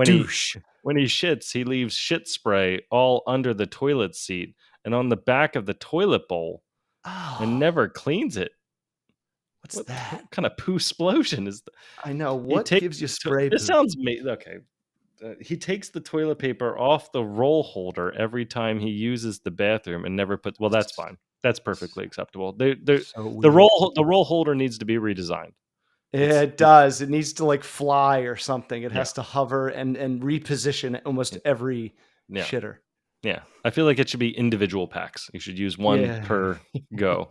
Douche. When he shits, he leaves shit spray all under the toilet seat and on the back of the toilet bowl and never cleans it. What's that? What kind of poo explosion is that? I know. What gives you spray This poo? sounds okay. He takes the toilet paper off the roll holder every time he uses the bathroom and never puts. Well, that's fine. That's perfectly acceptable. The roll holder needs to be redesigned. Yeah, it does. It needs to like fly or something. It Yeah. has to hover and reposition almost every Yeah. shitter. Yeah, I feel like it should be individual packs. You should use one per go.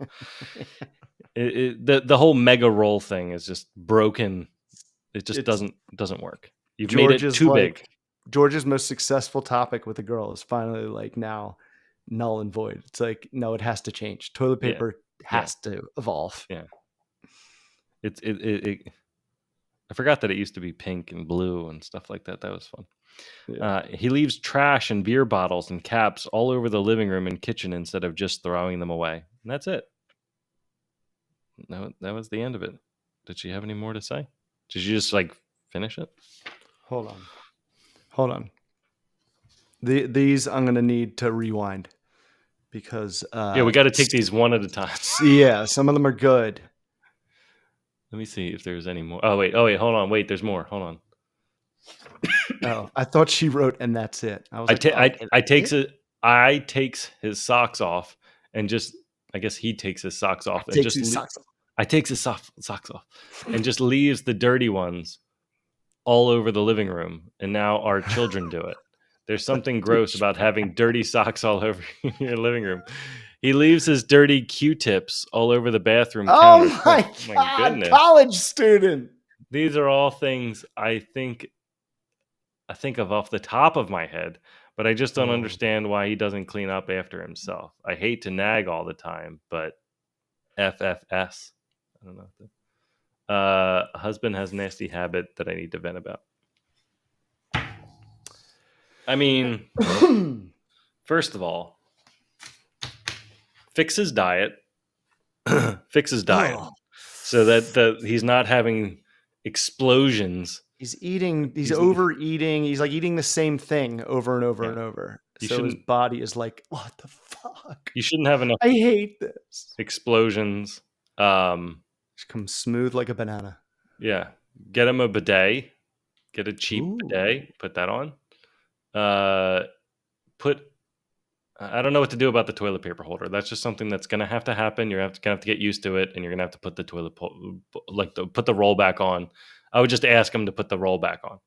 The whole mega roll thing is just broken. It just doesn't work. You've made it too big. George's most successful topic with a girl is finally like now null and void. It's like, no, it has to change. Toilet paper has to evolve. Yeah. I forgot that it used to be pink and blue and stuff like that. That was fun. Yeah. He leaves trash and beer bottles and caps all over the living room and kitchen instead of just throwing them away. And that's it. No, that was the end of it. Did she have any more to say? Did you just like finish it? Hold on. These I'm gonna need to rewind because we got to take these one at a time. Yeah, some of them are good. Let me see if there's any more. Oh wait, hold on. Wait, there's more. Hold on. Oh, I thought she wrote, and that's it. I was I takes his socks off and just I guess he takes his socks off and Takes just his socks off. I takes his socks off and just leaves the dirty ones all over the living room. And now our children do it. There's something gross about having dirty socks all over your living room. He leaves his dirty Q-tips all over the bathroom counter. Oh my God, goodness. college student. These are all things I think of off the top of my head, but I just don't understand why he doesn't clean up after himself. I hate to nag all the time, but FFS. I don't know. A husband has nasty habit that I need to vent about. I mean, first of all, fix his diet. So that he's not having explosions. He's overeating. He's like eating the same thing over and over and over. So his body is like, what the fuck? You shouldn't have enough. I hate this. Explosions. Just come smooth like a banana. Yeah. Get him a bidet. Get a cheap bidet. Put that on. I don't know what to do about the toilet paper holder. That's just something that's going to have to happen. You're going to have to get used to it, and you're going to have to put the put the roll back on. I would just ask him to put the roll back on,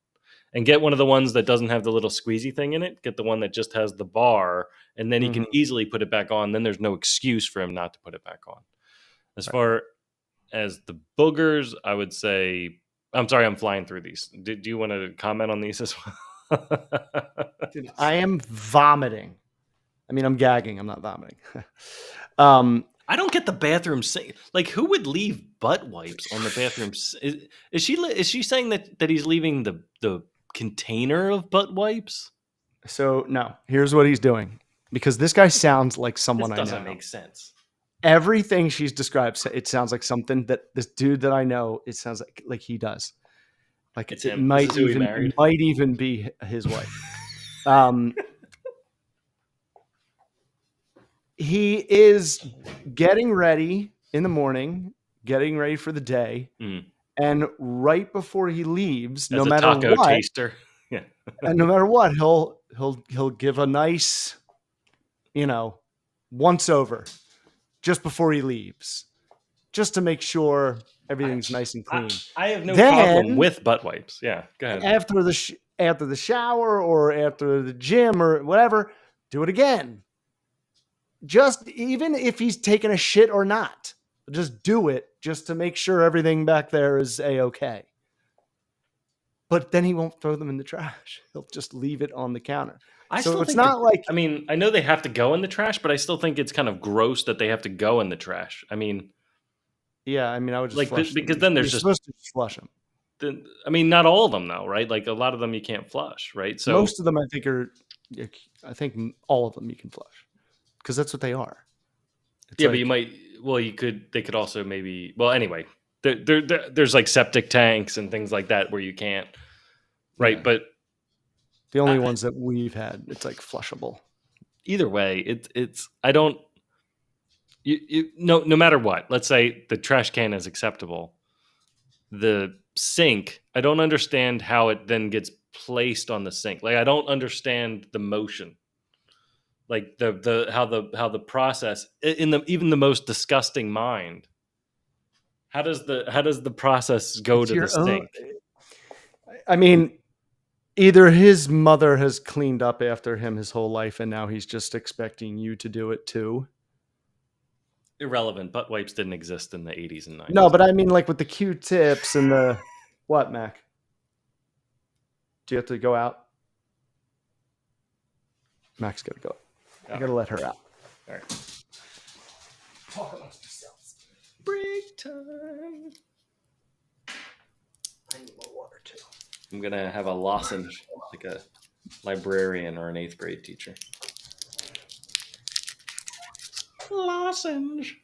and get one of the ones that doesn't have the little squeezy thing in it. Get the one that just has the bar, and then he can easily put it back on. Then there's no excuse for him not to put it back on. As far as the boogers, I would say, I'm sorry, I'm flying through these. Do you want to comment on these as well? Dude, I am vomiting. I mean, I'm gagging. I'm not vomiting. I don't get the bathroom sink. Like, who would leave butt wipes on the bathroom? Is she saying that he's leaving the container of butt wipes? So no, here's what he's doing, because this guy sounds like someone I know. Doesn't make sense. Everything she's described, it sounds like something that this dude that I know, it sounds like he does. Like it's it him. might even be his wife. He is getting ready in the morning, getting ready for the day, and right before he leaves, no matter what, taster. Yeah. And no matter what, he'll give a nice, once over just before he leaves, just to make sure everything's nice and clean. I have no problem with butt wipes. Yeah, go ahead. After the shower or after the gym or whatever, do it again. Just even if he's taking a shit or not, just do it just to make sure everything back there is A-okay. But then he won't throw them in the trash. He'll just leave it on the counter. I mean, I know they have to go in the trash, but I still think it's kind of gross that they have to go in the trash. I mean, yeah, I would just flush because them. then You're supposed to flush them. I mean, not all of them though, right? Like a lot of them you can't flush, right? So most of them, I think all of them you can flush. Because that's what they are. But they could also maybe, anyway, there's like septic tanks and things like that where you can't, right? Yeah. But the only ones that we've had, it's like flushable. Either way, I don't, no matter what, let's say the trash can is acceptable. The sink, I don't understand how it then gets placed on the sink. Like, I don't understand the motion. Like how the process in even the most disgusting mind. How does the process go to the sink? I mean, either his mother has cleaned up after him his whole life, and now he's just expecting you to do it too. Irrelevant. Butt wipes didn't exist in the 80s and 90s. No, but I mean, like with the Q-tips and the what, Mac? Do you have to go out? Mac's got to go. I gotta let her out. All right. Talk amongst yourselves. Break time. I need more water too. I'm gonna have a lozenge, like a librarian or an 8th grade teacher. Lozenge.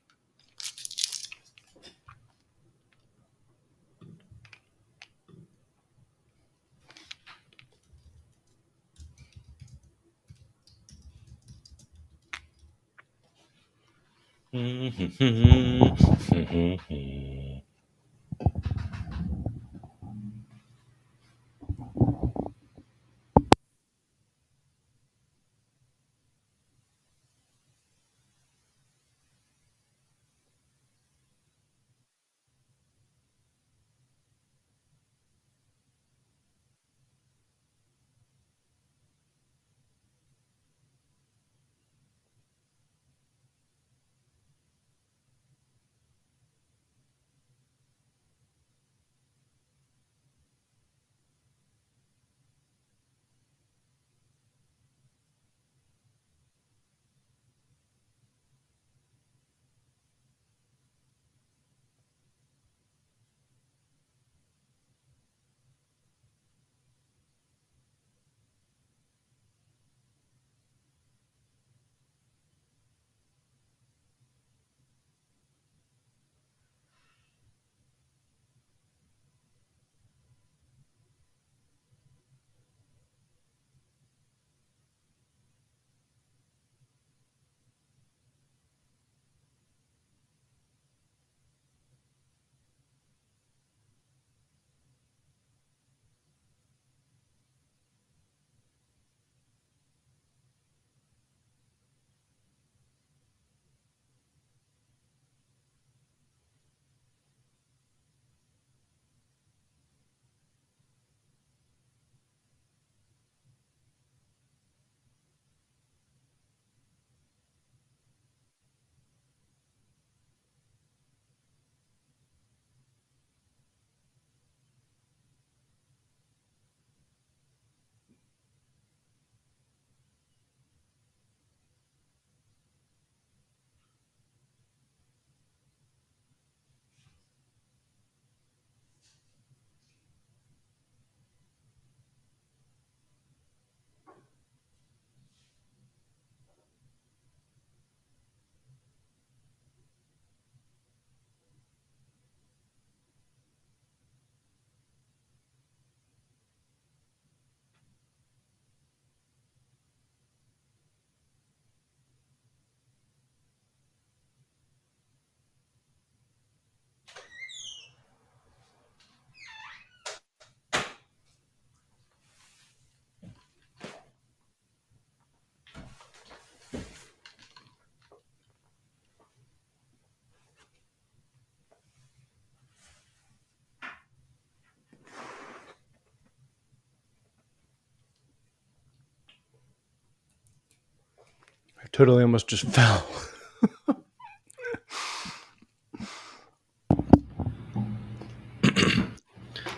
Totally almost just fell.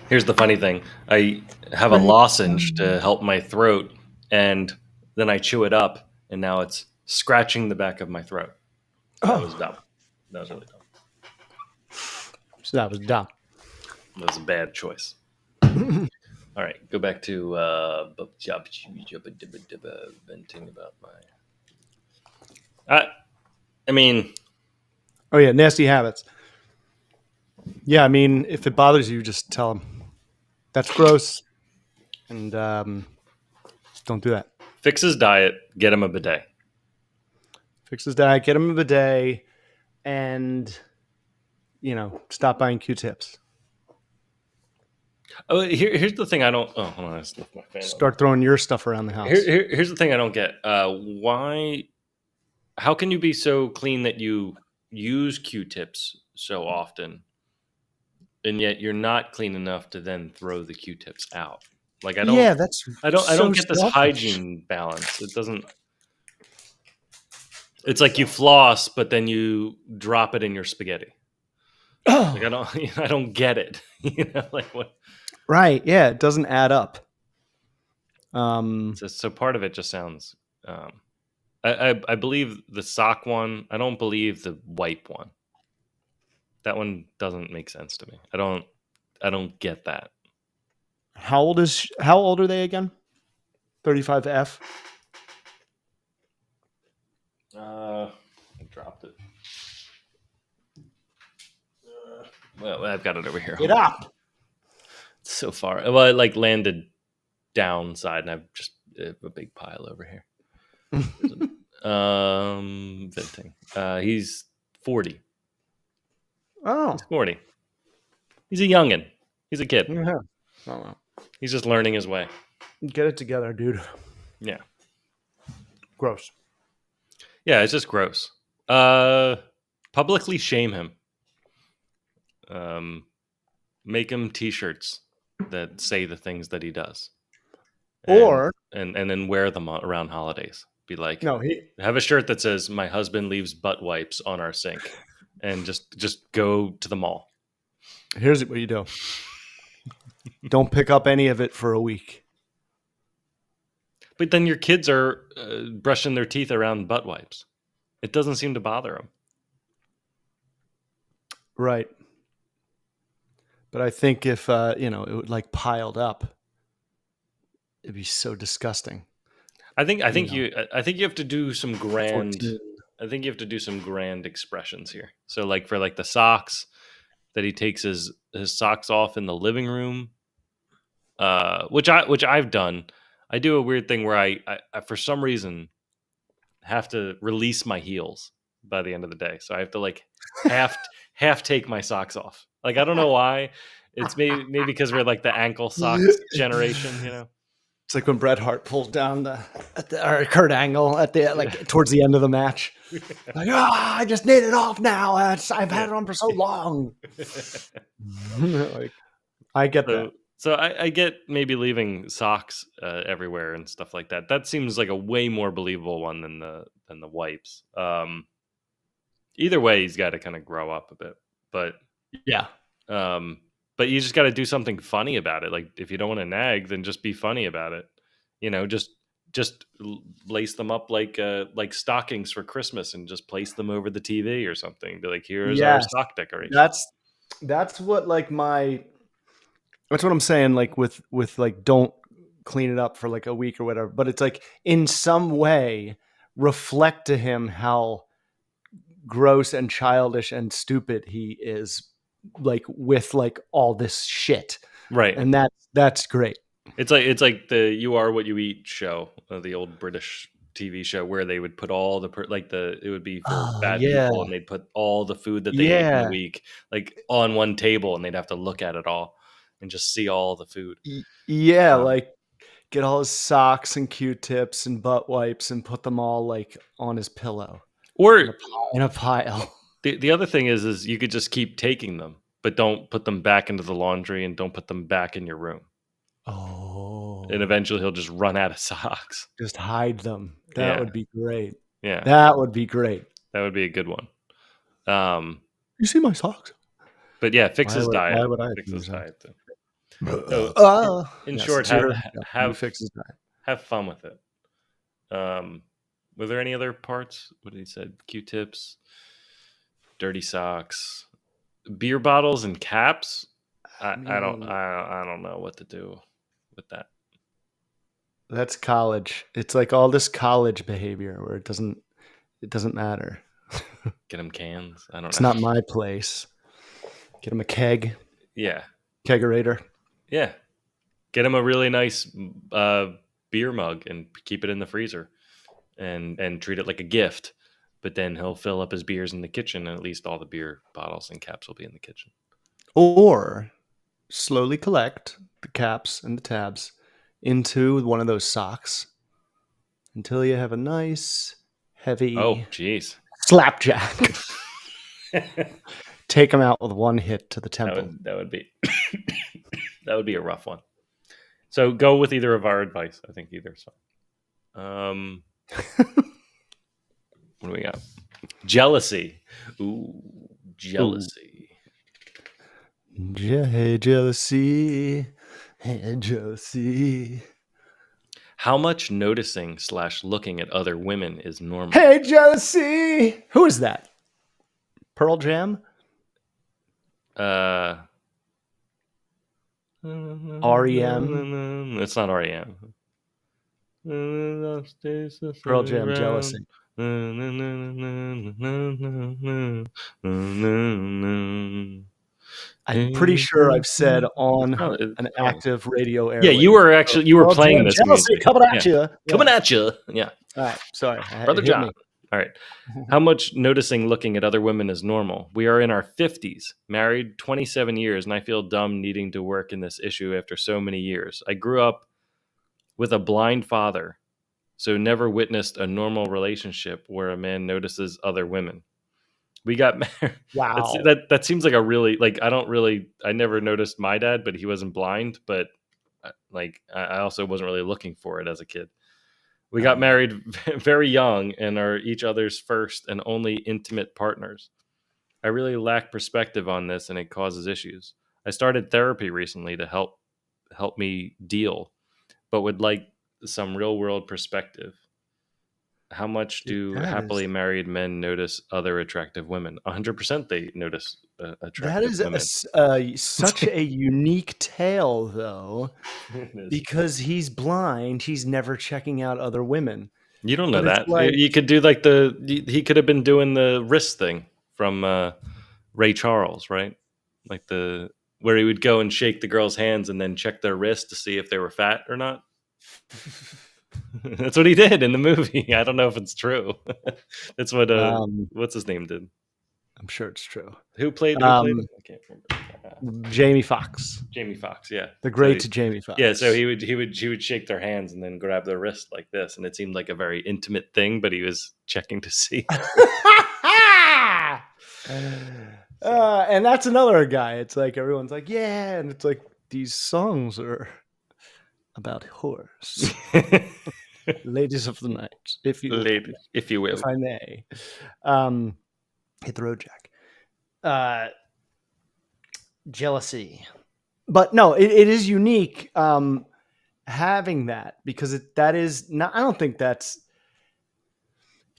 Here's the funny thing. I have a lozenge to help my throat, and then I chew it up, and now it's scratching the back of my throat. That was dumb. That was really dumb. So that was dumb. That was a bad choice. All right, go back to venting about my. I mean, Oh yeah, nasty habits. Yeah, I mean, if it bothers you, just tell them that's gross, and don't do that. fix his diet, get him a bidet. Fix his diet, get him a bidet, and stop buying Q-tips. Oh, here's the thing I don't. Oh, hold on, I just left my fan. Start throwing your stuff around the house. Here's the thing I don't get. Why? How can you be so clean that you use Q-tips so often, and yet you're not clean enough to then throw the Q-tips out? Like I don't. Yeah, that's. I don't so get this selfish. hygiene balance. It doesn't. It's like you floss, but then you drop it in your spaghetti. Like I don't get it. Like what? Right? Yeah, it doesn't add up. So part of it just sounds. I believe the sock one. I don't believe the wipe one. That one doesn't make sense to me. I don't get that. How old are they again? 35F. I dropped it. Well, I've got it over here. Get up. It's so far. Well, it like landed downside, and I've just a big pile over here. Venting. He's 40. Oh. He's 40. He's a youngin. He's a kid. Yeah. Oh, well. He's just learning his way. Get it together, dude. Yeah. Gross. Yeah, it's just gross. Publicly shame him. Make him T-shirts that say the things that he does, Or and then wear them around holidays. Be like, no, have a shirt that says "My husband leaves butt wipes on our sink," and just go to the mall. Here's what you do. Don't pick up any of it for a week. But then your kids are brushing their teeth around butt wipes. It doesn't seem to bother them. Right. But I think if it would like piled up, it'd be so disgusting. I think you have to do some grand. 14. I think you have to do some grand expressions here. So like for like the socks, that he takes his socks off in the living room, which I've done. I do a weird thing where I for some reason have to release my heels by the end of the day. So I have to like half take my socks off. Like I don't know why. It's maybe because we're like the ankle socks generation, It's like when Bret Hart pulls down or Kurt Angle towards the end of the match. Like, I just need it off now. I've had it on for so long. Like, I get that. So I get maybe leaving socks everywhere and stuff like that. That seems like a way more believable one than the wipes. Either way, he's got to kind of grow up a bit. But yeah. But you just got to do something funny about it. Like if you don't want to nag, then just be funny about it. Just lace them up like stockings for Christmas and just place them over the TV or something. Be like, here's our sock decoration. That's what that's what I'm saying. Like with like, don't clean it up for like a week or whatever. But it's like in some way reflect to him how gross and childish and stupid he is. Like with like all this shit, right? And that's great. It's like the "You Are What You Eat" show, the old British TV show, where they would put all it would be for bad people, and they'd put all the food that they ate in the week like on one table, and they'd have to look at it all and just see all the food. Yeah, like get all his socks and Q-tips and butt wipes and put them all like on his pillow or in a pile. The other thing is you could just keep taking them, but don't put them back into the laundry and don't put them back in your room. Oh. And eventually he'll just run out of socks. Just hide them. That would be great. Yeah, That would be great. that would be a good one. You see my socks? But yeah, fix his diet. Why would I Fix see his your diet. socks? So in Yes, short, it's your job. You have fix his diet. have fun with it. Were there any other parts? What did he said? Q-tips, dirty socks, beer bottles, and caps. I don't know what to do with that. That's college. It's like all this college behavior where it doesn't matter. Get him cans. I don't It's know. not my place. Get him a keg, Yeah, kegerator. yeah. Get him a really nice beer mug and keep it in the freezer, and treat it like a gift. But then he'll fill up his beers in the kitchen, and at least all the beer bottles and caps will be in the kitchen. Or slowly collect the caps and the tabs into one of those socks until you have a nice, heavy Oh, jeez. slapjack. Take them out with one hit to the temple. That would be that would be a rough one. So go with either of our advice. I think either is fine. What do we got? Jealousy. Ooh, jealousy. Hey, jealousy. Hey, jealousy. How much noticing / looking at other women is normal? Hey, jealousy. Who is that? Pearl Jam? REM? It's not REM. Pearl Jam, jealousy. I'm pretty sure I've said on an active radio airwave. Yeah, you were playing this jealousy music. coming at you. Coming at you. Yeah. All right. Sorry. Brother John. Me. All right. How much noticing looking at other women is normal? We are in our 50s, married 27 years, and I feel dumb needing to work in this issue after so many years. I grew up with a blind father, so never witnessed a normal relationship where a man notices other women. We got married. Wow. That seems like a really, like, I never noticed my dad, but he wasn't blind, but like, I also wasn't really looking for it as a kid. We got married very young and are each other's first and only intimate partners. I really lack perspective on this and it causes issues. I started therapy recently to help me deal, but would like some real world perspective. How much do happily married men notice other attractive women? 100% they notice attractive women. That is such a unique tale, though, because he's blind. He's never checking out other women. You don't know that. Like, you could do like he could have been doing the wrist thing from Ray Charles, right? Like where he would go and shake the girls' hands and then check their wrist to see if they were fat or not. That's what he did in the movie. I don't know if it's true. That's what what's his name did. I'm sure it's true. Who played him? I can't remember. Jamie Foxx. Jamie Foxx, yeah. The great Jamie Foxx. Yeah, so he would shake their hands and then grab their wrist like this, and it seemed like a very intimate thing, but he was checking to see. And that's another guy. It's like everyone's like, yeah, and it's like these songs are about horse. Ladies of the night, if you will, if I may. Hit the road, Jack. Jealousy, but no, it is unique having that, because that is not. I don't think that's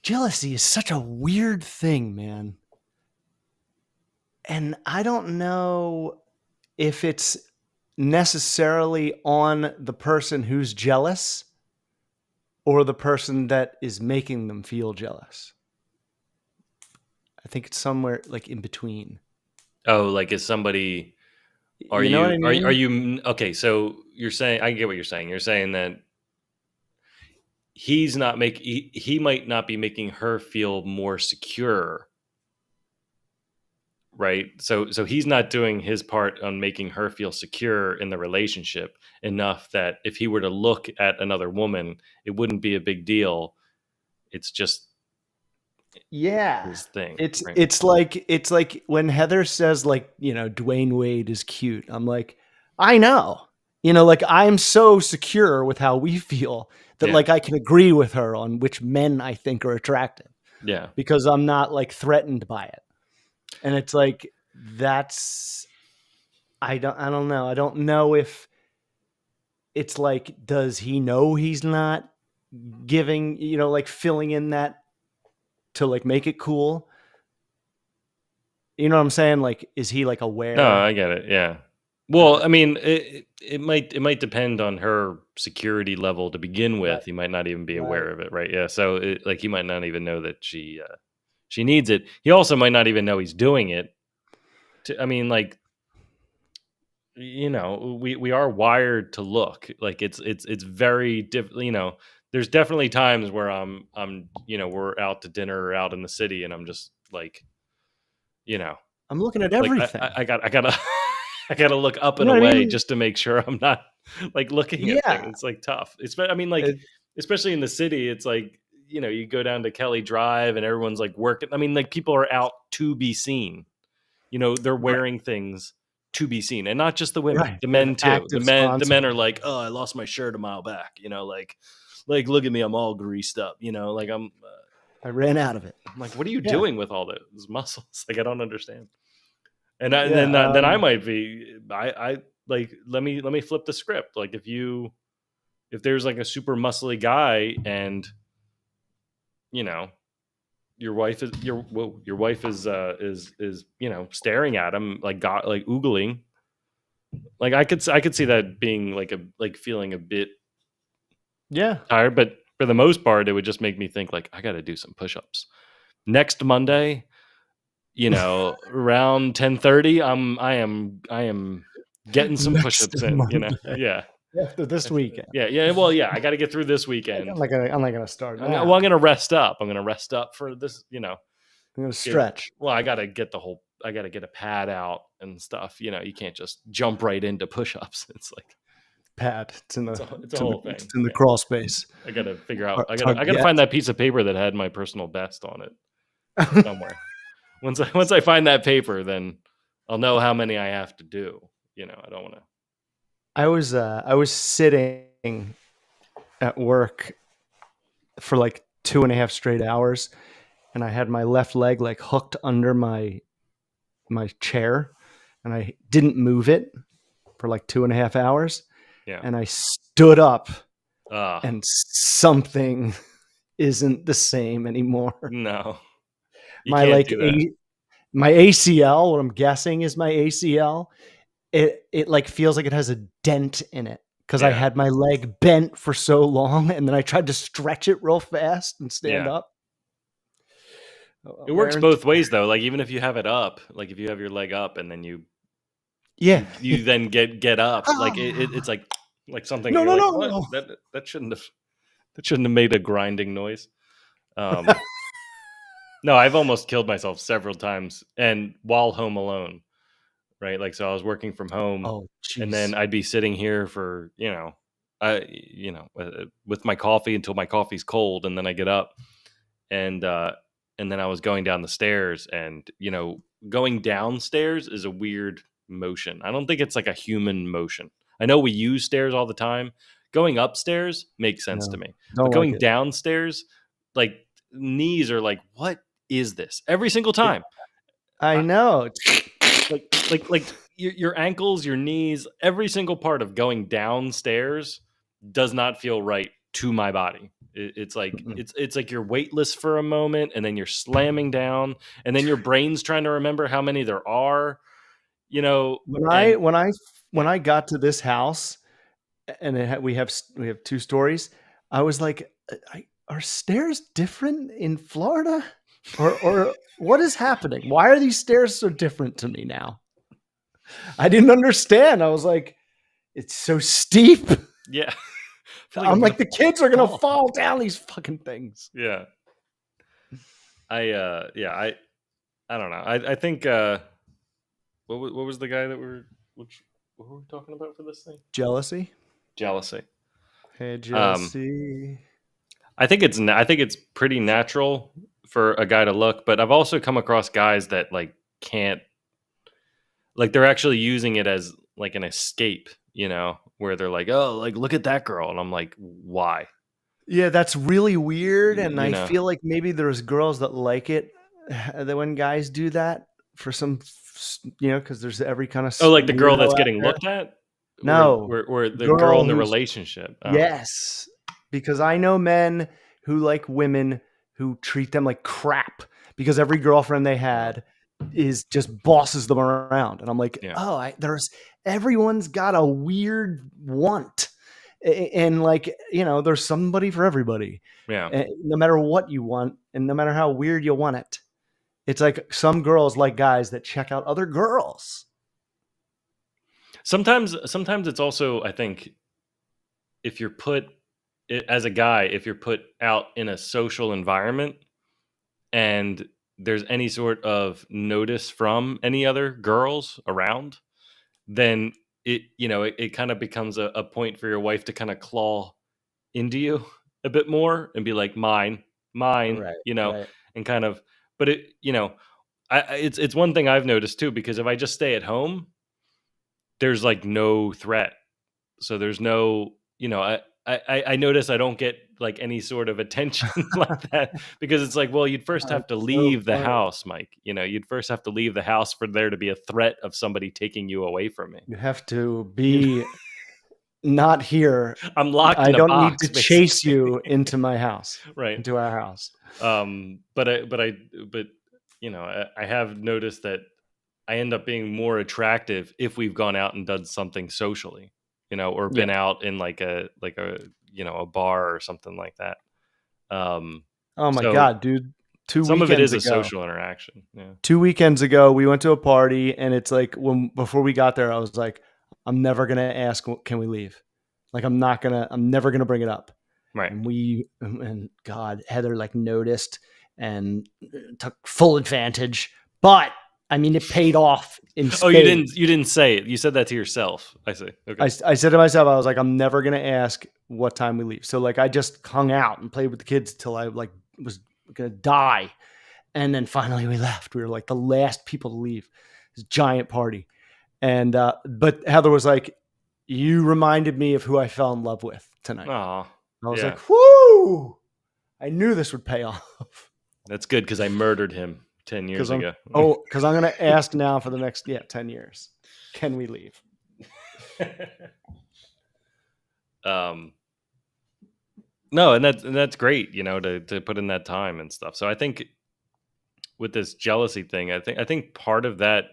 jealousy is such a weird thing, man. And I don't know if it's necessarily on the person who's jealous or the person that is making them feel jealous. I think it's somewhere like in between. Oh, like is somebody? Are you know what I mean? Are you okay? So you're saying, I get what you're saying. You're saying that he's not he might not be making her feel more secure, right? So he's not doing his part on making her feel secure in the relationship enough that if he were to look at another woman, it wouldn't be a big deal. It's just his thing. It's like when Heather says, like, you know, Dwayne Wade is cute. I'm like, I know. You know, like I'm so secure with how we feel that Yeah. like I can agree with her on which men I think are attractive Yeah. because I'm not like threatened by it. And it's like that's I don't know. I don't know if it's like does he know he's not giving, you know, like filling in that to like make it cool? You know what I'm saying? Like is he like No, aware? I get it. Yeah. Well, I mean, it might depend on her security level to begin Right. with. He might not even be Right. aware of it, right? Yeah. So, like, he might not even know that she needs it. He also might not even know he's doing it. I mean, like, we are wired to look. Like, it's very different. There's definitely times where we're out to dinner or out in the city, and I'm just like, you know, I'm looking at like everything. I gotta I gotta look up You and know what I away mean? just to make sure I'm not like looking at things. Yeah. It's like tough. I mean, like, It, especially in the city, it's like, you go down to Kelly Drive and everyone's like working. I mean, like, people are out to be seen. They're right. wearing things to be seen, and not just the women, Right. the They have men too. The active men, the men sponsors. are like, oh, I lost my shirt a mile back. Like look at me, I'm all greased up. Like I ran out of it. I'm like, what are you Yeah. doing with all those muscles? Like, I don't understand. And Yeah. then I might be I like let me flip the script. Like, if there's like a super muscly guy, and you know your wife is staring at him, like, got like oogling, like, I could see that being like feeling a bit Yeah. tired, but for the most part it would just make me think, like, I got to do some push-ups next Monday, around 10:30. I am getting some Next push-ups in, Monday. yeah. After this weekend. Yeah, well, yeah, I got to get through this I'm weekend. not gonna start Well, now. I'm gonna rest up. I'm gonna rest up for this. I'm gonna Get, stretch. well, I gotta get a pad out and stuff. You can't just jump right into push-ups. It's like Pad. It's in the it's a whole it's thing. in the Yeah, crawl space. I gotta figure out. I gotta Target. find that piece of paper that had my personal best on it somewhere. Once I find that paper, then I'll know how many I have to do. I don't want to. I was sitting at work for like 2.5 straight hours, and I had my left leg like hooked under my chair, and I didn't move it for like 2.5 hours, Yeah. and I stood up, Ah, and something isn't the same anymore. no, you My can't like do that. my ACL, what I'm guessing is my ACL, it like feels like it has a dent in it because I Yeah, had my leg bent for so long, and then I tried to stretch it real fast and stand yeah. up. It Wear works and both ways though. Like, even if you have it up, like if you have your leg up and then you yeah. you then get up, like it's like something, No, you're no, like, no, what? no. That shouldn't have made a grinding noise. Um, no, I've almost killed myself several times, and while home alone, right? Like, so I was working from home, Oh, and then jeez. I'd be sitting here for with my coffee until my coffee's cold, and then I get up, and then I was going down the stairs, and going downstairs is a weird motion. I don't think it's like a human motion. I know we use stairs all the time. Going upstairs makes sense to No, me, but don't like going it. downstairs, like, knees are like, what is this? Every single Yeah, time. I know. Like your ankles, your knees, every single part of going downstairs does not feel right to my body. It's like Mm-mm. it's like you're weightless for a moment, and then you're slamming down, and then your brain's trying to remember how many there are. When I And when I when yeah, I got to this house and we have 2 stories, I was like, Are stairs different in Florida? Or what is happening? Why are these stairs so different to me now?" I didn't understand. I was like, "It's so steep." yeah. I feel like I'm I'm gonna like, "The kids are gonna fall. fall down these fucking things." Yeah, I don't know. I think what was the guy that what were we talking about for this thing? Jealousy? Jealousy. Hey, Um, jealousy. I think it's pretty natural for a guy to look, but I've also come across guys that, like, can't, like, they're actually using it as like an escape, where they're like, oh, like look at that girl, and I'm like, why? Yeah, that's really weird, and You I know? feel like maybe there's girls that like it that when guys do that for some, because there's every kind of Oh, like the girl weirdo that's out getting there. looked at, No, or the girl girl in the who's relationship. Oh, yes, because I know men who like women who treat them like crap because every girlfriend they had is just bosses them around, and I'm like, yeah, oh, everyone's got a weird want, and like there's somebody for everybody, yeah. no matter what you want, and no matter how weird you want it. It's like some girls like guys that check out other girls. Sometimes it's also, I think, if you're put as a guy, if you're put out in a social environment and there's any sort of notice from any other girls around, then it kind of becomes a point for your wife to kind of claw into you a bit more and be like, mine, Right, right. and kind of, but it's one thing I've noticed too, because if I just stay at home, there's like no threat. So there's no, I notice I don't get like any sort of attention like that, because it's like, well, you'd first have to That's so leave the funny. house, Mike. You'd first have to leave the house for there to be a threat of somebody taking you away from me. You have to You know? be not here. I'm locked I in a don't need to box, chase basically. you into my house, Right. into our house. But I have noticed that I end up being more attractive if we've gone out and done something socially, or Yeah. been out in like a a bar or something like that. Oh my So God, dude. some of it is a social interaction. Yeah. 2 weekends ago, we went to a party, and it's like before we got there, I was like, I'm never gonna ask, can we leave? Like I'm never gonna bring it up. Right. And God, Heather like noticed and took full advantage. But I mean, it paid off in Oh, spades. you didn't say it. You said that to yourself. I see. Okay. I said to myself, I was like, I'm never gonna ask what time we leave. So like, I just hung out and played with the kids till I like was gonna die, and then finally we left. We were like the last people to leave. This giant party, and but Heather was like, "You reminded me of who I fell in love with tonight." Oh, I was yeah. like, "Whoo! I knew this would pay off." That's good, because I murdered him 10 years ago. Because I'm going to ask now for the next 10 years. Can we leave? No, and that's great, to put in that time and stuff. So I think with this jealousy thing, I think part of that,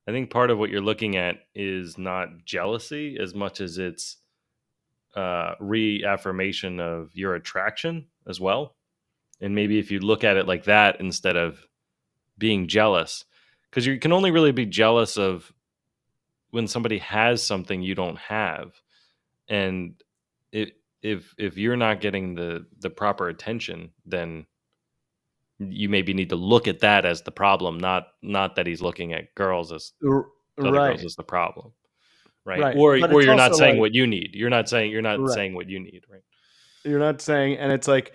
I think part of what you're looking at is not jealousy as much as it's reaffirmation of your attraction as well. And maybe if you look at it like that instead of being jealous, because you can only really be jealous of when somebody has something you don't have, and if you're not getting the proper attention, then you maybe need to look at that as the problem, not that he's looking at girls as other girls Right. as the problem, right? Right. Or But or it's you're not also saying like, what you need. You're not right. saying what you need, right? You're not saying, and it's like,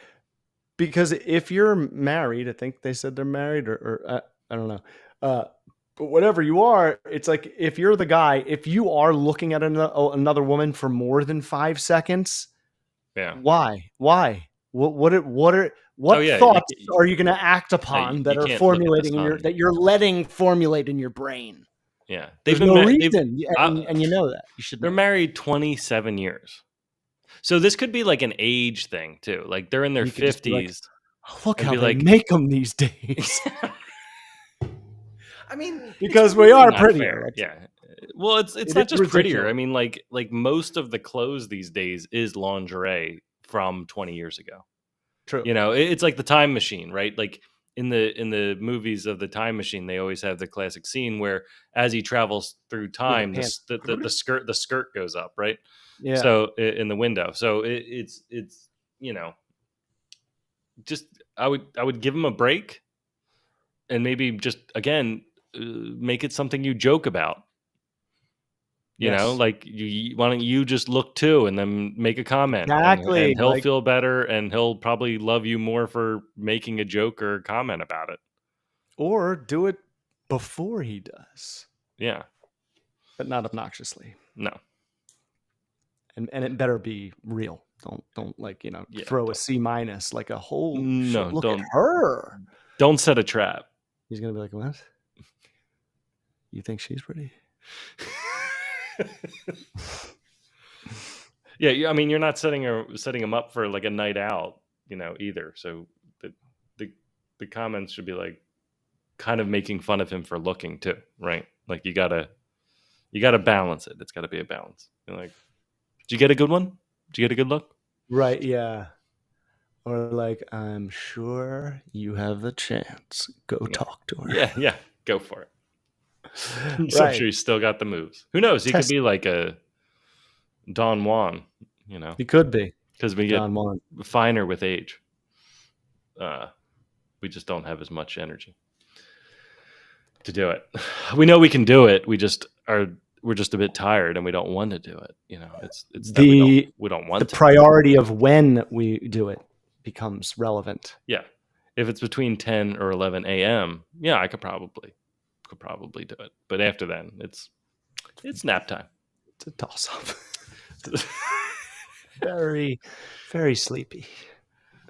because if you're married, I think they said they're married, or I don't know. But whatever you are, it's like, if you're the guy, if you are looking at another woman for more than 5 seconds, Yeah. why? What Oh yeah. thoughts are you going to act Yeah, upon that you are can't look at the formulating sun. that you're letting formulate in your brain? Yeah, There's no reason, and you know that. You should they're know. married 27 years. So this could be like an age thing too. Like they're in their You could just be like, 50s "Oh, look and how be they like, make them these days." I mean, Because it's we really are not prettier. fair. Yeah. Well, it's It not is just prettier. I ridiculous. mean, like most of the clothes these days is lingerie from 20 years ago. True. It's like the time machine, right? Like in the movies of the time machine, they always have the classic scene where as he travels through Yeah, the time, pants. the skirt goes up, right? Yeah. So in the window. So it's just I would give him a break, and maybe just again make it something you joke about. Yes. Like why don't you just look too, and then make a comment, Exactly. and he'll Like, feel better, and he'll probably love you more for making a joke or a comment about it. or do it before he does, Yeah. but not obnoxiously. No. and it better be real. Don't like, throw a C-, like a whole No, shit, look at don't. her. Don't set a trap. He's gonna be like, what? You think she's pretty? Yeah, I mean, you're not setting him up for like a night out, either. So the comments should be like kind of making fun of him for looking too, right? Like you gotta balance it. It's got to be a balance. You're like, did you get a good one? Did you get a good look? Right. Yeah. Or like, I'm sure you have a chance. Go talk to her. Yeah, go for it. Right. So I'm sure he's still got the moves. Who knows? He could be like a Don Juan, He could be. Because we get Don Juan. finer with age. We just don't have as much energy to do it. We know we can do it. We're just a bit tired and we don't want to do it. It's that we don't want the to. priority of when we do it becomes relevant. Yeah. If it's between 10 or 11 a.m., yeah, I could probably do it. But after then, it's nap time. It's a toss up. Very, very sleepy.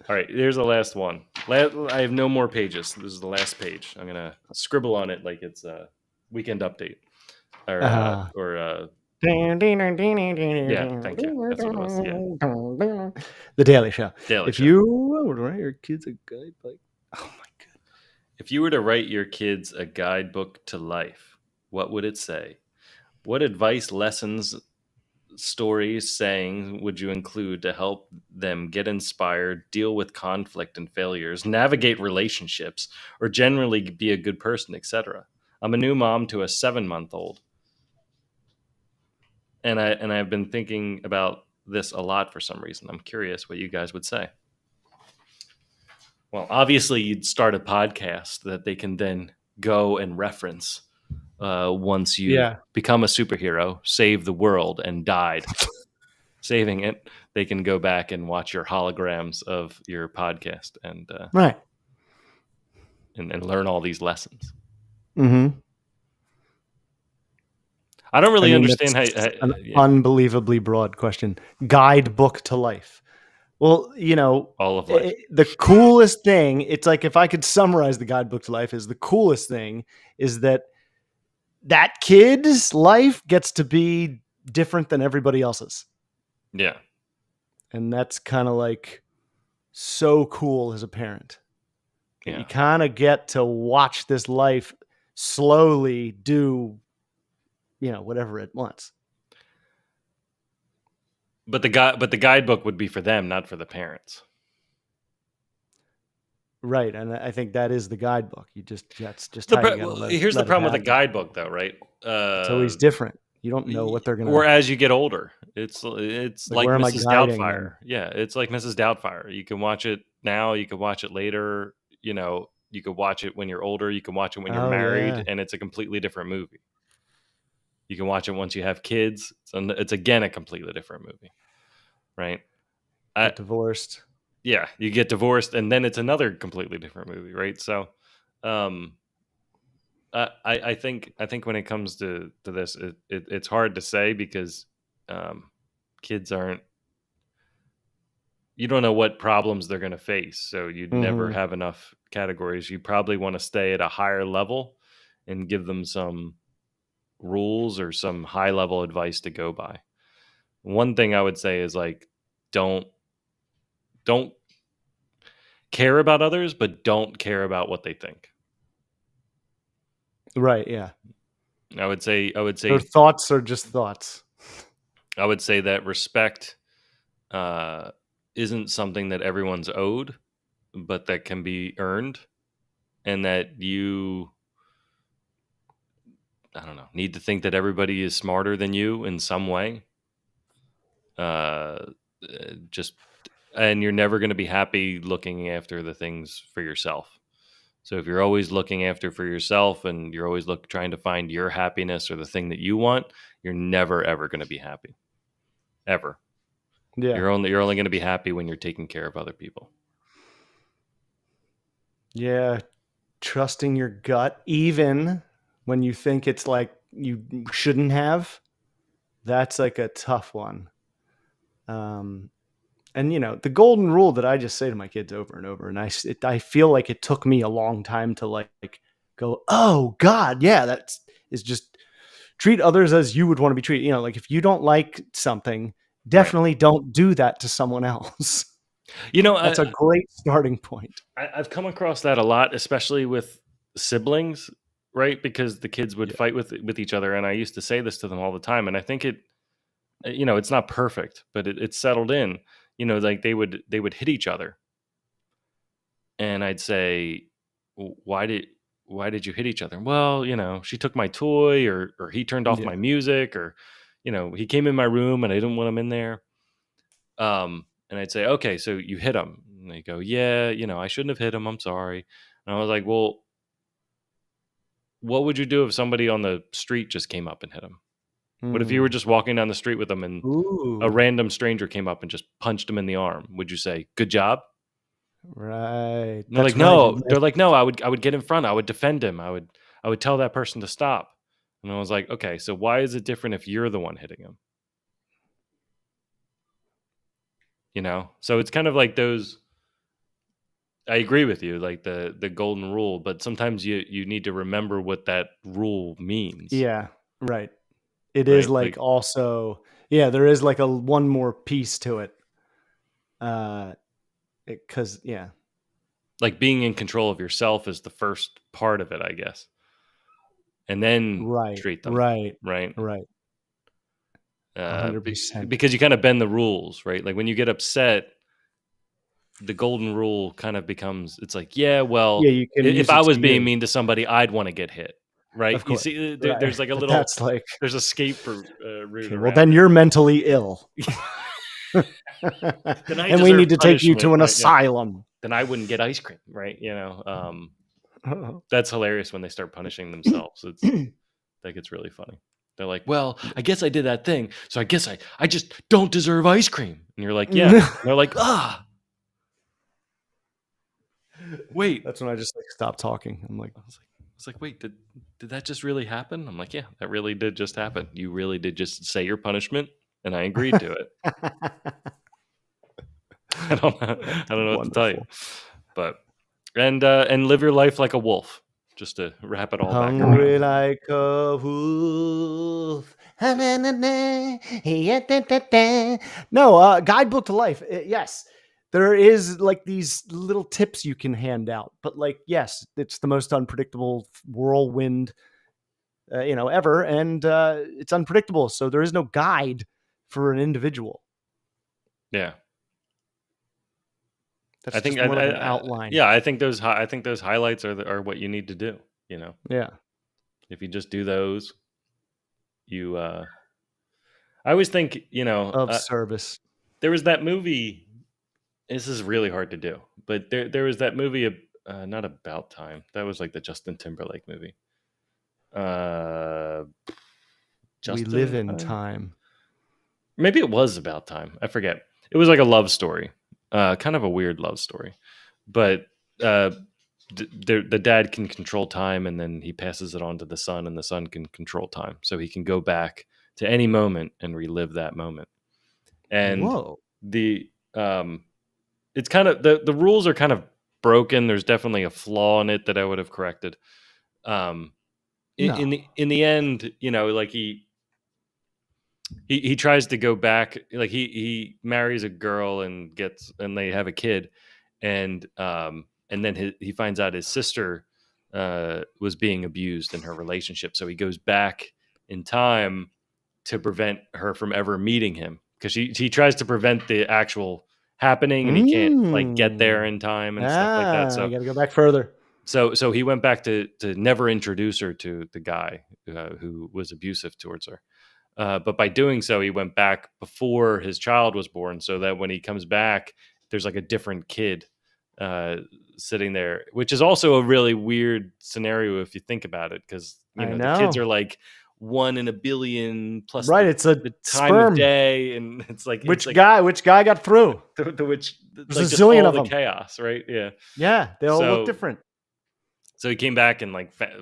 All right, here's the last one. I have no more pages. This is the last page. I'm gonna scribble on it like it's a weekend update, or yeah. Thank you. That's what it was. Yeah. The Daily Show. Daily if Show. You would write your kids a guide, like, oh my god. If you were to write your kids a guidebook to life, what would it say? What advice, lessons, stories, sayings would you include to help them get inspired, deal with conflict and failures, navigate relationships, or generally be a good person, etc.? I'm a new mom to a 7-month-old, and I've been thinking about this a lot for some reason. I'm curious what you guys would say. Well, obviously, you'd start a podcast that they can then go and reference once you become a superhero, save the world, and died saving it. They can go back and watch your holograms of your podcast and and learn all these lessons. Mm-hmm. I don't really understand an unbelievably broad question. Guidebook to life. Well, all of life. The coolest thing, it's like if I could summarize the guidebook to life, is the coolest thing is that kid's life gets to be different than everybody else's. Yeah. And that's kind of like so cool as a parent. Yeah. You kind of get to watch this life slowly do, whatever it wants. But the guidebook would be for them, not for the parents. Right, and I think that is the guidebook. That's just here's the problem with the guidebook, though, right? It's always different. You don't know what they're going to. Or as you get older, it's like Mrs. Doubtfire. Yeah, it's like Mrs. Doubtfire. You can watch it now. You can watch it later. You could watch it when you're older. You can watch it when you're married, and it's a completely different movie. You can watch it once you have kids. It's again a completely different movie, right? Get divorced. Yeah, you get divorced, and then it's another completely different movie, right? So, I think when it comes to this, it's hard to say because kids aren't. You don't know what problems they're going to face, so you'd never have enough categories. You probably want to stay at a higher level and give them some rules or some high level advice to go by. One thing I would say is like, don't care about others, but don't care about what they think. Right. Yeah. I would say their thoughts are just thoughts. I would say that respect isn't something that everyone's owed, but that can be earned, and that you, I don't know, need to think that everybody is smarter than you in some way. And you're never going to be happy looking after the things for yourself. So if you're always looking after for yourself and you're always trying to find your happiness or the thing that you want, you're never ever going to be happy. Ever. Yeah. You're only going to be happy when you're taking care of other people. Yeah, trusting your gut even when you think it's like you shouldn't have. That's like a tough one. And the golden rule that I just say to my kids over and over, and I feel like it took me a long time to like go, oh God, yeah, is just treat others as you would want to be treated. Like if you don't like something, definitely don't do that to someone else. That's a great starting point. I've come across that a lot, especially with siblings, right? Because the kids would fight with each other, and I used to say this to them all the time, and I think it's not perfect, but it's settled in. Like they would hit each other, and I'd say, why did you hit each other? Well, she took my toy, or he turned off my music, or he came in my room and I didn't want him in there. And I'd say, okay, so you hit him. And they go, yeah, I shouldn't have hit him. I'm sorry. And I was like, well, what would you do if somebody on the street just came up and hit him? What if you were just walking down the street with them and a random stranger came up and just punched him in the arm? Would you say, good job? Right. They're like, no. They're like, no. I would get in front. I would defend him. I would tell that person to stop. And I was like, okay, so why is it different if you're the one hitting him? So it's kind of like those. I agree with you, like the golden rule, but sometimes you need to remember what that rule means. Yeah, right. It is like also, there is like one more piece to it. Because like being in control of yourself is the first part of it, I guess, and then treat them right. 100%. Because you kind of bend the rules, right? Like when you get upset, the golden rule kind of becomes, it's like, if I was being mean to somebody, I'd want to get hit, right? You see, there's like a little, that's like, there's a escape route. Well, then you're mentally ill. And we need to take you to an asylum. Then I wouldn't get ice cream, right? That's hilarious when they start punishing themselves. That gets really funny. They're like, well, I guess I did that thing, so I guess I just don't deserve ice cream. And you're like, yeah. And they're like, wait. That's when I just stop talking. I was like, wait, did that just really happen? I'm like, yeah, that really did just happen. You really did just say your punishment, and I agreed to it. I don't know what to tell you, but and live your life like a wolf. Just to wrap it all back around. Hungry like a wolf. No, guidebook to life. Yes, there is like these little tips you can hand out, but yes, it's the most unpredictable whirlwind, ever, and it's unpredictable. So there is no guide for an individual. Yeah. That's more of an outline. Yeah, I think those highlights are what you need to do. Yeah. If you just do those, you. I always think of service. There was that movie. This is really hard to do, but there was that movie. Not About Time. That was like the Justin Timberlake movie. We Live in Time. Maybe it was About Time. I forget. It was like a love story. Kind of a weird love story, but the dad can control time, and then he passes it on to the son, and the son can control time, so he can go back to any moment and relive that moment. And it's kind of the rules are kind of broken. There's definitely a flaw in it that I would have corrected. In the end, like he tries to go back, like he marries a girl and they have a kid, and then he finds out his sister was being abused in her relationship, so he goes back in time to prevent her from ever meeting him, because he tries to prevent the actual happening, and he can't get there in time and stuff like that. So you got to go back further. So he went back to never introduce her to the guy who was abusive towards her. But by doing so, he went back before his child was born, so that when he comes back, there's like a different kid sitting there, which is also a really weird scenario if you think about it, because the kids are like 1 in a billion plus it's the time sperm. of day, and it's like which guy got through? There's like a zillion of them. Chaos, right? Yeah, they all look different. So he came back and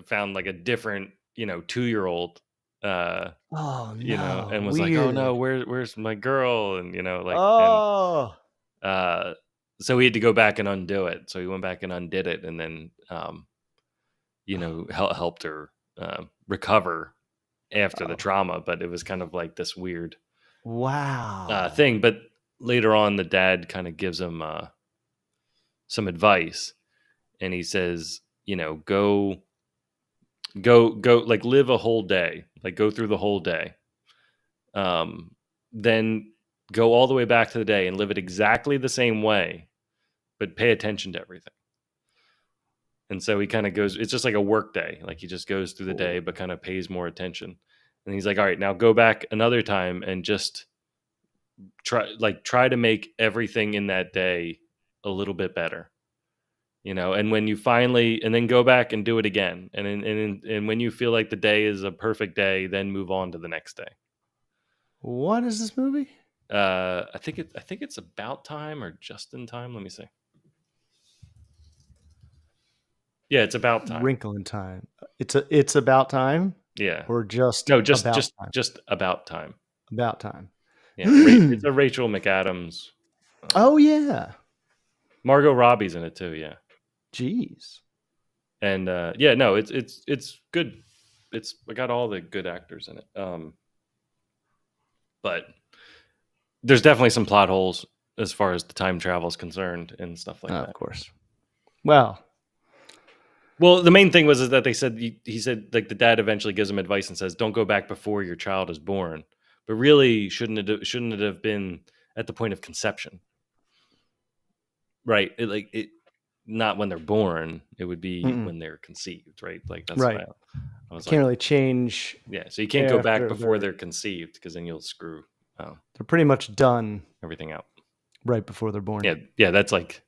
found like a different 2-year-old Oh and no, was like, "Oh no, weird. where's my girl?" And Oh, uh, so he had to go back and undo it. So he went back and undid it, and then helped her recover after the oh, trauma. But it was kind of like this weird wow. thing. But later on, the dad kind of gives him some advice, and he says, go, like, live a whole day, like, go through the whole day, then go all the way back to the day and live it exactly the same way, but pay attention to everything. And so he kind of goes, it's just like a work day, like he just goes through the day but kind of pays more attention. And he's like, all right, now go back another time and just try to make everything in that day a little bit better. And when you finally, and then go back and do it again, and when you feel like the day is a perfect day, then move on to the next day. What is this movie? I think it's About Time or Just in Time. Let me see. Yeah, it's About Time. Wrinkle in Time. It's about time, Yeah. or just No, just about just time. just About Time. About time. Yeah, it's a Rachel McAdams. Oh yeah. Margot Robbie's in it too. Yeah, Jeez. and yeah, no, it's good. It's got all the good actors in it. But there's definitely some plot holes as far as the time travel is concerned and stuff like that. Of course. Well, the main thing was is that they said he said, like, the dad eventually gives him advice and says, don't go back before your child is born, but really shouldn't it have been at the point of conception, right? Not when they're born. It would be when they're conceived, right? Like, that's right. what I was Can't like, really change. yeah. So you can't go back after before they're conceived, because then you'll screw They're pretty much done everything out. right before they're born. Yeah. That's like,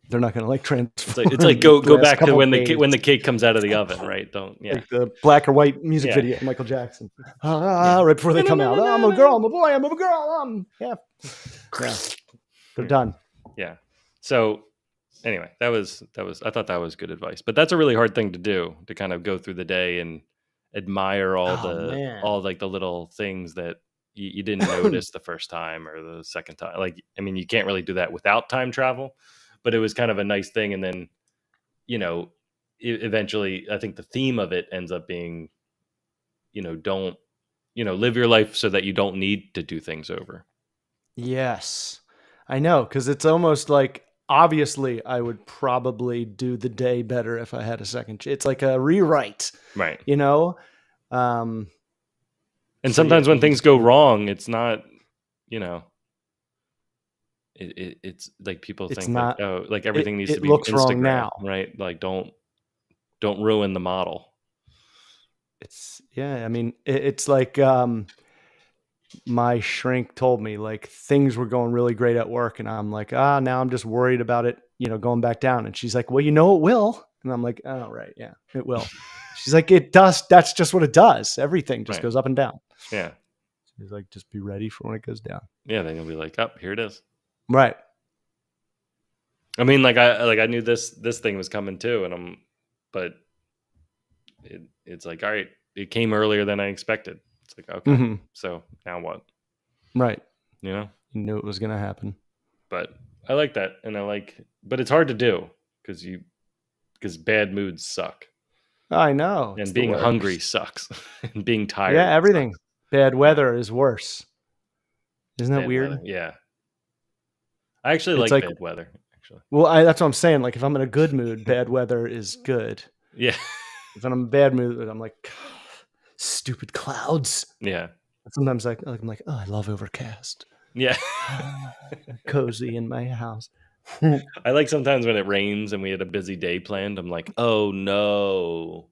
They're not going to like transform. it's like the go last back to couple when days. the cake comes out of the oven, right? Don't, yeah. Like the black or white music Yeah. video, Michael Jackson. Right before they come out. I'm a girl. I'm a boy. I'm a girl. Yeah. They're done. Yeah. So anyway, that was I thought that was good advice. But that's a really hard thing to do, to kind of go through the day and admire all like the little things that you didn't notice the first time or the second time. Like, I mean, you can't really do that without time travel, but it was kind of a nice thing. And then, eventually, I think the theme of it ends up being, don't, live your life so that you don't need to do things over. Yes, I know, because it's almost like, obviously I would probably do the day better if I had a second. It's like a rewrite, right? And sometimes when things go wrong, it's not, it's like people think not, like, oh, like everything needs to be looks Instagram, wrong now, right? Like, don't ruin the model. I mean, it's like, my shrink told me, like, things were going really great at work, and I'm like, now I'm just worried about it, going back down. And she's like, well, it will. And I'm like, oh, right. Yeah, it will. She's like, it does. That's just what it does. Everything just goes up and down. Yeah. She's like, just be ready for when it goes down. Yeah. Then you'll be like, oh, here it is. Right. I mean, I knew this thing was coming too. But it's like, all right, it came earlier than I expected. It's like, okay, so now what? Right. You knew it was going to happen. But I like that. And but it's hard to do because bad moods suck. I know. And being hungry sucks. And being tired. Yeah, everything. Sucks. Bad weather is worse. Isn't that weird? Weather. Yeah. I actually like bad weather, actually. Well, that's what I'm saying. Like, if I'm in a good mood, bad weather is good. Yeah. If I'm in a bad mood, I'm like, stupid clouds. Yeah. Sometimes I'm like, oh, I love overcast. Yeah. Cozy in my house. I like sometimes when it rains and we had a busy day planned, I'm like, oh no.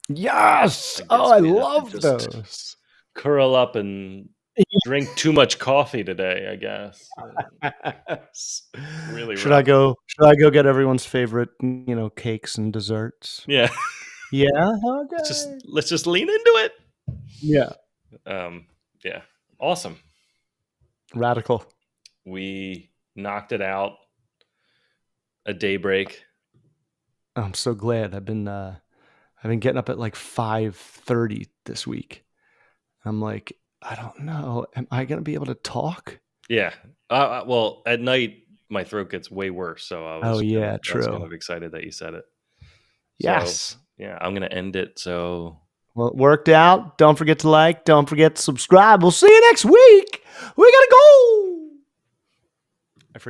Yes. I love those. Curl up and drink too much coffee today, I guess. Really. Should I go get everyone's favorite, cakes and desserts? Yeah. Yeah. Okay. Let's just lean into it. Yeah. Yeah. Awesome. Radical. We knocked it out a daybreak. I'm so glad. I've been getting up at like 5:30 this week. I'm like, I don't know. Am I going to be able to talk? Yeah. Well, at night my throat gets way worse, so I was I was kind True. of excited that you said it. Yes. So, yeah, I'm gonna end it. So Well, it worked out. Don't forget to like. Don't forget to subscribe. We'll see you next week. We got to go.